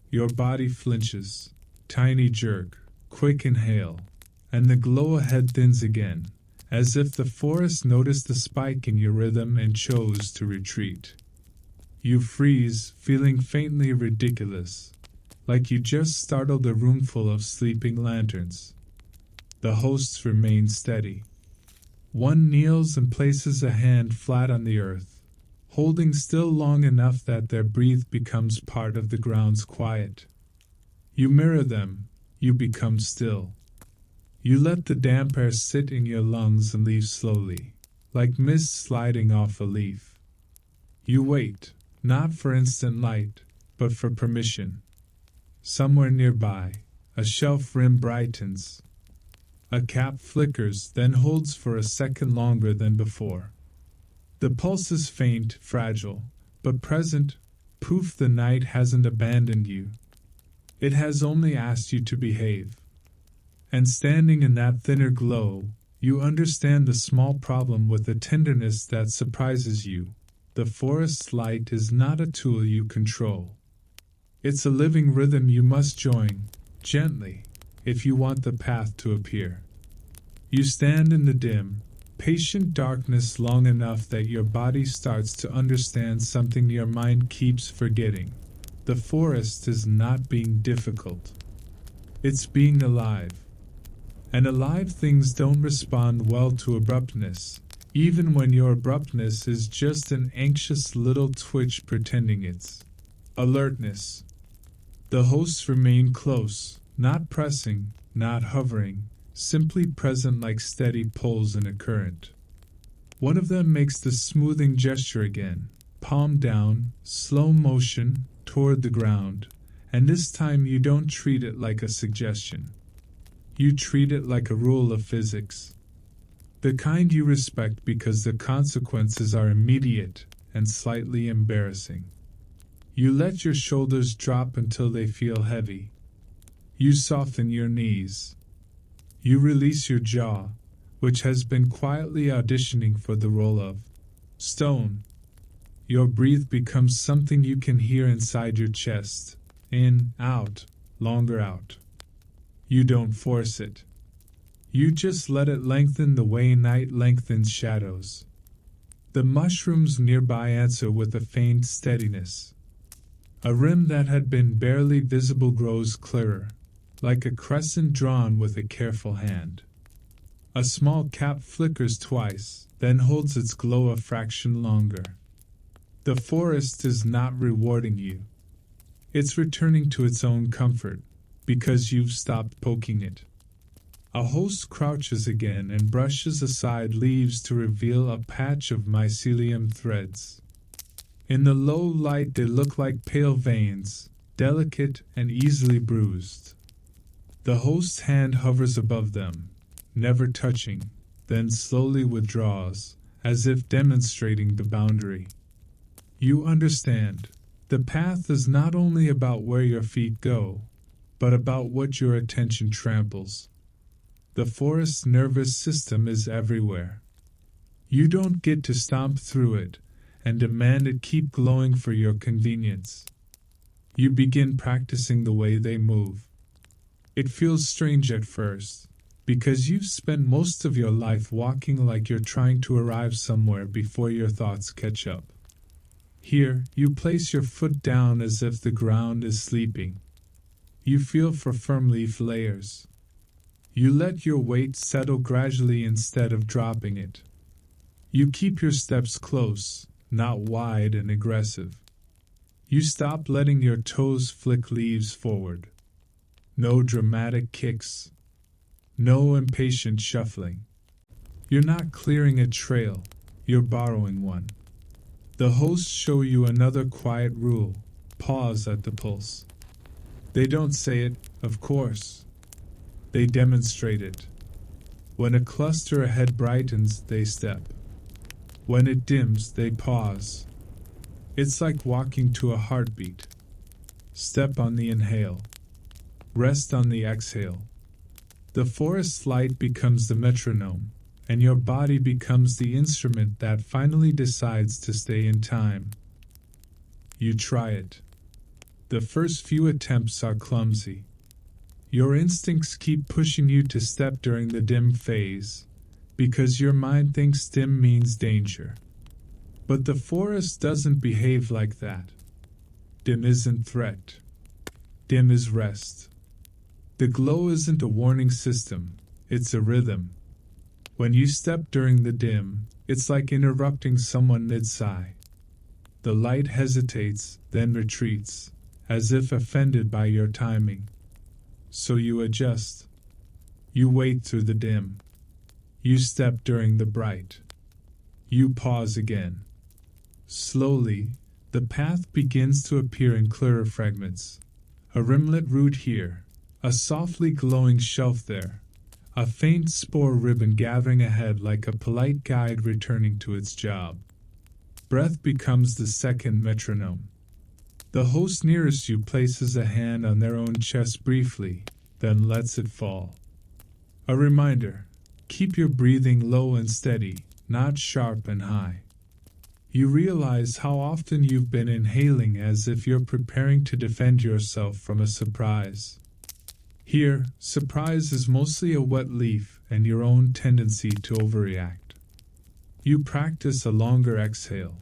Your body flinches, tiny jerk, quick inhale, and the glow ahead thins again, as if the forest noticed the spike in your rhythm and chose to retreat. You freeze, feeling faintly ridiculous, like you just startled a roomful of sleeping lanterns. The hosts remain steady. One kneels and places a hand flat on the earth, holding still long enough that their breath becomes part of the ground's quiet. You mirror them, you become still. You let the damp air sit in your lungs and leave slowly, like mist sliding off a leaf. You wait, not for instant light, but for permission. Somewhere nearby, a shelf rim brightens. A cap flickers, then holds for a second longer than before. The pulse is faint, fragile, but present, proof the night hasn't abandoned you. It has only asked you to behave. And standing in that thinner glow, you understand the small problem with a tenderness that surprises you. The forest's light is not a tool you control. It's a living rhythm you must join, gently, if you want the path to appear. You stand in the dim, patient darkness long enough that your body starts to understand something your mind keeps forgetting. The forest is not being difficult. It's being alive. And alive things don't respond well to abruptness, even when your abruptness is just an anxious little twitch pretending it's alertness. The hosts remain close, not pressing, not hovering, simply present like steady pulls in a current. One of them makes the smoothing gesture again, palm down, slow motion, toward the ground, and this time you don't treat it like a suggestion. You treat it like a rule of physics. The kind you respect because the consequences are immediate and slightly embarrassing. You let your shoulders drop until they feel heavy. You soften your knees. You release your jaw, which has been quietly auditioning for the role of stone, your breath becomes something you can hear inside your chest. In, out, longer out. You don't force it. You just let it lengthen the way night lengthens shadows. The mushrooms nearby answer with a faint steadiness. A rim that had been barely visible grows clearer, like a crescent drawn with a careful hand. A small cap flickers twice, then holds its glow a fraction longer. The forest is not rewarding you. It's returning to its own comfort, because you've stopped poking it. A host crouches again and brushes aside leaves to reveal a patch of mycelium threads. In the low light they look like pale veins, delicate and easily bruised. The host's hand hovers above them, never touching, then slowly withdraws, as if demonstrating the boundary. You understand, the path is not only about where your feet go, but about what your attention tramples. The forest's nervous system is everywhere. You don't get to stomp through it and demand it keep glowing for your convenience. You begin practicing the way they move. It feels strange at first, because you've spent most of your life walking like you're trying to arrive somewhere before your thoughts catch up. Here, you place your foot down as if the ground is sleeping. You feel for firm leaf layers. You let your weight settle gradually instead of dropping it. You keep your steps close, not wide and aggressive. You stop letting your toes flick leaves forward. No dramatic kicks. No impatient shuffling. You're not clearing a trail, you're borrowing one. The hosts show you another quiet rule: pause at the pulse. They don't say it, of course. They demonstrate it. When a cluster ahead brightens, they step. When it dims, they pause. It's like walking to a heartbeat. Step on the inhale. Rest on the exhale. The forest's light becomes the metronome, and your body becomes the instrument that finally decides to stay in time. You try it. The first few attempts are clumsy. Your instincts keep pushing you to step during the dim phase, because your mind thinks dim means danger. But the forest doesn't behave like that. Dim isn't threat. Dim is rest. The glow isn't a warning system, it's a rhythm. When you step during the dim, it's like interrupting someone mid-sigh. The light hesitates, then retreats, as if offended by your timing. So you adjust. You wait through the dim. You step during the bright. You pause again. Slowly, the path begins to appear in clearer fragments. A rimlet root here, a softly glowing shelf there, a faint spore ribbon gathering ahead like a polite guide returning to its job. Breath becomes the second metronome. The host nearest you places a hand on their own chest briefly, then lets it fall. A reminder: keep your breathing low and steady, not sharp and high. You realize how often you've been inhaling as if you're preparing to defend yourself from a surprise. Here, surprise is mostly a wet leaf and your own tendency to overreact. You practice a longer exhale.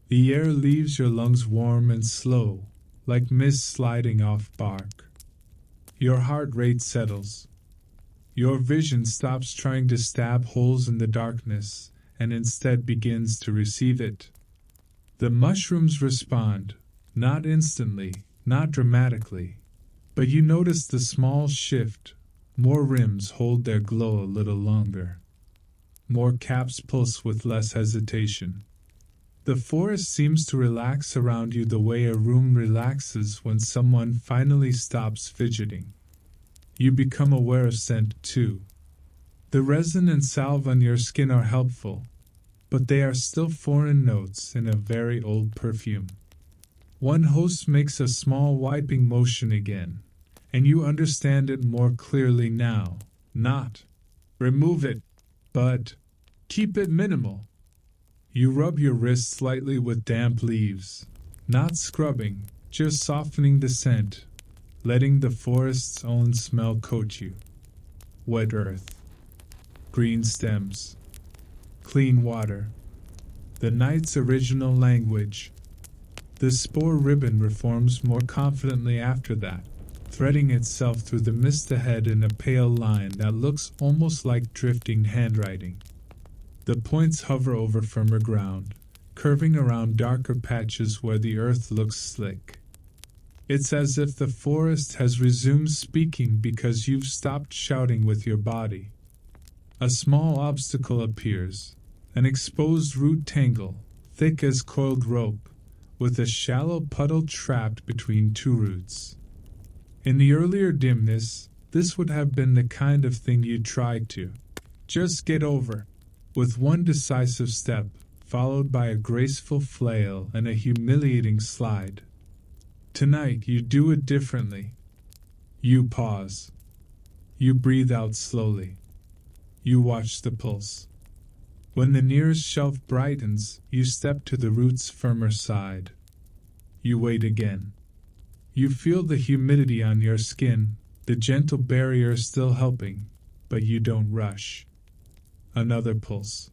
The air leaves your lungs warm and slow, like mist sliding off bark. Your heart rate settles. Your vision stops trying to stab holes in the darkness and instead begins to receive it. The mushrooms respond, not instantly, not dramatically, but you notice the small shift. More rims hold their glow a little longer. More caps pulse with less hesitation. The forest seems to relax around you the way a room relaxes when someone finally stops fidgeting. You become aware of scent, too. The resin and salve on your skin are helpful, but they are still foreign notes in a very old perfume. One host makes a small wiping motion again, and you understand it more clearly now. Not remove it, but keep it minimal. You rub your wrists lightly with damp leaves, not scrubbing, just softening the scent, letting the forest's own smell coat you. Wet earth, green stems, clean water, the night's original language. The spore ribbon reforms more confidently after that, threading itself through the mist ahead in a pale line that looks almost like drifting handwriting. The points hover over firmer ground, curving around darker patches where the earth looks slick. It's as if the forest has resumed speaking because you've stopped shouting with your body. A small obstacle appears, an exposed root tangle, thick as coiled rope, with a shallow puddle trapped between two roots. In the earlier dimness, this would have been the kind of thing you'd try to just get over, with one decisive step, followed by a graceful flail and a humiliating slide. Tonight you do it differently. You pause. You breathe out slowly. You watch the pulse. When the nearest shelf brightens, you step to the root's firmer side. You wait again. You feel the humidity on your skin, the gentle barrier still helping, but you don't rush. Another pulse.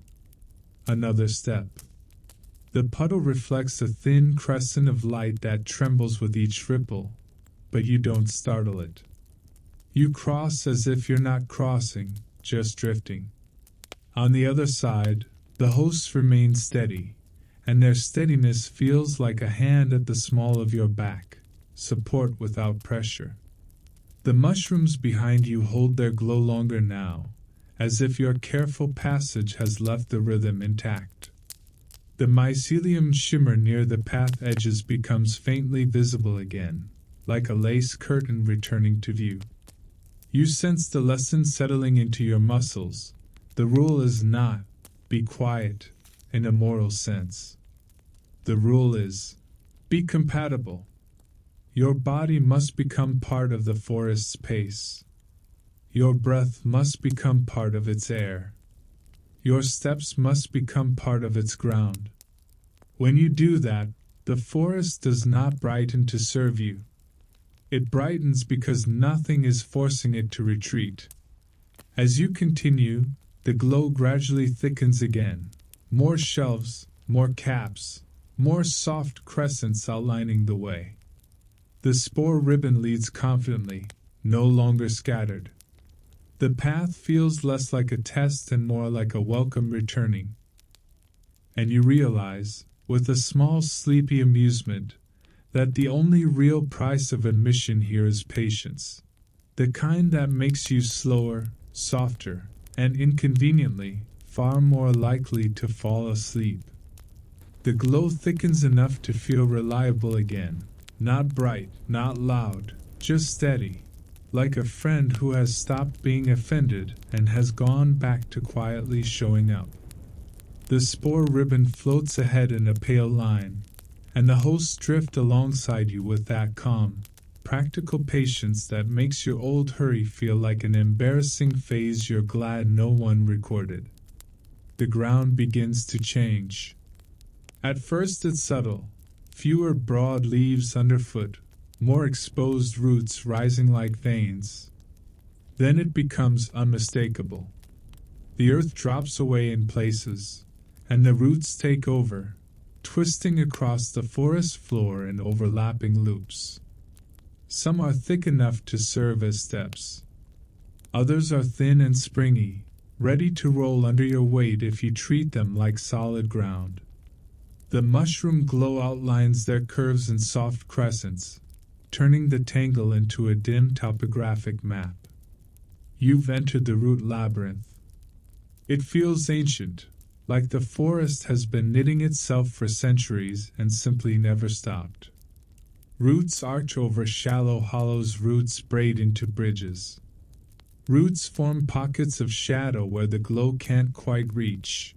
Another step. The puddle reflects a thin crescent of light that trembles with each ripple, but you don't startle it. You cross as if you're not crossing, just drifting. On the other side, the hosts remain steady, and their steadiness feels like a hand at the small of your back, support without pressure. The mushrooms behind you hold their glow longer now, as if your careful passage has left the rhythm intact. The mycelium shimmer near the path edges becomes faintly visible again, like a lace curtain returning to view. You sense the lesson settling into your muscles. The rule is not, be quiet, in a moral sense. The rule is, be compatible. Your body must become part of the forest's pace. Your breath must become part of its air. Your steps must become part of its ground. When you do that, the forest does not brighten to serve you. It brightens because nothing is forcing it to retreat. As you continue, the glow gradually thickens again. More shelves, more caps, more soft crescents outlining the way. The spore ribbon leads confidently, no longer scattered. The path feels less like a test and more like a welcome returning. And you realize, with a small sleepy amusement, that the only real price of admission here is patience. The kind that makes you slower, softer, and inconveniently, far more likely to fall asleep. The glow thickens enough to feel reliable again, not bright, not loud, just steady. Like a friend who has stopped being offended and has gone back to quietly showing up. The spore ribbon floats ahead in a pale line, and the hosts drift alongside you with that calm, practical patience that makes your old hurry feel like an embarrassing phase you're glad no one recorded. The ground begins to change. At first it's subtle, fewer broad leaves underfoot, more exposed roots rising like veins. Then it becomes unmistakable. The earth drops away in places, and the roots take over, twisting across the forest floor in overlapping loops. Some are thick enough to serve as steps. Others are thin and springy, ready to roll under your weight if you treat them like solid ground. The mushroom glow outlines their curves in soft crescents, turning the tangle into a dim topographic map. You've entered the root labyrinth. It feels ancient, like the forest has been knitting itself for centuries and simply never stopped. Roots arch over shallow hollows, roots braid into bridges. Roots form pockets of shadow where the glow can't quite reach.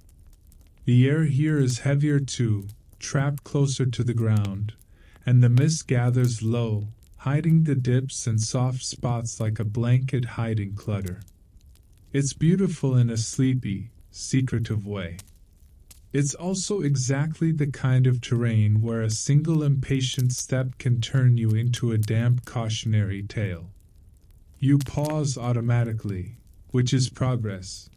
The air here is heavier too, trapped closer to the ground, and the mist gathers low, hiding the dips and soft spots like a blanket hiding clutter. It's beautiful in a sleepy, secretive way. It's also exactly the kind of terrain where a single impatient step can turn you into a damp cautionary tale. You pause automatically, which is progress.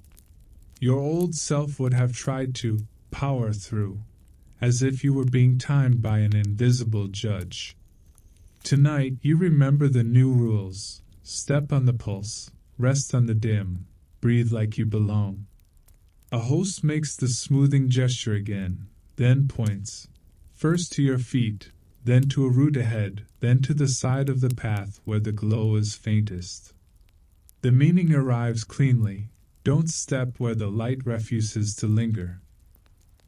Your old self would have tried to power through, as if you were being timed by an invisible judge. Tonight, you remember the new rules: step on the pulse, rest on the dim, breathe like you belong. A host makes the smoothing gesture again, then points, first to your feet, then to a route ahead, then to the side of the path where the glow is faintest. The meaning arrives cleanly: don't step where the light refuses to linger.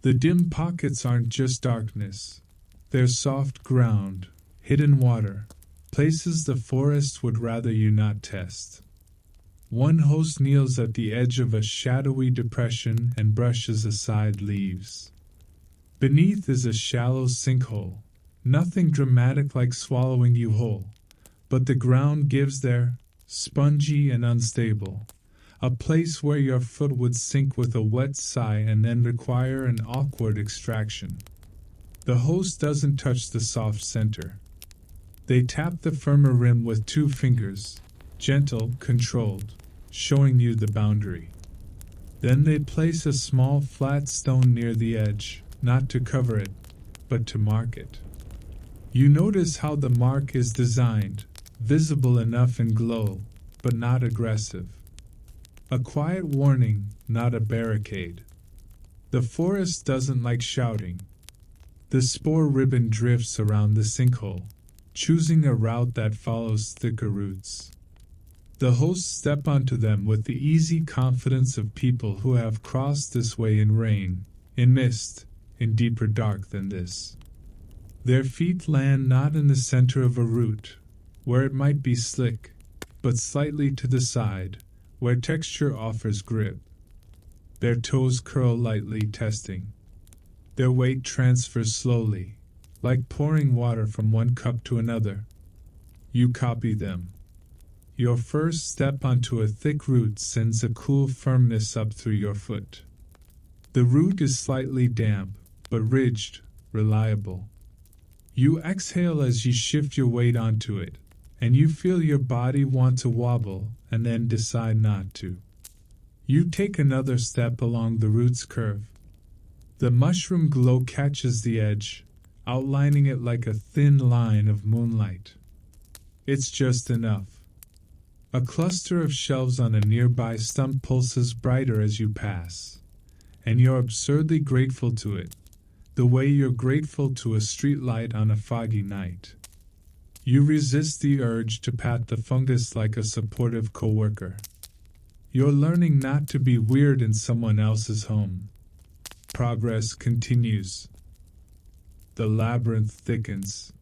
The dim pockets aren't just darkness, they're soft ground, hidden water, places the forest would rather you not test. One host kneels at the edge of a shadowy depression and brushes aside leaves. Beneath is a shallow sinkhole, nothing dramatic like swallowing you whole, but the ground gives there, spongy and unstable, a place where your foot would sink with a wet sigh and then require an awkward extraction. The host doesn't touch the soft center. They tap the firmer rim with 2 fingers, gentle, controlled, showing you the boundary. Then they place a small flat stone near the edge, not to cover it, but to mark it. You notice how the mark is designed, visible enough in glow, but not aggressive. A quiet warning, not a barricade. The forest doesn't like shouting. The spore ribbon drifts around the sinkhole, choosing a route that follows thicker roots. The hosts step onto them with the easy confidence of people who have crossed this way in rain, in mist, in deeper dark than this. Their feet land not in the center of a root, where it might be slick, but slightly to the side, where texture offers grip. Their toes curl lightly, testing. Their weight transfers slowly, like pouring water from one cup to another. You copy them. Your first step onto a thick root sends a cool firmness up through your foot. The root is slightly damp, but ridged, reliable. You exhale as you shift your weight onto it, and you feel your body want to wobble and then decide not to. You take another step along the root's curve. The mushroom glow catches the edge, outlining it like a thin line of moonlight. It's just enough. A cluster of shelves on a nearby stump pulses brighter as you pass, and you're absurdly grateful to it, the way you're grateful to a street light on a foggy night. You resist the urge to pat the fungus like a supportive coworker. You're learning not to be weird in someone else's home. Progress continues. The labyrinth thickens.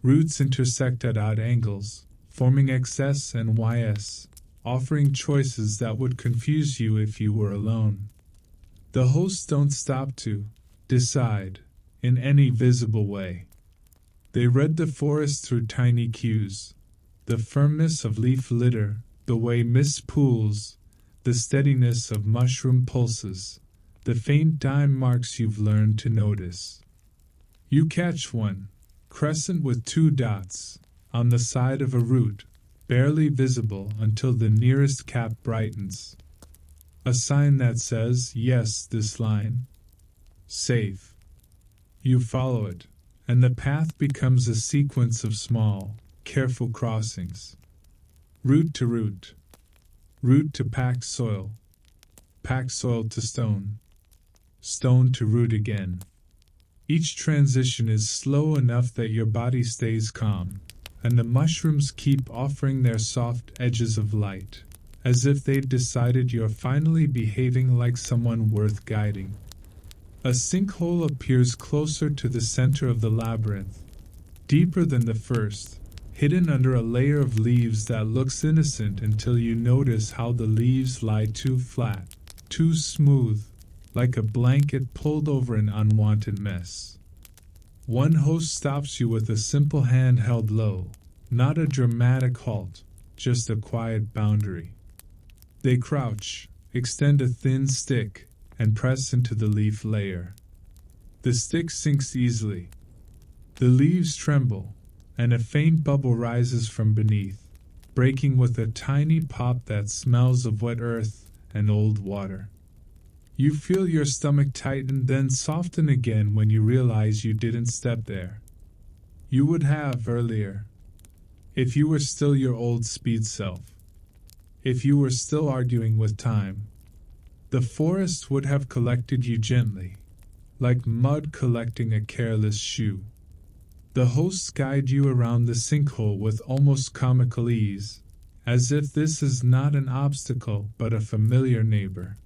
Roots intersect at odd angles, forming XS and YS, offering choices that would confuse you if you were alone. The hosts don't stop to decide in any visible way. They read the forest through tiny cues, the firmness of leaf litter, the way mist pools, the steadiness of mushroom pulses, the faint dime marks you've learned to notice. You catch one, crescent with 2 dots, on the side of a root, barely visible until the nearest cap brightens. A sign that says, yes, this line. Safe. You follow it, and the path becomes a sequence of small, careful crossings. Root to root. Root to packed soil to stone. Stone to root again. Each transition is slow enough that your body stays calm, and the mushrooms keep offering their soft edges of light, as if they've decided you're finally behaving like someone worth guiding. A sinkhole appears closer to the center of the labyrinth, deeper than the first, hidden under a layer of leaves that looks innocent until you notice how the leaves lie too flat, too smooth, like a blanket pulled over an unwanted mess. One host stops you with a simple hand held low, not a dramatic halt, just a quiet boundary. They crouch, extend a thin stick, and press into the leaf layer. The stick sinks easily. The leaves tremble, and a faint bubble rises from beneath, breaking with a tiny pop that smells of wet earth and old water. You feel your stomach tighten, then soften again when you realize you didn't step there. You would have earlier. If you were still your old speed self. If you were still arguing with time. The forest would have collected you gently, like mud collecting a careless shoe. The hosts guide you around the sinkhole with almost comical ease, as if this is not an obstacle but a familiar neighbor.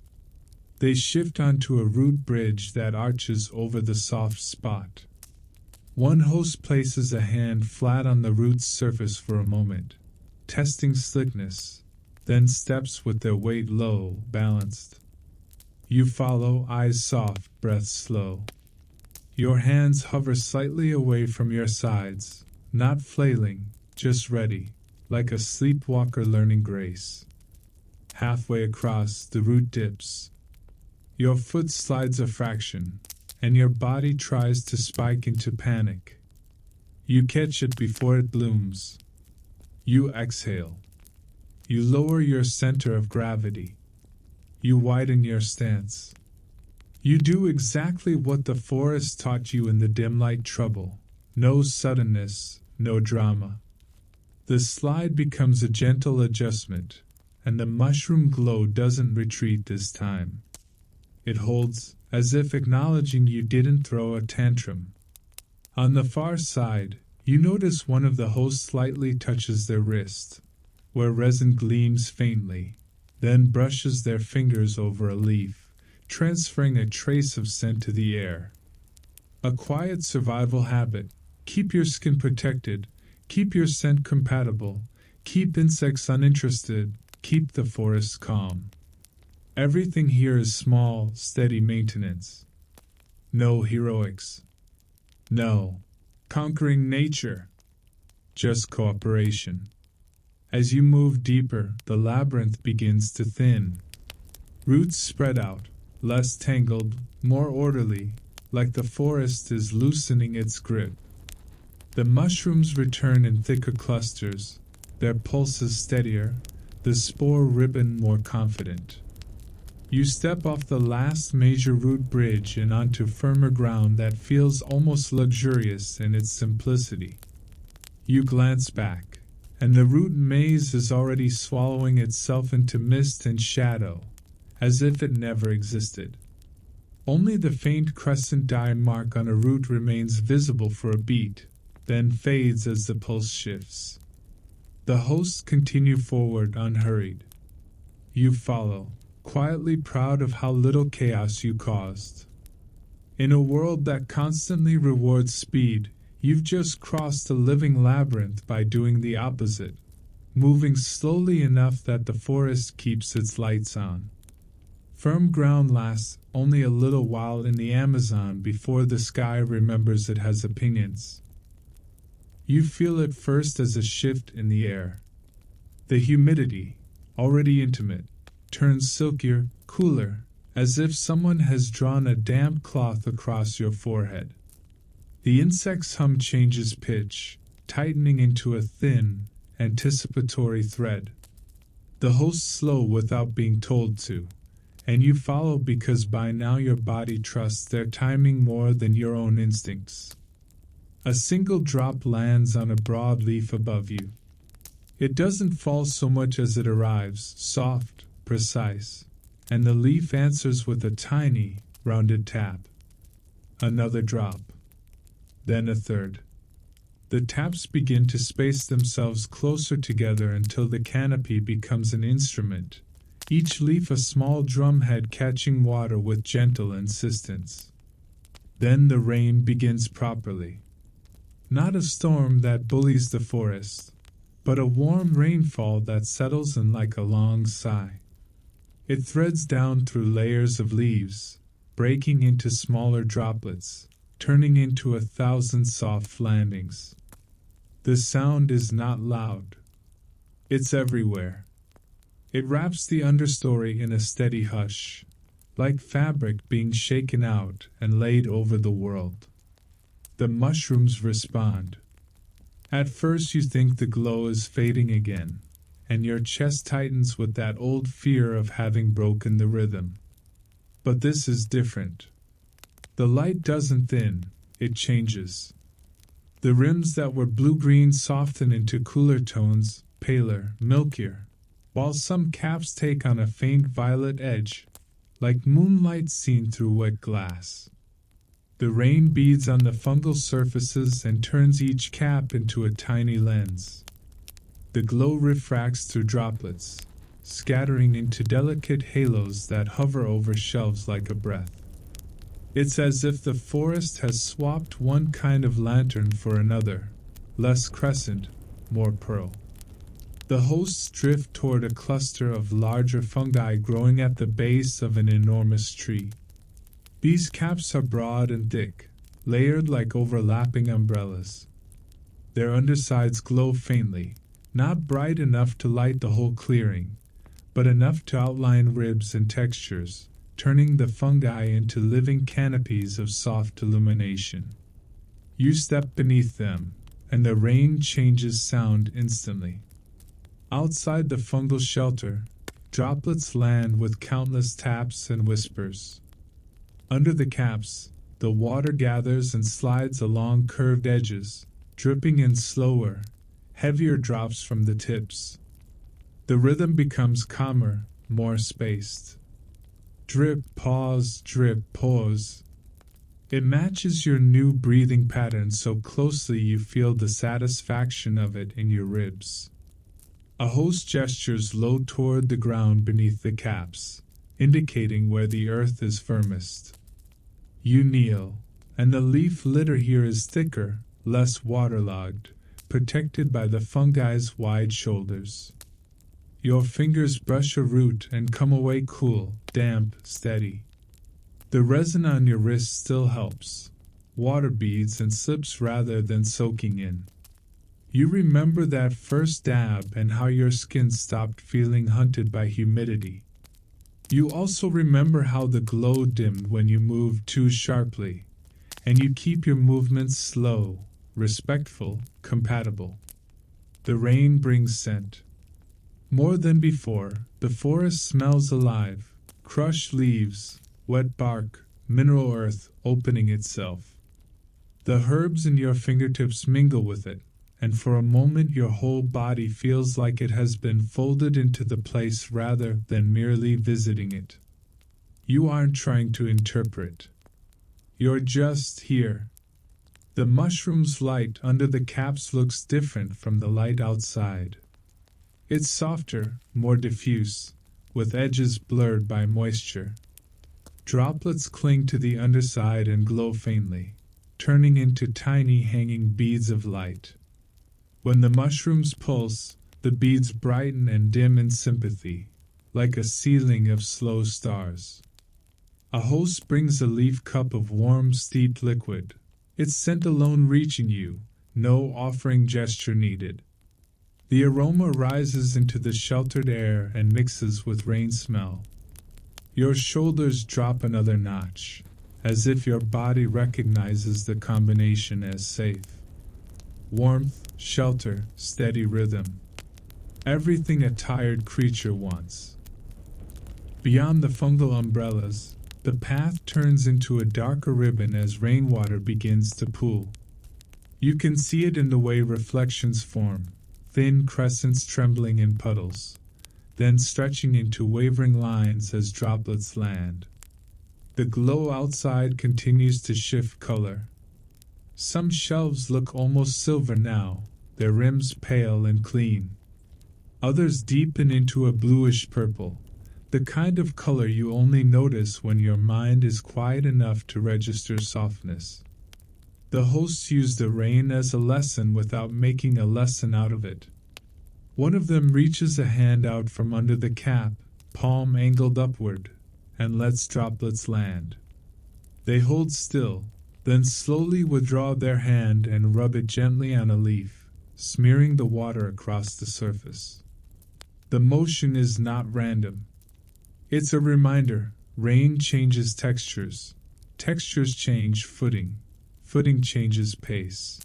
They shift onto a root bridge that arches over the soft spot. One host places a hand flat on the root's surface for a moment, testing slickness, then steps with their weight low, balanced. You follow, eyes soft, breath slow. Your hands hover slightly away from your sides, not flailing, just ready, like a sleepwalker learning grace. Halfway across, the root dips. Your foot slides a fraction, and your body tries to spike into panic. You catch it before it blooms. You exhale. You lower your center of gravity. You widen your stance. You do exactly what the forest taught you in the dim light trouble. No suddenness, no drama. The slide becomes a gentle adjustment, and the mushroom glow doesn't retreat this time. It holds, as if acknowledging you didn't throw a tantrum. On the far side, you notice one of the hosts slightly touches their wrist, where resin gleams faintly, then brushes their fingers over a leaf, transferring a trace of scent to the air. A quiet survival habit. Keep your skin protected, keep your scent compatible, keep insects uninterested, keep the forest calm. Everything here is small, steady maintenance. No heroics. No conquering nature. Just cooperation. As you move deeper, the labyrinth begins to thin. Roots spread out, less tangled, more orderly, like the forest is loosening its grip. The mushrooms return in thicker clusters, their pulses steadier, the spore ribbon more confident. You step off the last major root bridge and onto firmer ground that feels almost luxurious in its simplicity. You glance back, and the root maze is already swallowing itself into mist and shadow, as if it never existed. Only the faint crescent dye mark on a root remains visible for a beat, then fades as the pulse shifts. The hosts continue forward unhurried. You follow, quietly proud of how little chaos you caused. In a world that constantly rewards speed, you've just crossed a living labyrinth by doing the opposite, moving slowly enough that the forest keeps its lights on. Firm ground lasts only a little while in the Amazon before the sky remembers it has opinions. You feel it first as a shift in the air. The humidity, already intimate, turns silkier, cooler, as if someone has drawn a damp cloth across your forehead. The insect's hum changes pitch, tightening into a thin, anticipatory thread. The hosts slow without being told to, and you follow because by now your body trusts their timing more than your own instincts. A single drop lands on a broad leaf above you. It doesn't fall so much as it arrives, soft, precise, and the leaf answers with a tiny, rounded tap. Another drop. Then a third. The taps begin to space themselves closer together until the canopy becomes an instrument, each leaf a small drumhead catching water with gentle insistence. Then the rain begins properly. Not a storm that bullies the forest, but a warm rainfall that settles in like a long sigh. It threads down through layers of leaves, breaking into smaller droplets, turning into 1,000 soft landings. The sound is not loud. It's everywhere. It wraps the understory in a steady hush, like fabric being shaken out and laid over the world. The mushrooms respond. At first you think the glow is fading again, and your chest tightens with that old fear of having broken the rhythm. But this is different. The light doesn't thin, it changes. The rims that were blue-green soften into cooler tones, paler, milkier, while some caps take on a faint violet edge, like moonlight seen through wet glass. The rain beads on the fungal surfaces and turns each cap into a tiny lens. The glow refracts through droplets, scattering into delicate halos that hover over shelves like a breath. It's as if the forest has swapped one kind of lantern for another, less crescent, more pearl. The hosts drift toward a cluster of larger fungi growing at the base of an enormous tree. These caps are broad and thick, layered like overlapping umbrellas. Their undersides glow faintly, not bright enough to light the whole clearing, but enough to outline ribs and textures, turning the fungi into living canopies of soft illumination. You step beneath them, and the rain changes sound instantly. Outside the fungal shelter, droplets land with countless taps and whispers. Under the caps, the water gathers and slides along curved edges, dripping in slower, heavier drops from the tips. The rhythm becomes calmer, more spaced. Drip, pause, drip, pause. It matches your new breathing pattern so closely you feel the satisfaction of it in your ribs. A host gestures low toward the ground beneath the caps, indicating where the earth is firmest. You kneel, and the leaf litter here is thicker, less waterlogged, protected by the fungi's wide shoulders. Your fingers brush a root and come away cool, damp, steady. The resin on your wrist still helps. Water beads and slips rather than soaking in. You remember that first dab and how your skin stopped feeling hunted by humidity. You also remember how the glow dimmed when you moved too sharply, and you keep your movements slow, respectful, compatible. The rain brings scent. More than before, the forest smells alive, crushed leaves, wet bark, mineral earth opening itself. The herbs in your fingertips mingle with it, and for a moment your whole body feels like it has been folded into the place rather than merely visiting it. You aren't trying to interpret. You're just here. The mushroom's light under the caps looks different from the light outside. It's softer, more diffuse, with edges blurred by moisture. Droplets cling to the underside and glow faintly, turning into tiny hanging beads of light. When the mushrooms pulse, the beads brighten and dim in sympathy, like a ceiling of slow stars. A host brings a leaf cup of warm, steeped liquid, its scent alone reaching you, no offering gesture needed. The aroma rises into the sheltered air and mixes with rain smell. Your shoulders drop another notch, as if your body recognizes the combination as safe. Warmth, shelter, steady rhythm. Everything a tired creature wants. Beyond the fungal umbrellas, the path turns into a darker ribbon as rainwater begins to pool. You can see it in the way reflections form, thin crescents trembling in puddles, then stretching into wavering lines as droplets land. The glow outside continues to shift color. Some shelves look almost silver now, their rims pale and clean. Others deepen into a bluish purple, the kind of color you only notice when your mind is quiet enough to register softness. The hosts use the rain as a lesson without making a lesson out of it. One of them reaches a hand out from under the cap, palm angled upward, and lets droplets land. They hold still, then slowly withdraw their hand and rub it gently on a leaf, smearing the water across the surface. The motion is not random. It's a reminder, Rain changes textures. Textures change footing. Footing changes pace.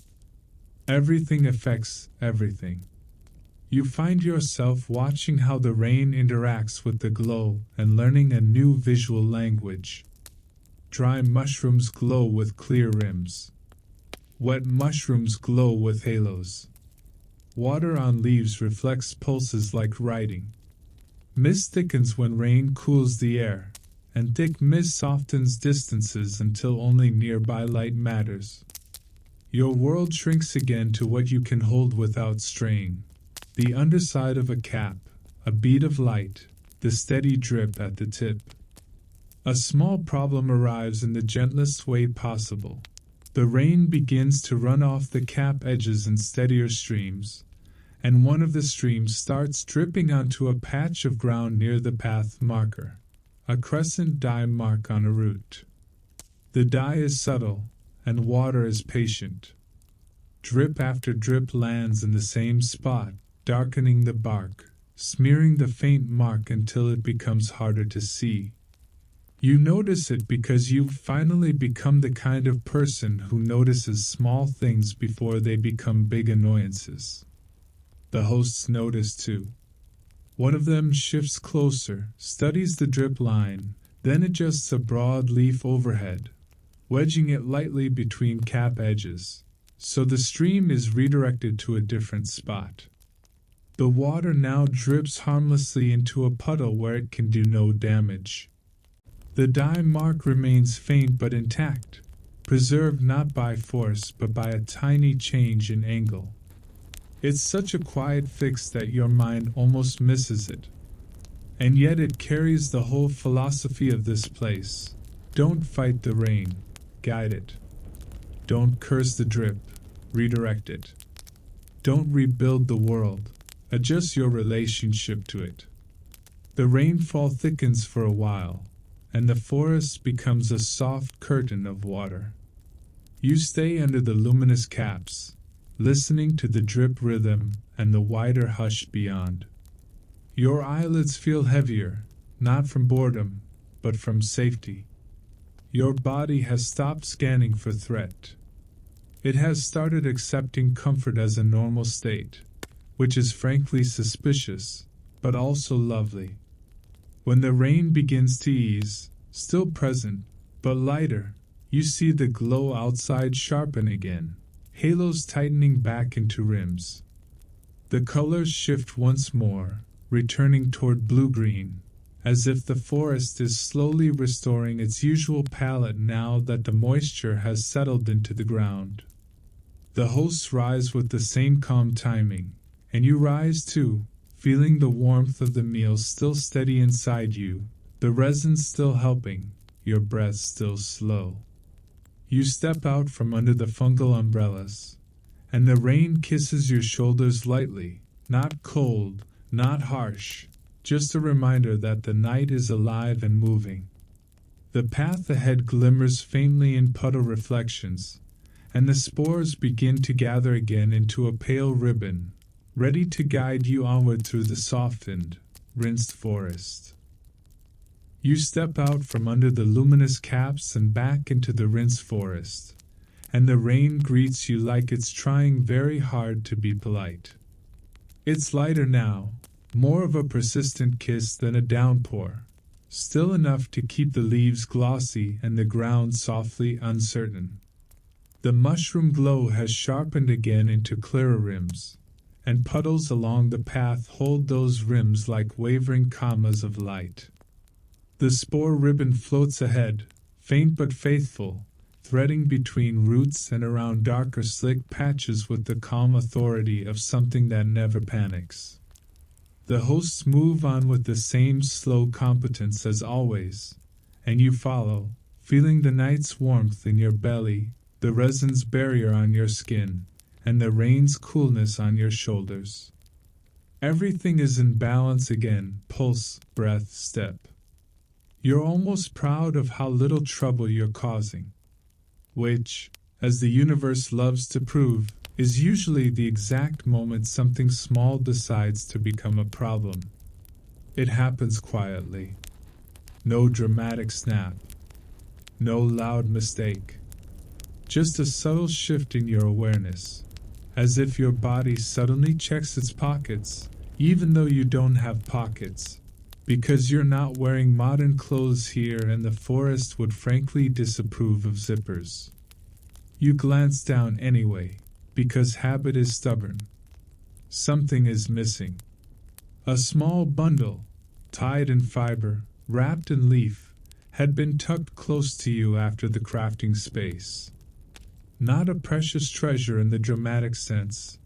Everything affects everything. You find yourself watching how the rain interacts with the glow and learning a new visual language. Dry mushrooms glow with clear rims. Wet mushrooms glow with halos. Water on leaves reflects pulses like writing. Mist thickens when rain cools the air, and thick mist softens distances until only nearby light matters. Your world shrinks again to what you can hold without straying. The underside of a cap, a bead of light, the steady drip at the tip. A small problem arrives in the gentlest way possible. The rain begins to run off the cap edges in steadier streams, and one of the streams starts dripping onto a patch of ground near the path marker, a crescent dye mark on a root. The dye is subtle, and water is patient. Drip after drip lands in the same spot, darkening the bark, smearing the faint mark until it becomes harder to see. You notice it because you've finally become the kind of person who notices small things before they become big annoyances. The hosts notice too. One of them shifts closer, studies the drip line, then adjusts a broad leaf overhead, wedging it lightly between cap edges, so the stream is redirected to a different spot. The water now drips harmlessly into a puddle where it can do no damage. The dye mark remains faint but intact, preserved not by force but by a tiny change in angle. It's such a quiet fix that your mind almost misses it. And yet it carries the whole philosophy of this place. Don't fight the rain, guide it. Don't curse the drip, redirect it. Don't rebuild the world, adjust your relationship to it. The rainfall thickens for a while, and the forest becomes a soft curtain of water. You stay under the luminous caps, listening to the drip rhythm and the wider hush beyond. Your eyelids feel heavier, not from boredom, but from safety. Your body has stopped scanning for threat. It has started accepting comfort as a normal state, which is frankly suspicious, but also lovely. When the rain begins to ease, still present, but lighter, you see the glow outside sharpen again, halos tightening back into rims. The colors shift once more, returning toward blue-green, as if the forest is slowly restoring its usual palette now that the moisture has settled into the ground. The hosts rise with the same calm timing, and you rise too, feeling the warmth of the meal still steady inside you, the resin still helping, your breath still slow. You step out from under the fungal umbrellas, and the rain kisses your shoulders lightly, not cold, not harsh, just a reminder that the night is alive and moving. The path ahead glimmers faintly in puddle reflections, and the spores begin to gather again into a pale ribbon, ready to guide you onward through the softened, rinsed forest. You step out from under the luminous caps and back into the rinsed forest, and the rain greets you like it's trying very hard to be polite. It's lighter now, more of a persistent kiss than a downpour, still enough to keep the leaves glossy and the ground softly uncertain. The mushroom glow has sharpened again into clearer rims, and puddles along the path hold those rims like wavering commas of light. The spore ribbon floats ahead, faint but faithful, threading between roots and around darker slick patches with the calm authority of something that never panics. The hosts move on with the same slow competence as always, and you follow, feeling the night's warmth in your belly, the resin's barrier on your skin, and the rain's coolness on your shoulders. Everything is in balance again, pulse, breath, step. You're almost proud of how little trouble you're causing, which, as the universe loves to prove, is usually the exact moment something small decides to become a problem. It happens quietly. No dramatic snap. No loud mistake. Just a subtle shift in your awareness, as if your body suddenly checks its pockets, even though you don't have pockets, because you're not wearing modern clothes here and the forest would frankly disapprove of zippers. You glance down anyway, because habit is stubborn. Something is missing. A small bundle, tied in fiber, wrapped in leaf, had been tucked close to you after the crafting space. Not a precious treasure in the dramatic sense,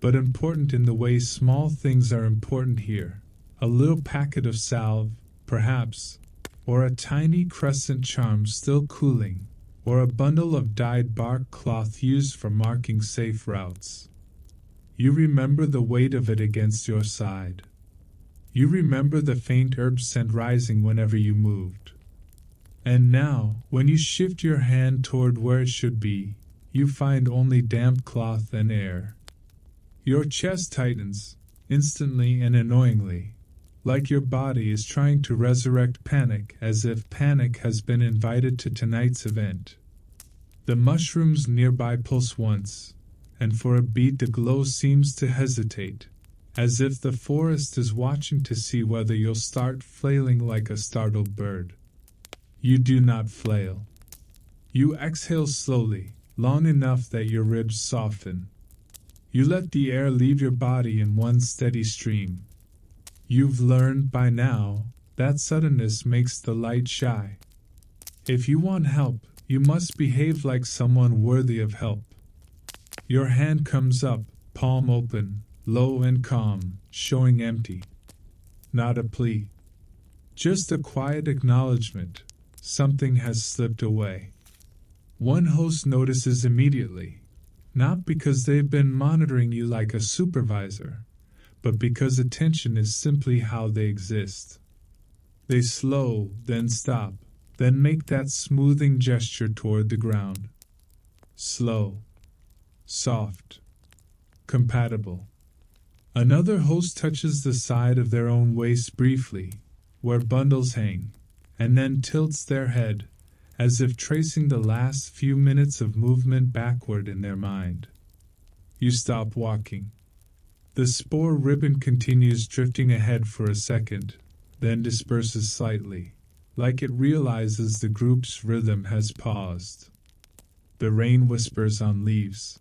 but important in the way small things are important here. A little packet of salve, perhaps, or a tiny crescent charm still cooling, or a bundle of dyed bark cloth used for marking safe routes. You remember the weight of it against your side. You remember the faint herb scent rising whenever you moved. And now, when you shift your hand toward where it should be, you find only damp cloth and air. Your chest tightens, instantly and annoyingly, like your body is trying to resurrect panic, as if panic has been invited to tonight's event. The mushrooms nearby pulse once, and for a beat the glow seems to hesitate, as if the forest is watching to see whether you'll start flailing like a startled bird. You do not flail. You exhale slowly, long enough that your ribs soften. You let the air leave your body in one steady stream. You've learned by now that suddenness makes the light shy. If you want help, you must behave like someone worthy of help. Your hand comes up, palm open, low and calm, showing empty. Not a plea. Just a quiet acknowledgement. Something has slipped away. One host notices immediately, not because they've been monitoring you like a supervisor, but because attention is simply how they exist. They slow, then stop, then make that smoothing gesture toward the ground. Slow, soft, compatible. Another host touches the side of their own waist briefly, where bundles hang, and then tilts their head, as if tracing the last few minutes of movement backward in their mind. You stop walking. The spore ribbon continues drifting ahead for a second, then disperses slightly, like it realizes the group's rhythm has paused. The rain whispers on leaves.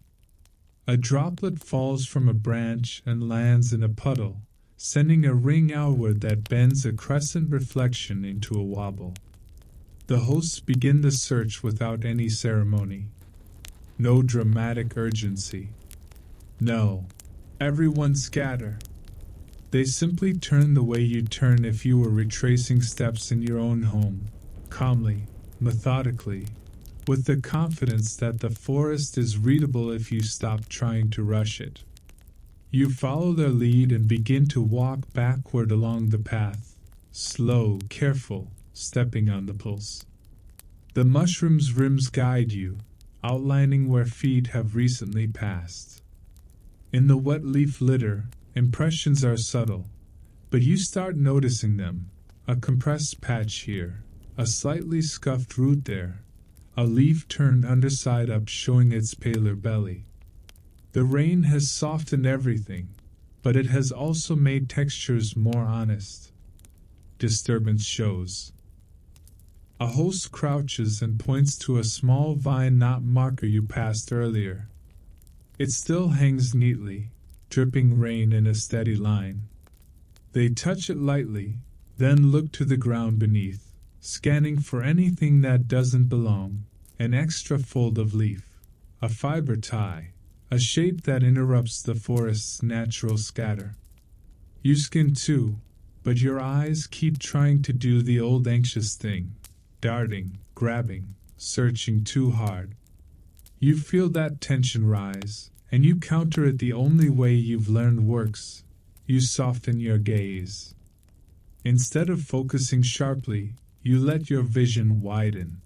A droplet falls from a branch and lands in a puddle, sending a ring outward that bends a crescent reflection into a wobble. The hosts begin the search without any ceremony. No dramatic urgency. No. Everyone scatter. They simply turn the way you'd turn if you were retracing steps in your own home, calmly, methodically, with the confidence that the forest is readable if you stop trying to rush it. You follow their lead and begin to walk backward along the path, slow, careful, stepping on the pulse. The mushroom's rims guide you, outlining where feet have recently passed. In the wet leaf litter, impressions are subtle, but you start noticing them. A compressed patch here, a slightly scuffed root there, a leaf turned underside up showing its paler belly. The rain has softened everything, but it has also made textures more honest. Disturbance shows. A host crouches and points to a small vine knot marker you passed earlier. It still hangs neatly, dripping rain in a steady line. They touch it lightly, then look to the ground beneath, scanning for anything that doesn't belong. An extra fold of leaf, a fiber tie, a shape that interrupts the forest's natural scatter. You skin too, but your eyes keep trying to do the old anxious thing, darting, grabbing, searching too hard. You feel that tension rise, and you counter it the only way you've learned works. You soften your gaze. Instead of focusing sharply, you let your vision widen.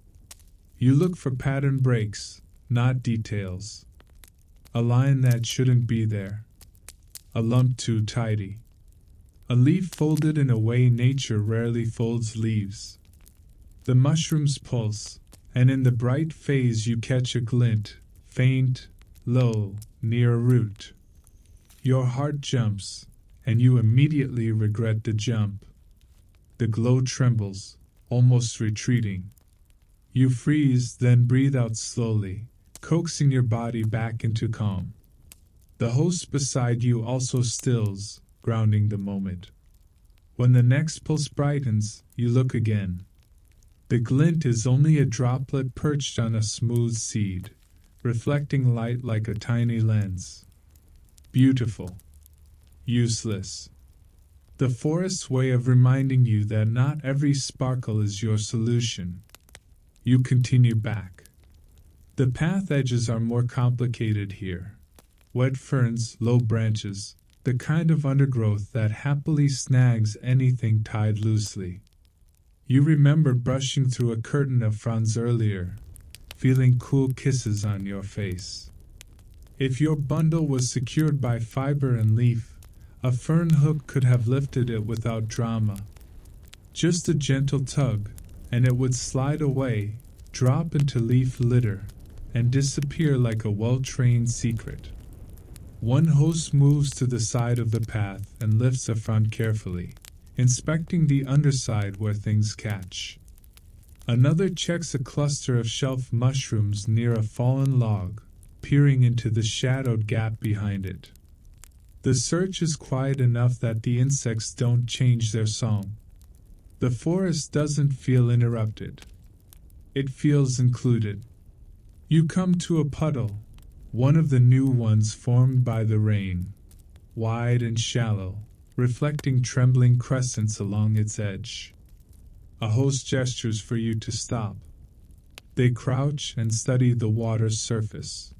You look for pattern breaks, not details. A line that shouldn't be there. A lump too tidy. A leaf folded in a way nature rarely folds leaves. The mushrooms pulse, and in the bright phase you catch a glint, faint, low, near a root. Your heart jumps, and you immediately regret the jump. The glow trembles, almost retreating. You freeze, then breathe out slowly, coaxing your body back into calm. The host beside you also stills, grounding the moment. When the next pulse brightens, you look again. The glint is only a droplet perched on a smooth seed, reflecting light like a tiny lens. Beautiful. Useless. The forest's way of reminding you that not every sparkle is your solution. You continue back. The path edges are more complicated here. Wet ferns, low branches, the kind of undergrowth that happily snags anything tied loosely. You remember brushing through a curtain of fronds earlier, feeling cool kisses on your face. If your bundle was secured by fiber and leaf, a fern hook could have lifted it without drama. Just a gentle tug, and it would slide away, drop into leaf litter, and disappear like a well-trained secret. One host moves to the side of the path and lifts a frond carefully, inspecting the underside where things catch. Another checks a cluster of shelf mushrooms near a fallen log, peering into the shadowed gap behind it. The search is quiet enough that the insects don't change their song. The forest doesn't feel interrupted. It feels included. You come to a puddle, one of the new ones formed by the rain, wide and shallow, reflecting trembling crescents along its edge. A host gestures for you to stop. They crouch and study the water's surface.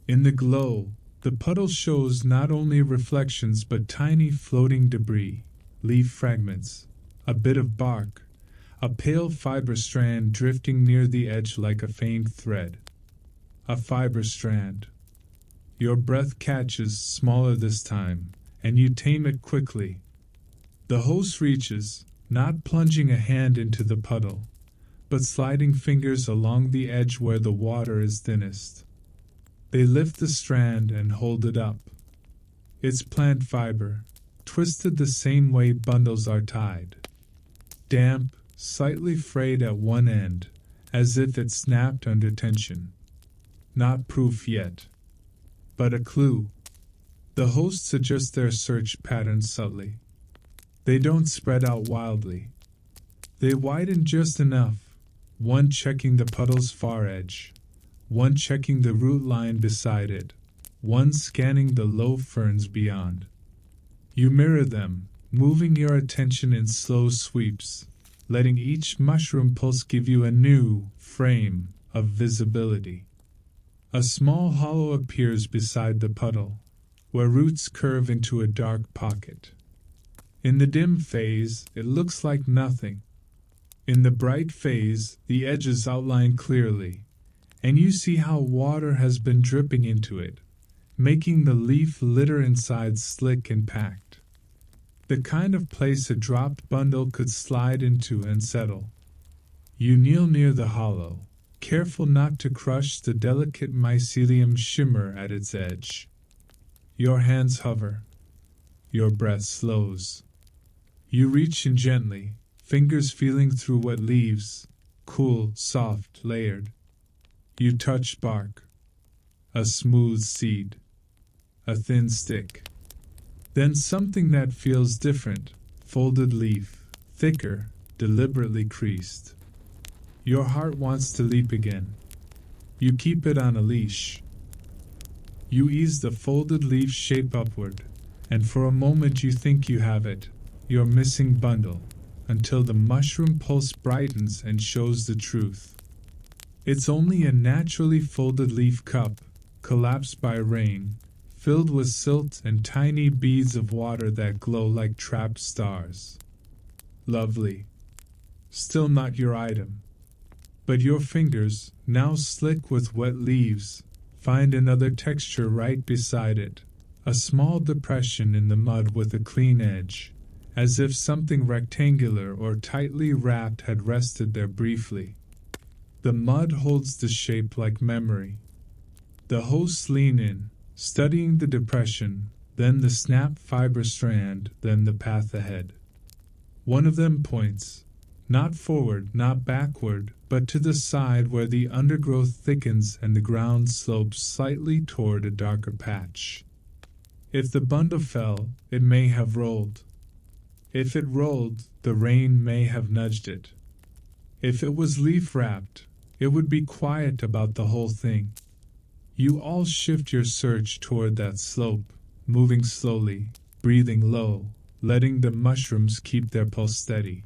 In the glow, the puddle shows not only reflections but tiny floating debris, leaf fragments, a bit of bark, a pale fiber strand drifting near the edge like a faint thread. A fiber strand. Your breath catches, smaller this time, and you tame it quickly. The host reaches, not plunging a hand into the puddle, but sliding fingers along the edge where the water is thinnest. They lift the strand and hold it up. It's plant fiber, twisted the same way bundles are tied. Damp, slightly frayed at one end, as if it snapped under tension. Not proof yet, but a clue. The hosts adjust their search patterns subtly. They don't spread out wildly. They widen just enough, one checking the puddle's far edge, one checking the root line beside it, one scanning the low ferns beyond. You mirror them, moving your attention in slow sweeps, letting each mushroom pulse give you a new frame of visibility. A small hollow appears beside the puddle, where roots curve into a dark pocket. In the dim phase, it looks like nothing. In the bright phase, the edges outline clearly, and you see how water has been dripping into it, making the leaf litter inside slick and packed. The kind of place a dropped bundle could slide into and settle. You kneel near the hollow, careful not to crush the delicate mycelium shimmer at its edge. Your hands hover. Your breath slows. You reach in gently, fingers feeling through wet leaves, cool, soft, layered. You touch bark. A smooth seed. A thin stick. Then something that feels different, folded leaf, thicker, deliberately creased. Your heart wants to leap again. You keep it on a leash. You ease the folded leaf shape upward, and for a moment you think you have it, your missing bundle, until the mushroom pulse brightens and shows the truth. It's only a naturally folded leaf cup, collapsed by rain, filled with silt and tiny beads of water that glow like trapped stars. Lovely. Still not your item. But your fingers, now slick with wet leaves, find another texture right beside it, a small depression in the mud with a clean edge, as if something rectangular or tightly wrapped had rested there briefly. The mud holds the shape like memory. The hosts lean in, studying the depression, then the snapped fiber strand, then the path ahead. One of them points, not forward, not backward, but to the side where the undergrowth thickens and the ground slopes slightly toward a darker patch. If the bundle fell, it may have rolled. If it rolled, the rain may have nudged it. If it was leaf-wrapped, it would be quiet about the whole thing. You all shift your search toward that slope, moving slowly, breathing low, letting the mushrooms keep their pulse steady.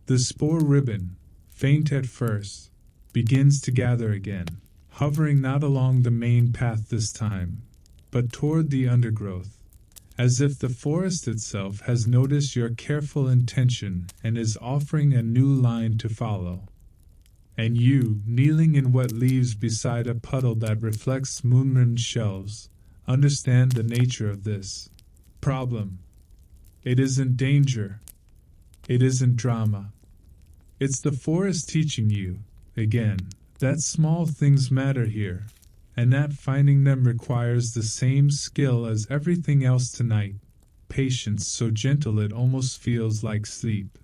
The spore ribbon, faint at first, begins to gather again, hovering not along the main path this time, but toward the undergrowth, as if the forest itself has noticed your careful intention and is offering a new line to follow. And you, kneeling in wet leaves beside a puddle that reflects moonrimmed shelves, understand the nature of this problem. It isn't danger. It isn't drama. It's the forest teaching you, again, that small things matter here, and that finding them requires the same skill as everything else tonight, patience so gentle it almost feels like sleep.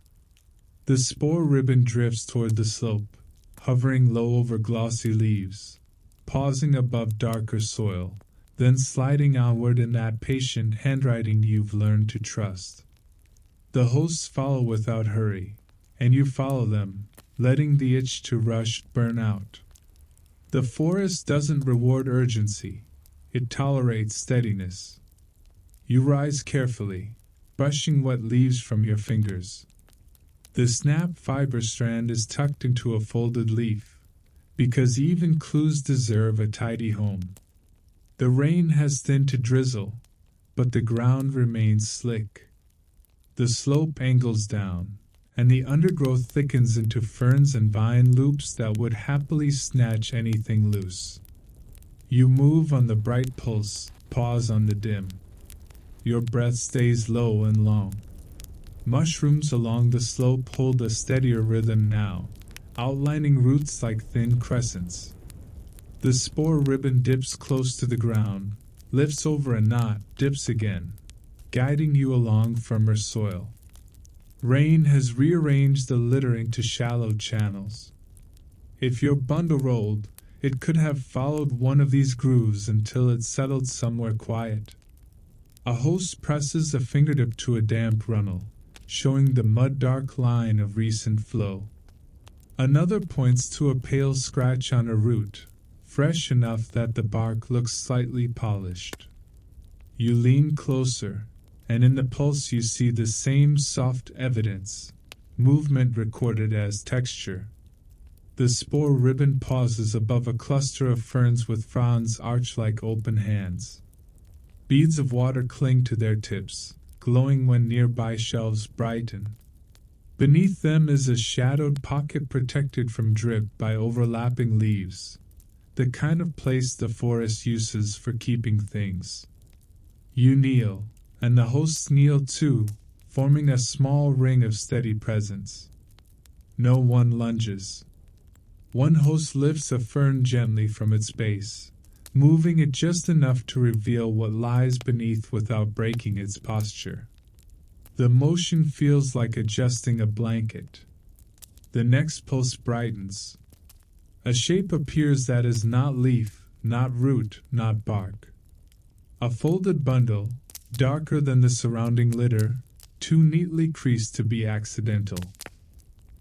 The spore ribbon drifts toward the slope, hovering low over glossy leaves, pausing above darker soil, then sliding onward in that patient handwriting you've learned to trust. The hosts follow without hurry, and you follow them, letting the itch to rush burn out. The forest doesn't reward urgency, it tolerates steadiness. You rise carefully, brushing wet leaves from your fingers. The snapped fiber strand is tucked into a folded leaf, because even clues deserve a tidy home. The rain has thinned to drizzle, but the ground remains slick. The slope angles down, and the undergrowth thickens into ferns and vine loops that would happily snatch anything loose. You move on the bright pulse, pause on the dim. Your breath stays low and long. Mushrooms along the slope hold a steadier rhythm now, outlining roots like thin crescents. The spore ribbon dips close to the ground, lifts over a knot, dips again, guiding you along firmer soil. Rain has rearranged the litter into shallow channels. If your bundle rolled, it could have followed one of these grooves until it settled somewhere quiet. A host presses a fingertip to a damp runnel, showing the mud-dark line of recent flow. Another points to a pale scratch on a root, fresh enough that the bark looks slightly polished. You lean closer, and in the pulse you see the same soft evidence, movement recorded as texture. The spore ribbon pauses above a cluster of ferns with fronds arched like open hands. Beads of water cling to their tips, glowing when nearby shelves brighten. Beneath them is a shadowed pocket protected from drip by overlapping leaves, the kind of place the forest uses for keeping things. You kneel, and the hosts kneel too, forming a small ring of steady presence. No one lunges. One host lifts a fern gently from its base, moving it just enough to reveal what lies beneath without breaking its posture. The motion feels like adjusting a blanket. The next pulse brightens. A shape appears that is not leaf, not root, not bark. A folded bundle, darker than the surrounding litter, too neatly creased to be accidental.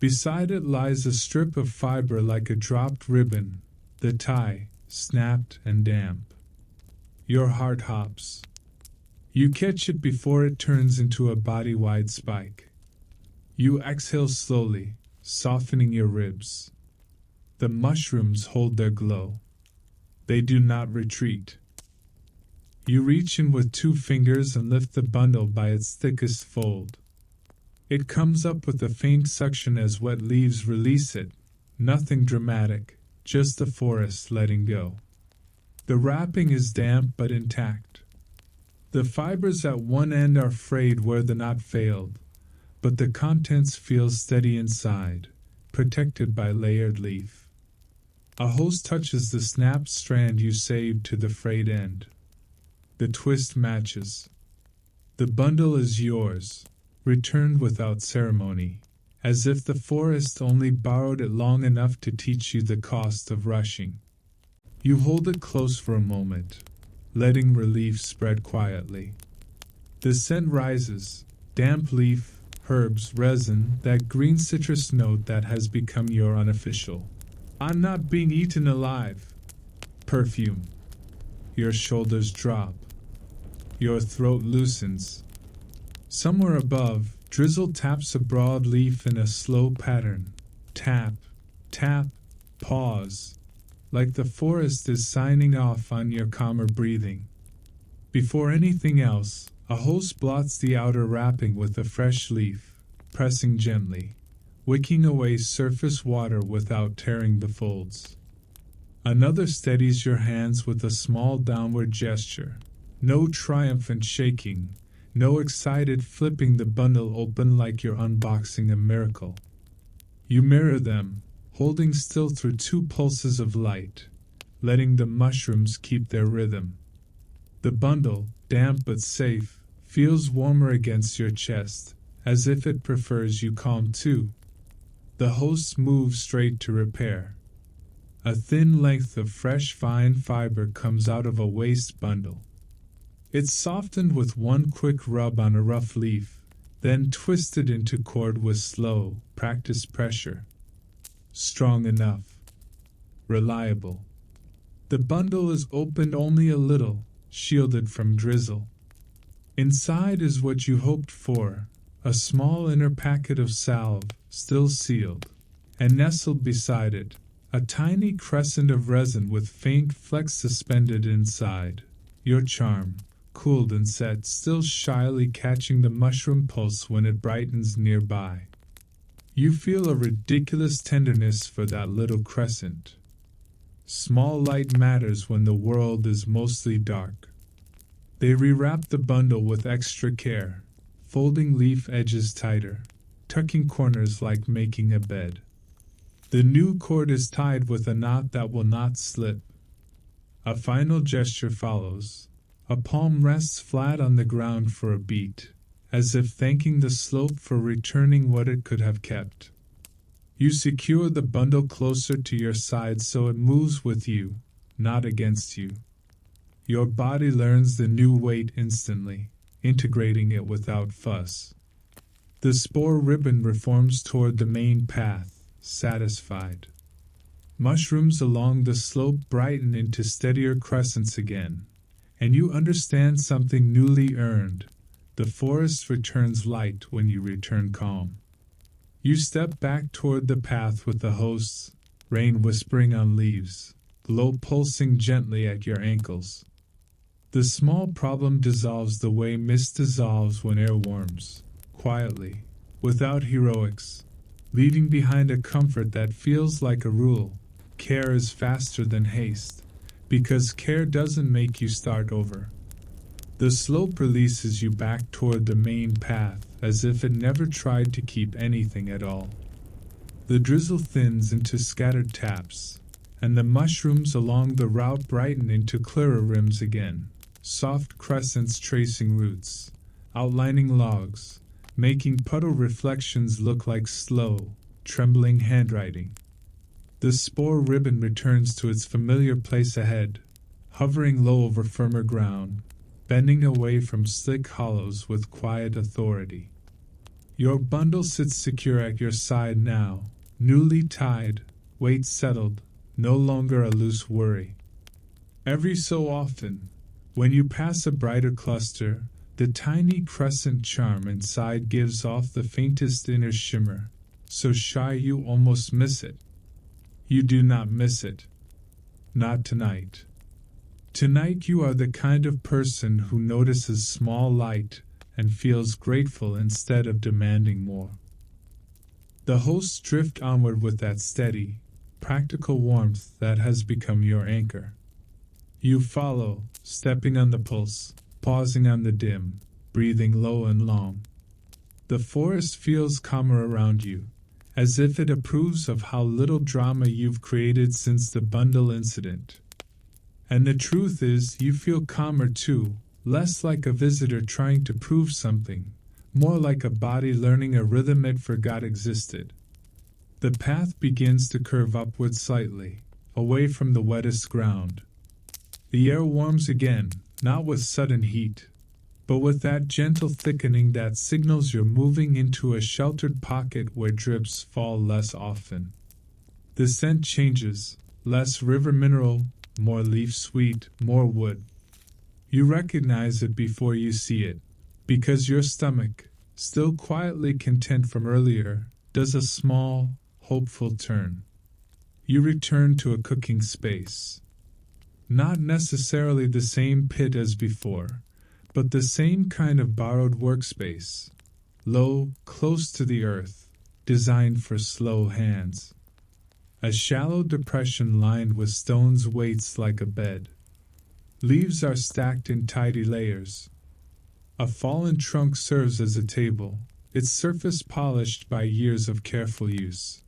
Beside it lies a strip of fiber like a dropped ribbon, the tie, snapped and damp. Your heart hops. You catch it before it turns into a body-wide spike. You exhale slowly, softening your ribs. The mushrooms hold their glow. They do not retreat. You reach in with 2 fingers and lift the bundle by its thickest fold. It comes up with a faint suction as wet leaves release it, nothing dramatic, just the forest letting go. The wrapping is damp but intact. The fibers at one end are frayed where the knot failed, but the contents feel steady inside, protected by layered leaf. A hose touches the snapped strand you saved to the frayed end. The twist matches. The bundle is yours, returned without ceremony, as if the forest only borrowed it long enough to teach you the cost of rushing. You hold it close for a moment, letting relief spread quietly. The scent rises, damp leaf, herbs, resin, that green citrus note that has become your unofficial "I'm not being eaten alive" perfume. Your shoulders drop. Your throat loosens. Somewhere above, drizzle taps a broad leaf in a slow pattern. Tap, tap, pause, like the forest is signing off on your calmer breathing. Before anything else, a hose blots the outer wrapping with a fresh leaf, pressing gently, wicking away surface water without tearing the folds. Another steadies your hands with a small downward gesture. No triumphant shaking, no excited flipping the bundle open like you're unboxing a miracle. You mirror them, holding still through 2 pulses of light, letting the mushrooms keep their rhythm. The bundle, damp but safe, feels warmer against your chest, as if it prefers you calm too. The host moves straight to repair. A thin length of fresh fine fiber comes out of a waste bundle. It's softened with one quick rub on a rough leaf, then twisted into cord with slow, practiced pressure. Strong enough. Reliable. The bundle is opened only a little, shielded from drizzle. Inside is what you hoped for, a small inner packet of salve, still sealed, and nestled beside it, a tiny crescent of resin with faint flecks suspended inside. Your charm, cooled and set, still shyly catching the mushroom pulse when it brightens nearby. You feel a ridiculous tenderness for that little crescent. Small light matters when the world is mostly dark. They rewrap the bundle with extra care, folding leaf edges tighter, tucking corners like making a bed. The new cord is tied with a knot that will not slip. A final gesture follows. A palm rests flat on the ground for a beat, as if thanking the slope for returning what it could have kept. You secure the bundle closer to your side so it moves with you, not against you. Your body learns the new weight instantly, integrating it without fuss. The spore ribbon reforms toward the main path, satisfied. Mushrooms along the slope brighten into steadier crescents again, and you understand something newly earned. The forest returns light when you return calm. You step back toward the path with the hosts, rain whispering on leaves, glow pulsing gently at your ankles. The small problem dissolves the way mist dissolves when air warms, quietly, without heroics, leaving behind a comfort that feels like a rule. Care is faster than haste, because care doesn't make you start over. The slope releases you back toward the main path, as if it never tried to keep anything at all. The drizzle thins into scattered taps, and the mushrooms along the route brighten into clearer rims again, soft crescents tracing roots, outlining logs, making puddle reflections look like slow, trembling handwriting. The spore ribbon returns to its familiar place ahead, hovering low over firmer ground, bending away from slick hollows with quiet authority. Your bundle sits secure at your side now, newly tied, weight settled, no longer a loose worry. Every so often, when you pass a brighter cluster, the tiny crescent charm inside gives off the faintest inner shimmer, so shy you almost miss it. You do not miss it. Not tonight. Tonight you are the kind of person who notices small light and feels grateful instead of demanding more. The hosts drift onward with that steady, practical warmth that has become your anchor. You follow, stepping on the pulse, pausing on the dim, breathing low and long. The forest feels calmer around you, as if it approves of how little drama you've created since the bundle incident. And the truth is, you feel calmer too, less like a visitor trying to prove something, more like a body learning a rhythm it forgot existed. The path begins to curve upward slightly, away from the wettest ground. The air warms again, not with sudden heat, but with that gentle thickening that signals you're moving into a sheltered pocket where drips fall less often. The scent changes, less river mineral, more leaf sweet, more wood. You recognize it before you see it, because your stomach, still quietly content from earlier, does a small, hopeful turn. You return to a cooking space. Not necessarily the same pit as before, but the same kind of borrowed workspace. Low, close to the earth, designed for slow hands. A shallow depression lined with stones waits like a bed. Leaves are stacked in tidy layers. A fallen trunk serves as a table, its surface polished by years of careful use.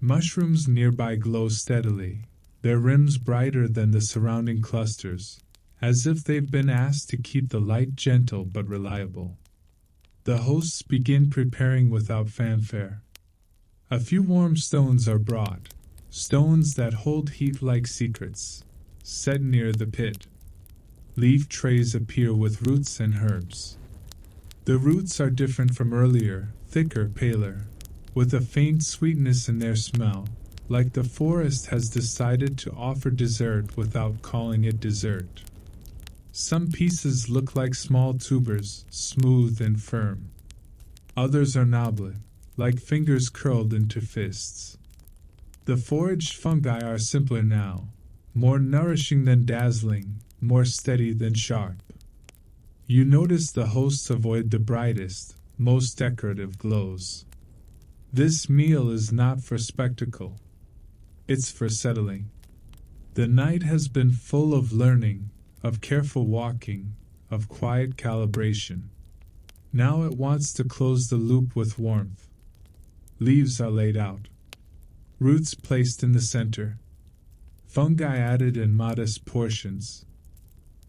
Mushrooms nearby glow steadily, their rims brighter than the surrounding clusters, as if they've been asked to keep the light gentle but reliable. The hosts begin preparing without fanfare. A few warm stones are brought, stones that hold heat like secrets, set near the pit. Leaf trays appear with roots and herbs. The roots are different from earlier, thicker, paler, with a faint sweetness in their smell, like the forest has decided to offer dessert without calling it dessert. Some pieces look like small tubers, smooth and firm. Others are knobbly, like fingers curled into fists. The foraged fungi are simpler now, more nourishing than dazzling, more steady than sharp. You notice the hosts avoid the brightest, most decorative glows. This meal is not for spectacle. It's for settling. The night has been full of learning, of careful walking, of quiet calibration. Now it wants to close the loop with warmth. Leaves are laid out. Roots placed in the center. Fungi added in modest portions.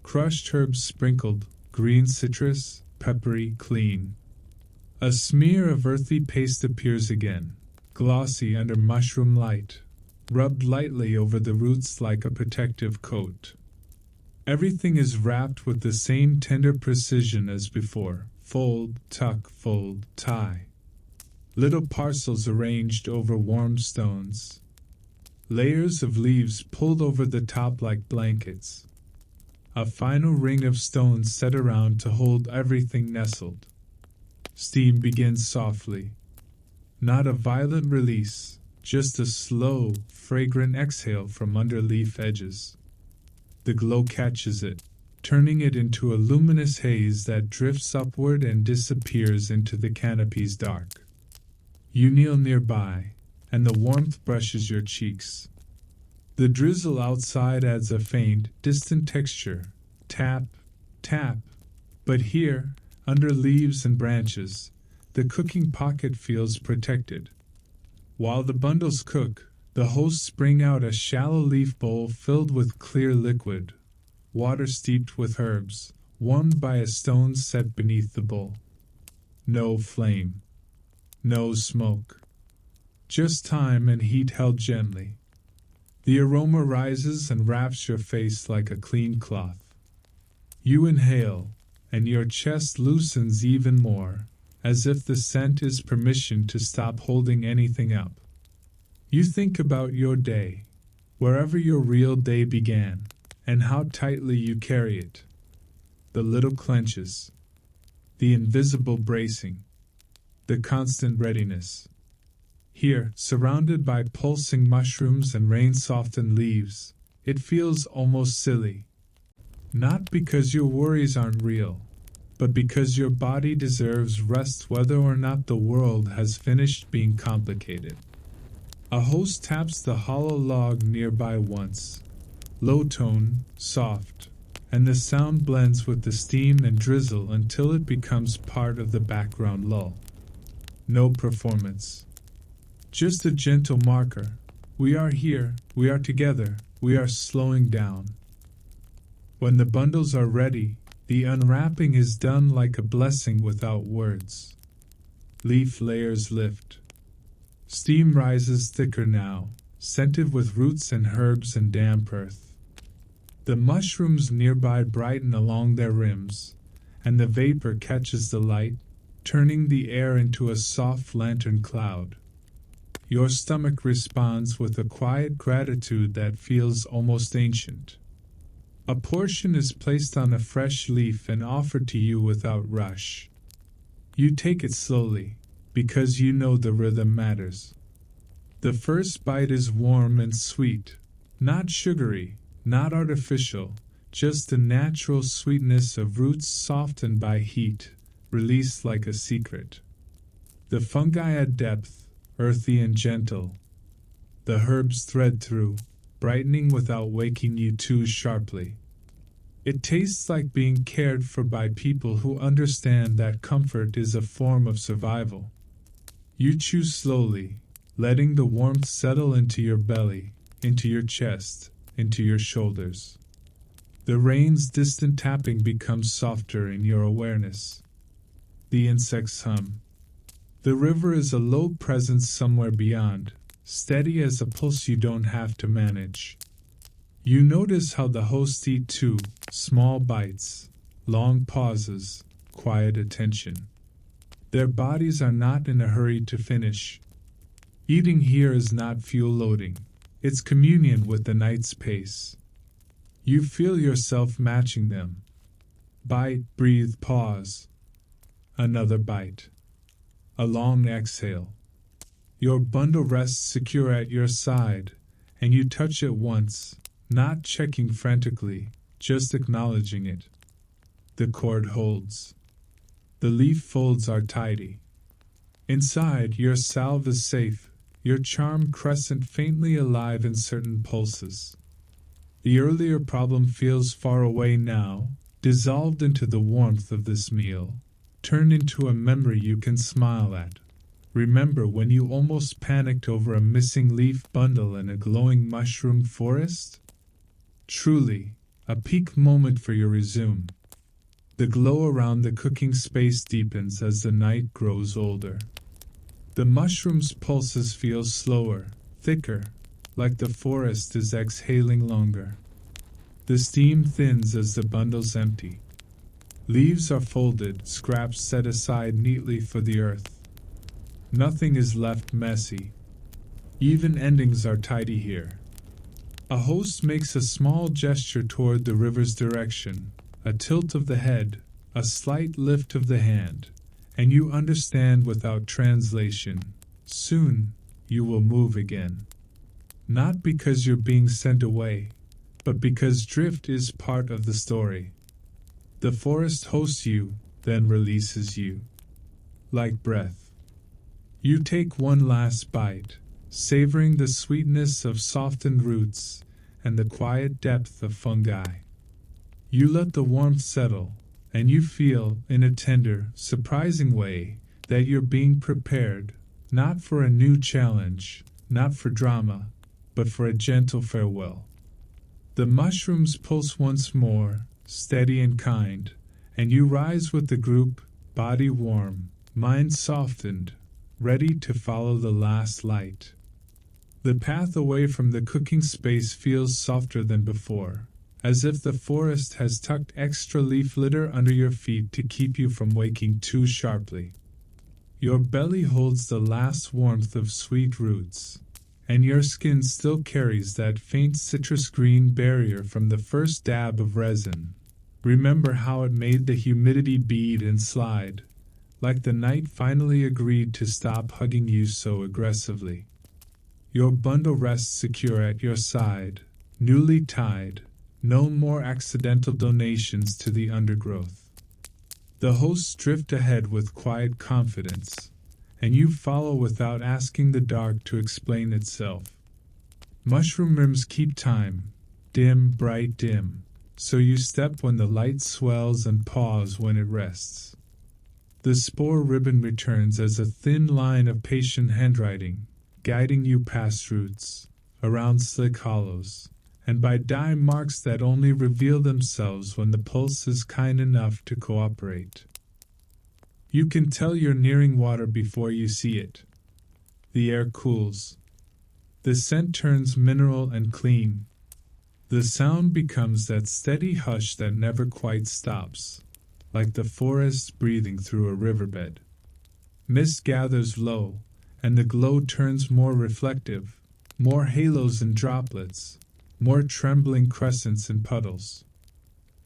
Crushed herbs sprinkled, green citrus, peppery, clean. A smear of earthy paste appears again, glossy under mushroom light, rubbed lightly over the roots like a protective coat. Everything is wrapped with the same tender precision as before, fold, tuck, fold, tie. Little parcels arranged over warm stones. Layers of leaves pulled over the top like blankets. A final ring of stones set around to hold everything nestled. Steam begins softly. Not a violent release, just a slow, fragrant exhale from under leaf edges. The glow catches it, turning it into a luminous haze that drifts upward and disappears into the canopy's dark. You kneel nearby, and the warmth brushes your cheeks. The drizzle outside adds a faint, distant texture. Tap, tap. But here, under leaves and branches, the cooking pocket feels protected. While the bundles cook, the hosts bring out a shallow leaf bowl filled with clear liquid, water steeped with herbs, warmed by a stone set beneath the bowl. No flame. No smoke. Just time and heat held gently. The aroma rises and wraps your face like a clean cloth. You inhale, and your chest loosens even more, as if the scent is permission to stop holding anything up. You think about your day, wherever your real day began, and how tightly you carry it. The little clenches, the invisible bracing, the constant readiness. Here, surrounded by pulsing mushrooms and rain-softened leaves, it feels almost silly. Not because your worries aren't real, but because your body deserves rest whether or not the world has finished being complicated. A host taps the hollow log nearby once, low tone, soft, and the sound blends with the steam and drizzle until it becomes part of the background lull. No performance. Just a gentle marker. We are here, we are together, we are slowing down. When the bundles are ready, the unwrapping is done like a blessing without words. Leaf layers lift. Steam rises thicker now, scented with roots and herbs and damp earth. The mushrooms nearby brighten along their rims, and the vapor catches the light, turning the air into a soft lantern cloud. Your stomach responds with a quiet gratitude that feels almost ancient. A portion is placed on a fresh leaf and offered to you without rush. You take it slowly, because you know the rhythm matters. The first bite is warm and sweet, not sugary, not artificial, just the natural sweetness of roots softened by heat, released like a secret. The fungi add depth, earthy and gentle. The herbs thread through, brightening without waking you too sharply. It tastes like being cared for by people who understand that comfort is a form of survival. You chew slowly, letting the warmth settle into your belly, into your chest, into your shoulders. The rain's distant tapping becomes softer in your awareness. The insects hum. The river is a low presence somewhere beyond, steady as a pulse you don't have to manage. You notice how the hosts eat too, small bites, long pauses, quiet attention. Their bodies are not in a hurry to finish. Eating here is not fuel loading, it's communion with the night's pace. You feel yourself matching them. Bite, breathe, pause. Another bite. A long exhale. Your bundle rests secure at your side, and you touch it once, not checking frantically, just acknowledging it. The cord holds. The leaf folds are tidy. Inside, your salve is safe, your charm crescent faintly alive in certain pulses. The earlier problem feels far away now, dissolved into the warmth of this meal, turned into a memory you can smile at. Remember when you almost panicked over a missing leaf bundle in a glowing mushroom forest? Truly, a peak moment for your resume. The glow around the cooking space deepens as the night grows older. The mushroom's pulses feel slower, thicker, like the forest is exhaling longer. The steam thins as the bundles empty. Leaves are folded, scraps set aside neatly for the earth. Nothing is left messy. Even endings are tidy here. A host makes a small gesture toward the river's direction, a tilt of the head, a slight lift of the hand, and you understand without translation. Soon, you will move again. Not because you're being sent away, but because drift is part of the story. The forest hosts you, then releases you. Like breath. You take one last bite, savoring the sweetness of softened roots and the quiet depth of fungi. You let the warmth settle, and you feel, in a tender, surprising way, that you're being prepared, not for a new challenge, not for drama, but for a gentle farewell. The mushrooms pulse once more, steady and kind, and you rise with the group, body warm, mind softened, ready to follow the last light. The path away from the cooking space feels softer than before, as if the forest has tucked extra leaf litter under your feet to keep you from waking too sharply. Your belly holds the last warmth of sweet roots, and your skin still carries that faint citrus green barrier from the first dab of resin. Remember how it made the humidity bead and slide, like the night finally agreed to stop hugging you so aggressively. Your bundle rests secure at your side, newly tied, no more accidental donations to the undergrowth. The hosts drift ahead with quiet confidence, and you follow without asking the dark to explain itself. Mushroom rims keep time, dim, bright, dim, so you step when the light swells and pause when it rests. The spore ribbon returns as a thin line of patient handwriting, guiding you past roots, around slick hollows, and by dye marks that only reveal themselves when the pulse is kind enough to cooperate. You can tell you're nearing water before you see it. The air cools. The scent turns mineral and clean. The sound becomes that steady hush that never quite stops, like the forest breathing through a riverbed. Mist gathers low, and the glow turns more reflective, more halos and droplets, more trembling crescents and puddles.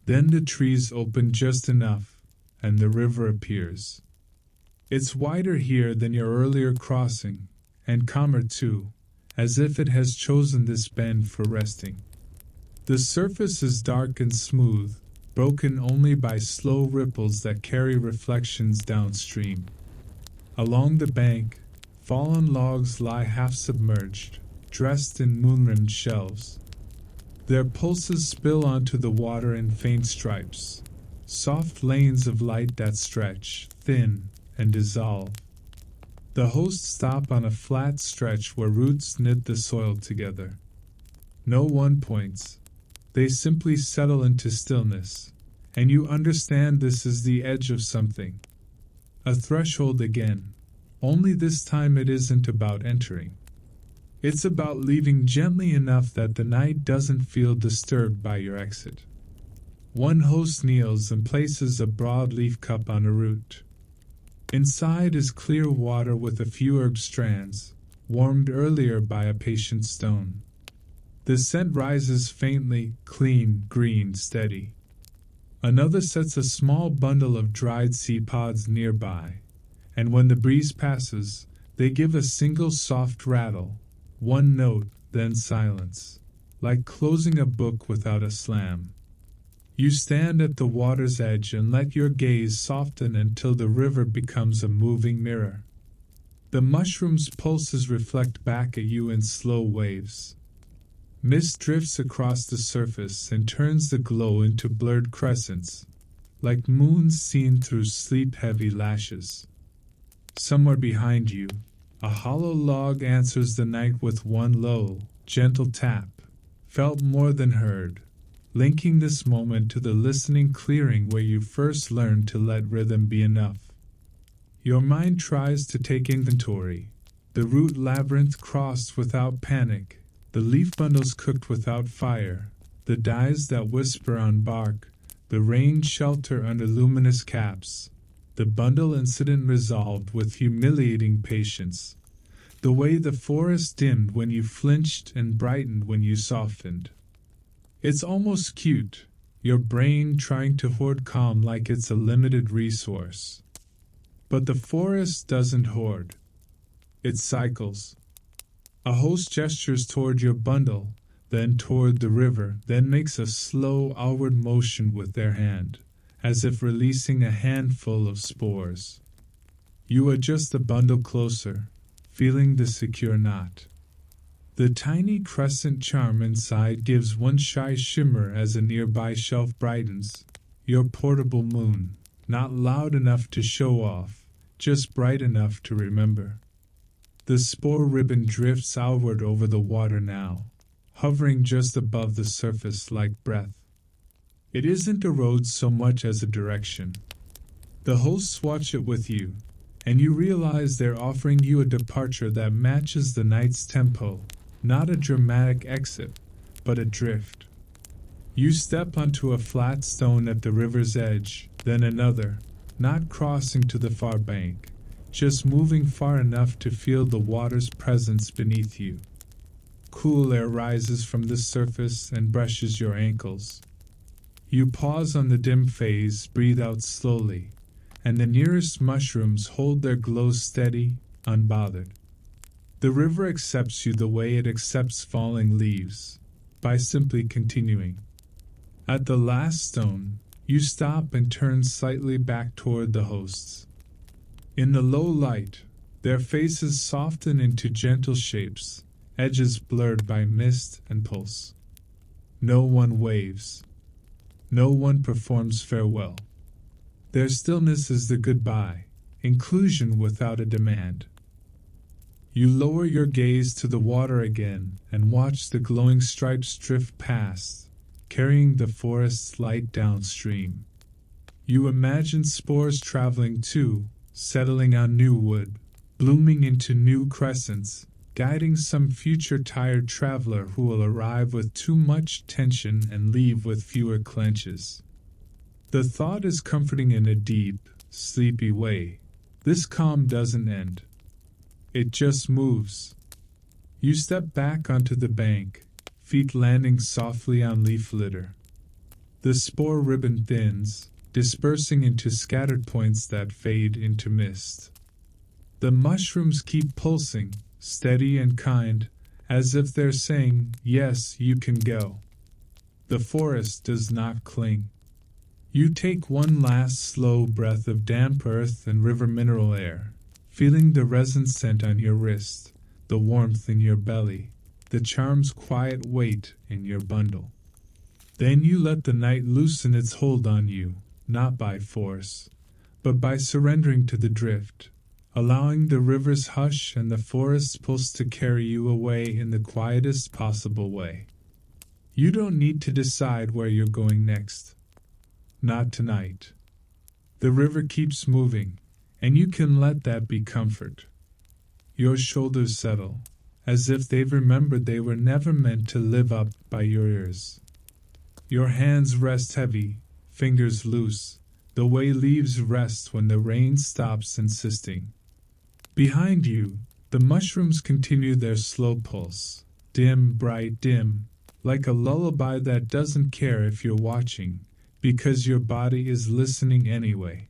Then the trees open just enough, and the river appears. It's wider here than your earlier crossing, and calmer too, as if it has chosen this bend for resting. The surface is dark and smooth, broken only by slow ripples that carry reflections downstream. Along the bank, fallen logs lie half submerged, dressed in moon-rimmed shells. Their pulses spill onto the water in faint stripes, soft lanes of light that stretch, thin, and dissolve. The hosts stop on a flat stretch where roots knit the soil together. No one points. They simply settle into stillness, and you understand this is the edge of something. A threshold again, only this time it isn't about entering. It's about leaving gently enough that the night doesn't feel disturbed by your exit. One host kneels and places a broadleaf cup on a root. Inside is clear water with a few herb strands, warmed earlier by a patient stone. The scent rises faintly, clean, green, steady. Another sets a small bundle of dried sea pods nearby, and when the breeze passes, they give a single soft rattle, one note, then silence, like closing a book without a slam. You stand at the water's edge and let your gaze soften until the river becomes a moving mirror. The mushroom's pulses reflect back at you in slow waves. Mist drifts across the surface and turns the glow into blurred crescents, like moons seen through sleep-heavy lashes. Somewhere behind you, a hollow log answers the night with one low, gentle tap, felt more than heard, linking this moment to the listening clearing where you first learned to let rhythm be enough. Your mind tries to take inventory, the root labyrinth crossed without panic, the leaf bundles cooked without fire, the dyes that whisper on bark, the rain shelter under luminous caps, the bundle incident resolved with humiliating patience, the way the forest dimmed when you flinched and brightened when you softened. It's almost cute, your brain trying to hoard calm like it's a limited resource. But the forest doesn't hoard. It cycles. A host gestures toward your bundle, then toward the river, then makes a slow outward motion with their hand, as if releasing a handful of spores. You adjust the bundle closer, feeling the secure knot. The tiny crescent charm inside gives one shy shimmer as a nearby shelf brightens. Your portable moon, not loud enough to show off, just bright enough to remember. The spore ribbon drifts outward over the water now, hovering just above the surface like breath. It isn't a road so much as a direction. The hosts watch it with you, and you realize they're offering you a departure that matches the night's tempo, not a dramatic exit, but a drift. You step onto a flat stone at the river's edge, then another, not crossing to the far bank, just moving far enough to feel the water's presence beneath you. Cool air rises from the surface and brushes your ankles. You pause on the dim phase, breathe out slowly, and the nearest mushrooms hold their glow steady, unbothered. The river accepts you the way it accepts falling leaves, by simply continuing. At the last stone, you stop and turn slightly back toward the hosts. In the low light, their faces soften into gentle shapes, edges blurred by mist and pulse. No one waves. No one performs farewell. Their stillness is the goodbye, inclusion without a demand. You lower your gaze to the water again and watch the glowing stripes drift past, carrying the forest's light downstream. You imagine spores traveling too, settling on new wood, blooming into new crescents, guiding some future tired traveler who will arrive with too much tension and leave with fewer clenches. The thought is comforting in a deep, sleepy way. This calm doesn't end. It just moves. You step back onto the bank, feet landing softly on leaf litter. The spore ribbon thins, dispersing into scattered points that fade into mist. The mushrooms keep pulsing, steady and kind, as if they're saying, "Yes, you can go." The forest does not cling. You take one last slow breath of damp earth and river mineral air, feeling the resin scent on your wrist, the warmth in your belly, the charm's quiet weight in your bundle. Then you let the night loosen its hold on you, not by force, but by surrendering to the drift, allowing the river's hush and the forest's pulse to carry you away in the quietest possible way. You don't need to decide where you're going next. Not tonight. The river keeps moving, and you can let that be comfort. Your shoulders settle, as if they've remembered they were never meant to live up by your ears. Your hands rest heavy, fingers loose, the way leaves rest when the rain stops insisting. Behind you, the mushrooms continue their slow pulse, dim, bright, dim, like a lullaby that doesn't care if you're watching, because your body is listening anyway.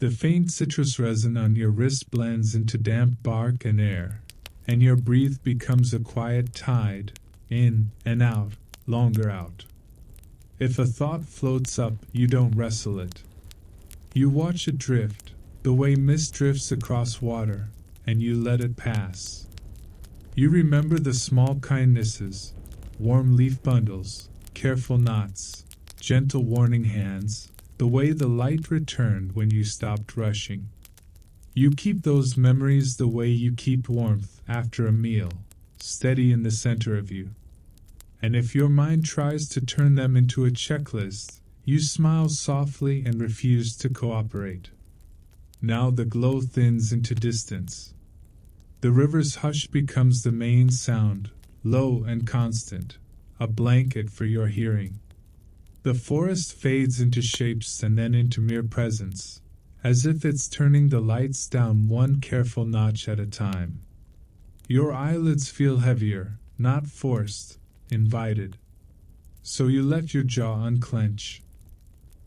The faint citrus resin on your wrist blends into damp bark and air, and your breath becomes a quiet tide, in and out, longer out. If a thought floats up, you don't wrestle it. You watch it drift, the way mist drifts across water, and you let it pass. You remember the small kindnesses, warm leaf bundles, careful knots, gentle warning hands, the way the light returned when you stopped rushing. You keep those memories the way you keep warmth after a meal, steady in the center of you. And if your mind tries to turn them into a checklist, you smile softly and refuse to cooperate. Now the glow thins into distance. The river's hush becomes the main sound, low and constant, a blanket for your hearing. The forest fades into shapes and then into mere presence, as if it's turning the lights down one careful notch at a time. Your eyelids feel heavier, not forced, invited. So you let your jaw unclench.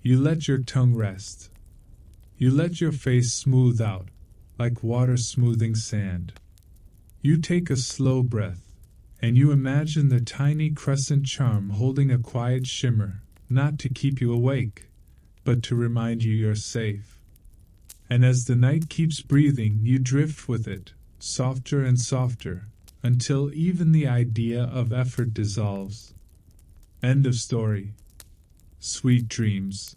You let your tongue rest. You let your face smooth out, like water smoothing sand. You take a slow breath, and you imagine the tiny crescent charm holding a quiet shimmer, not to keep you awake, but to remind you you're safe. And as the night keeps breathing, you drift with it, softer and softer, until even the idea of effort dissolves. End of story. Sweet dreams.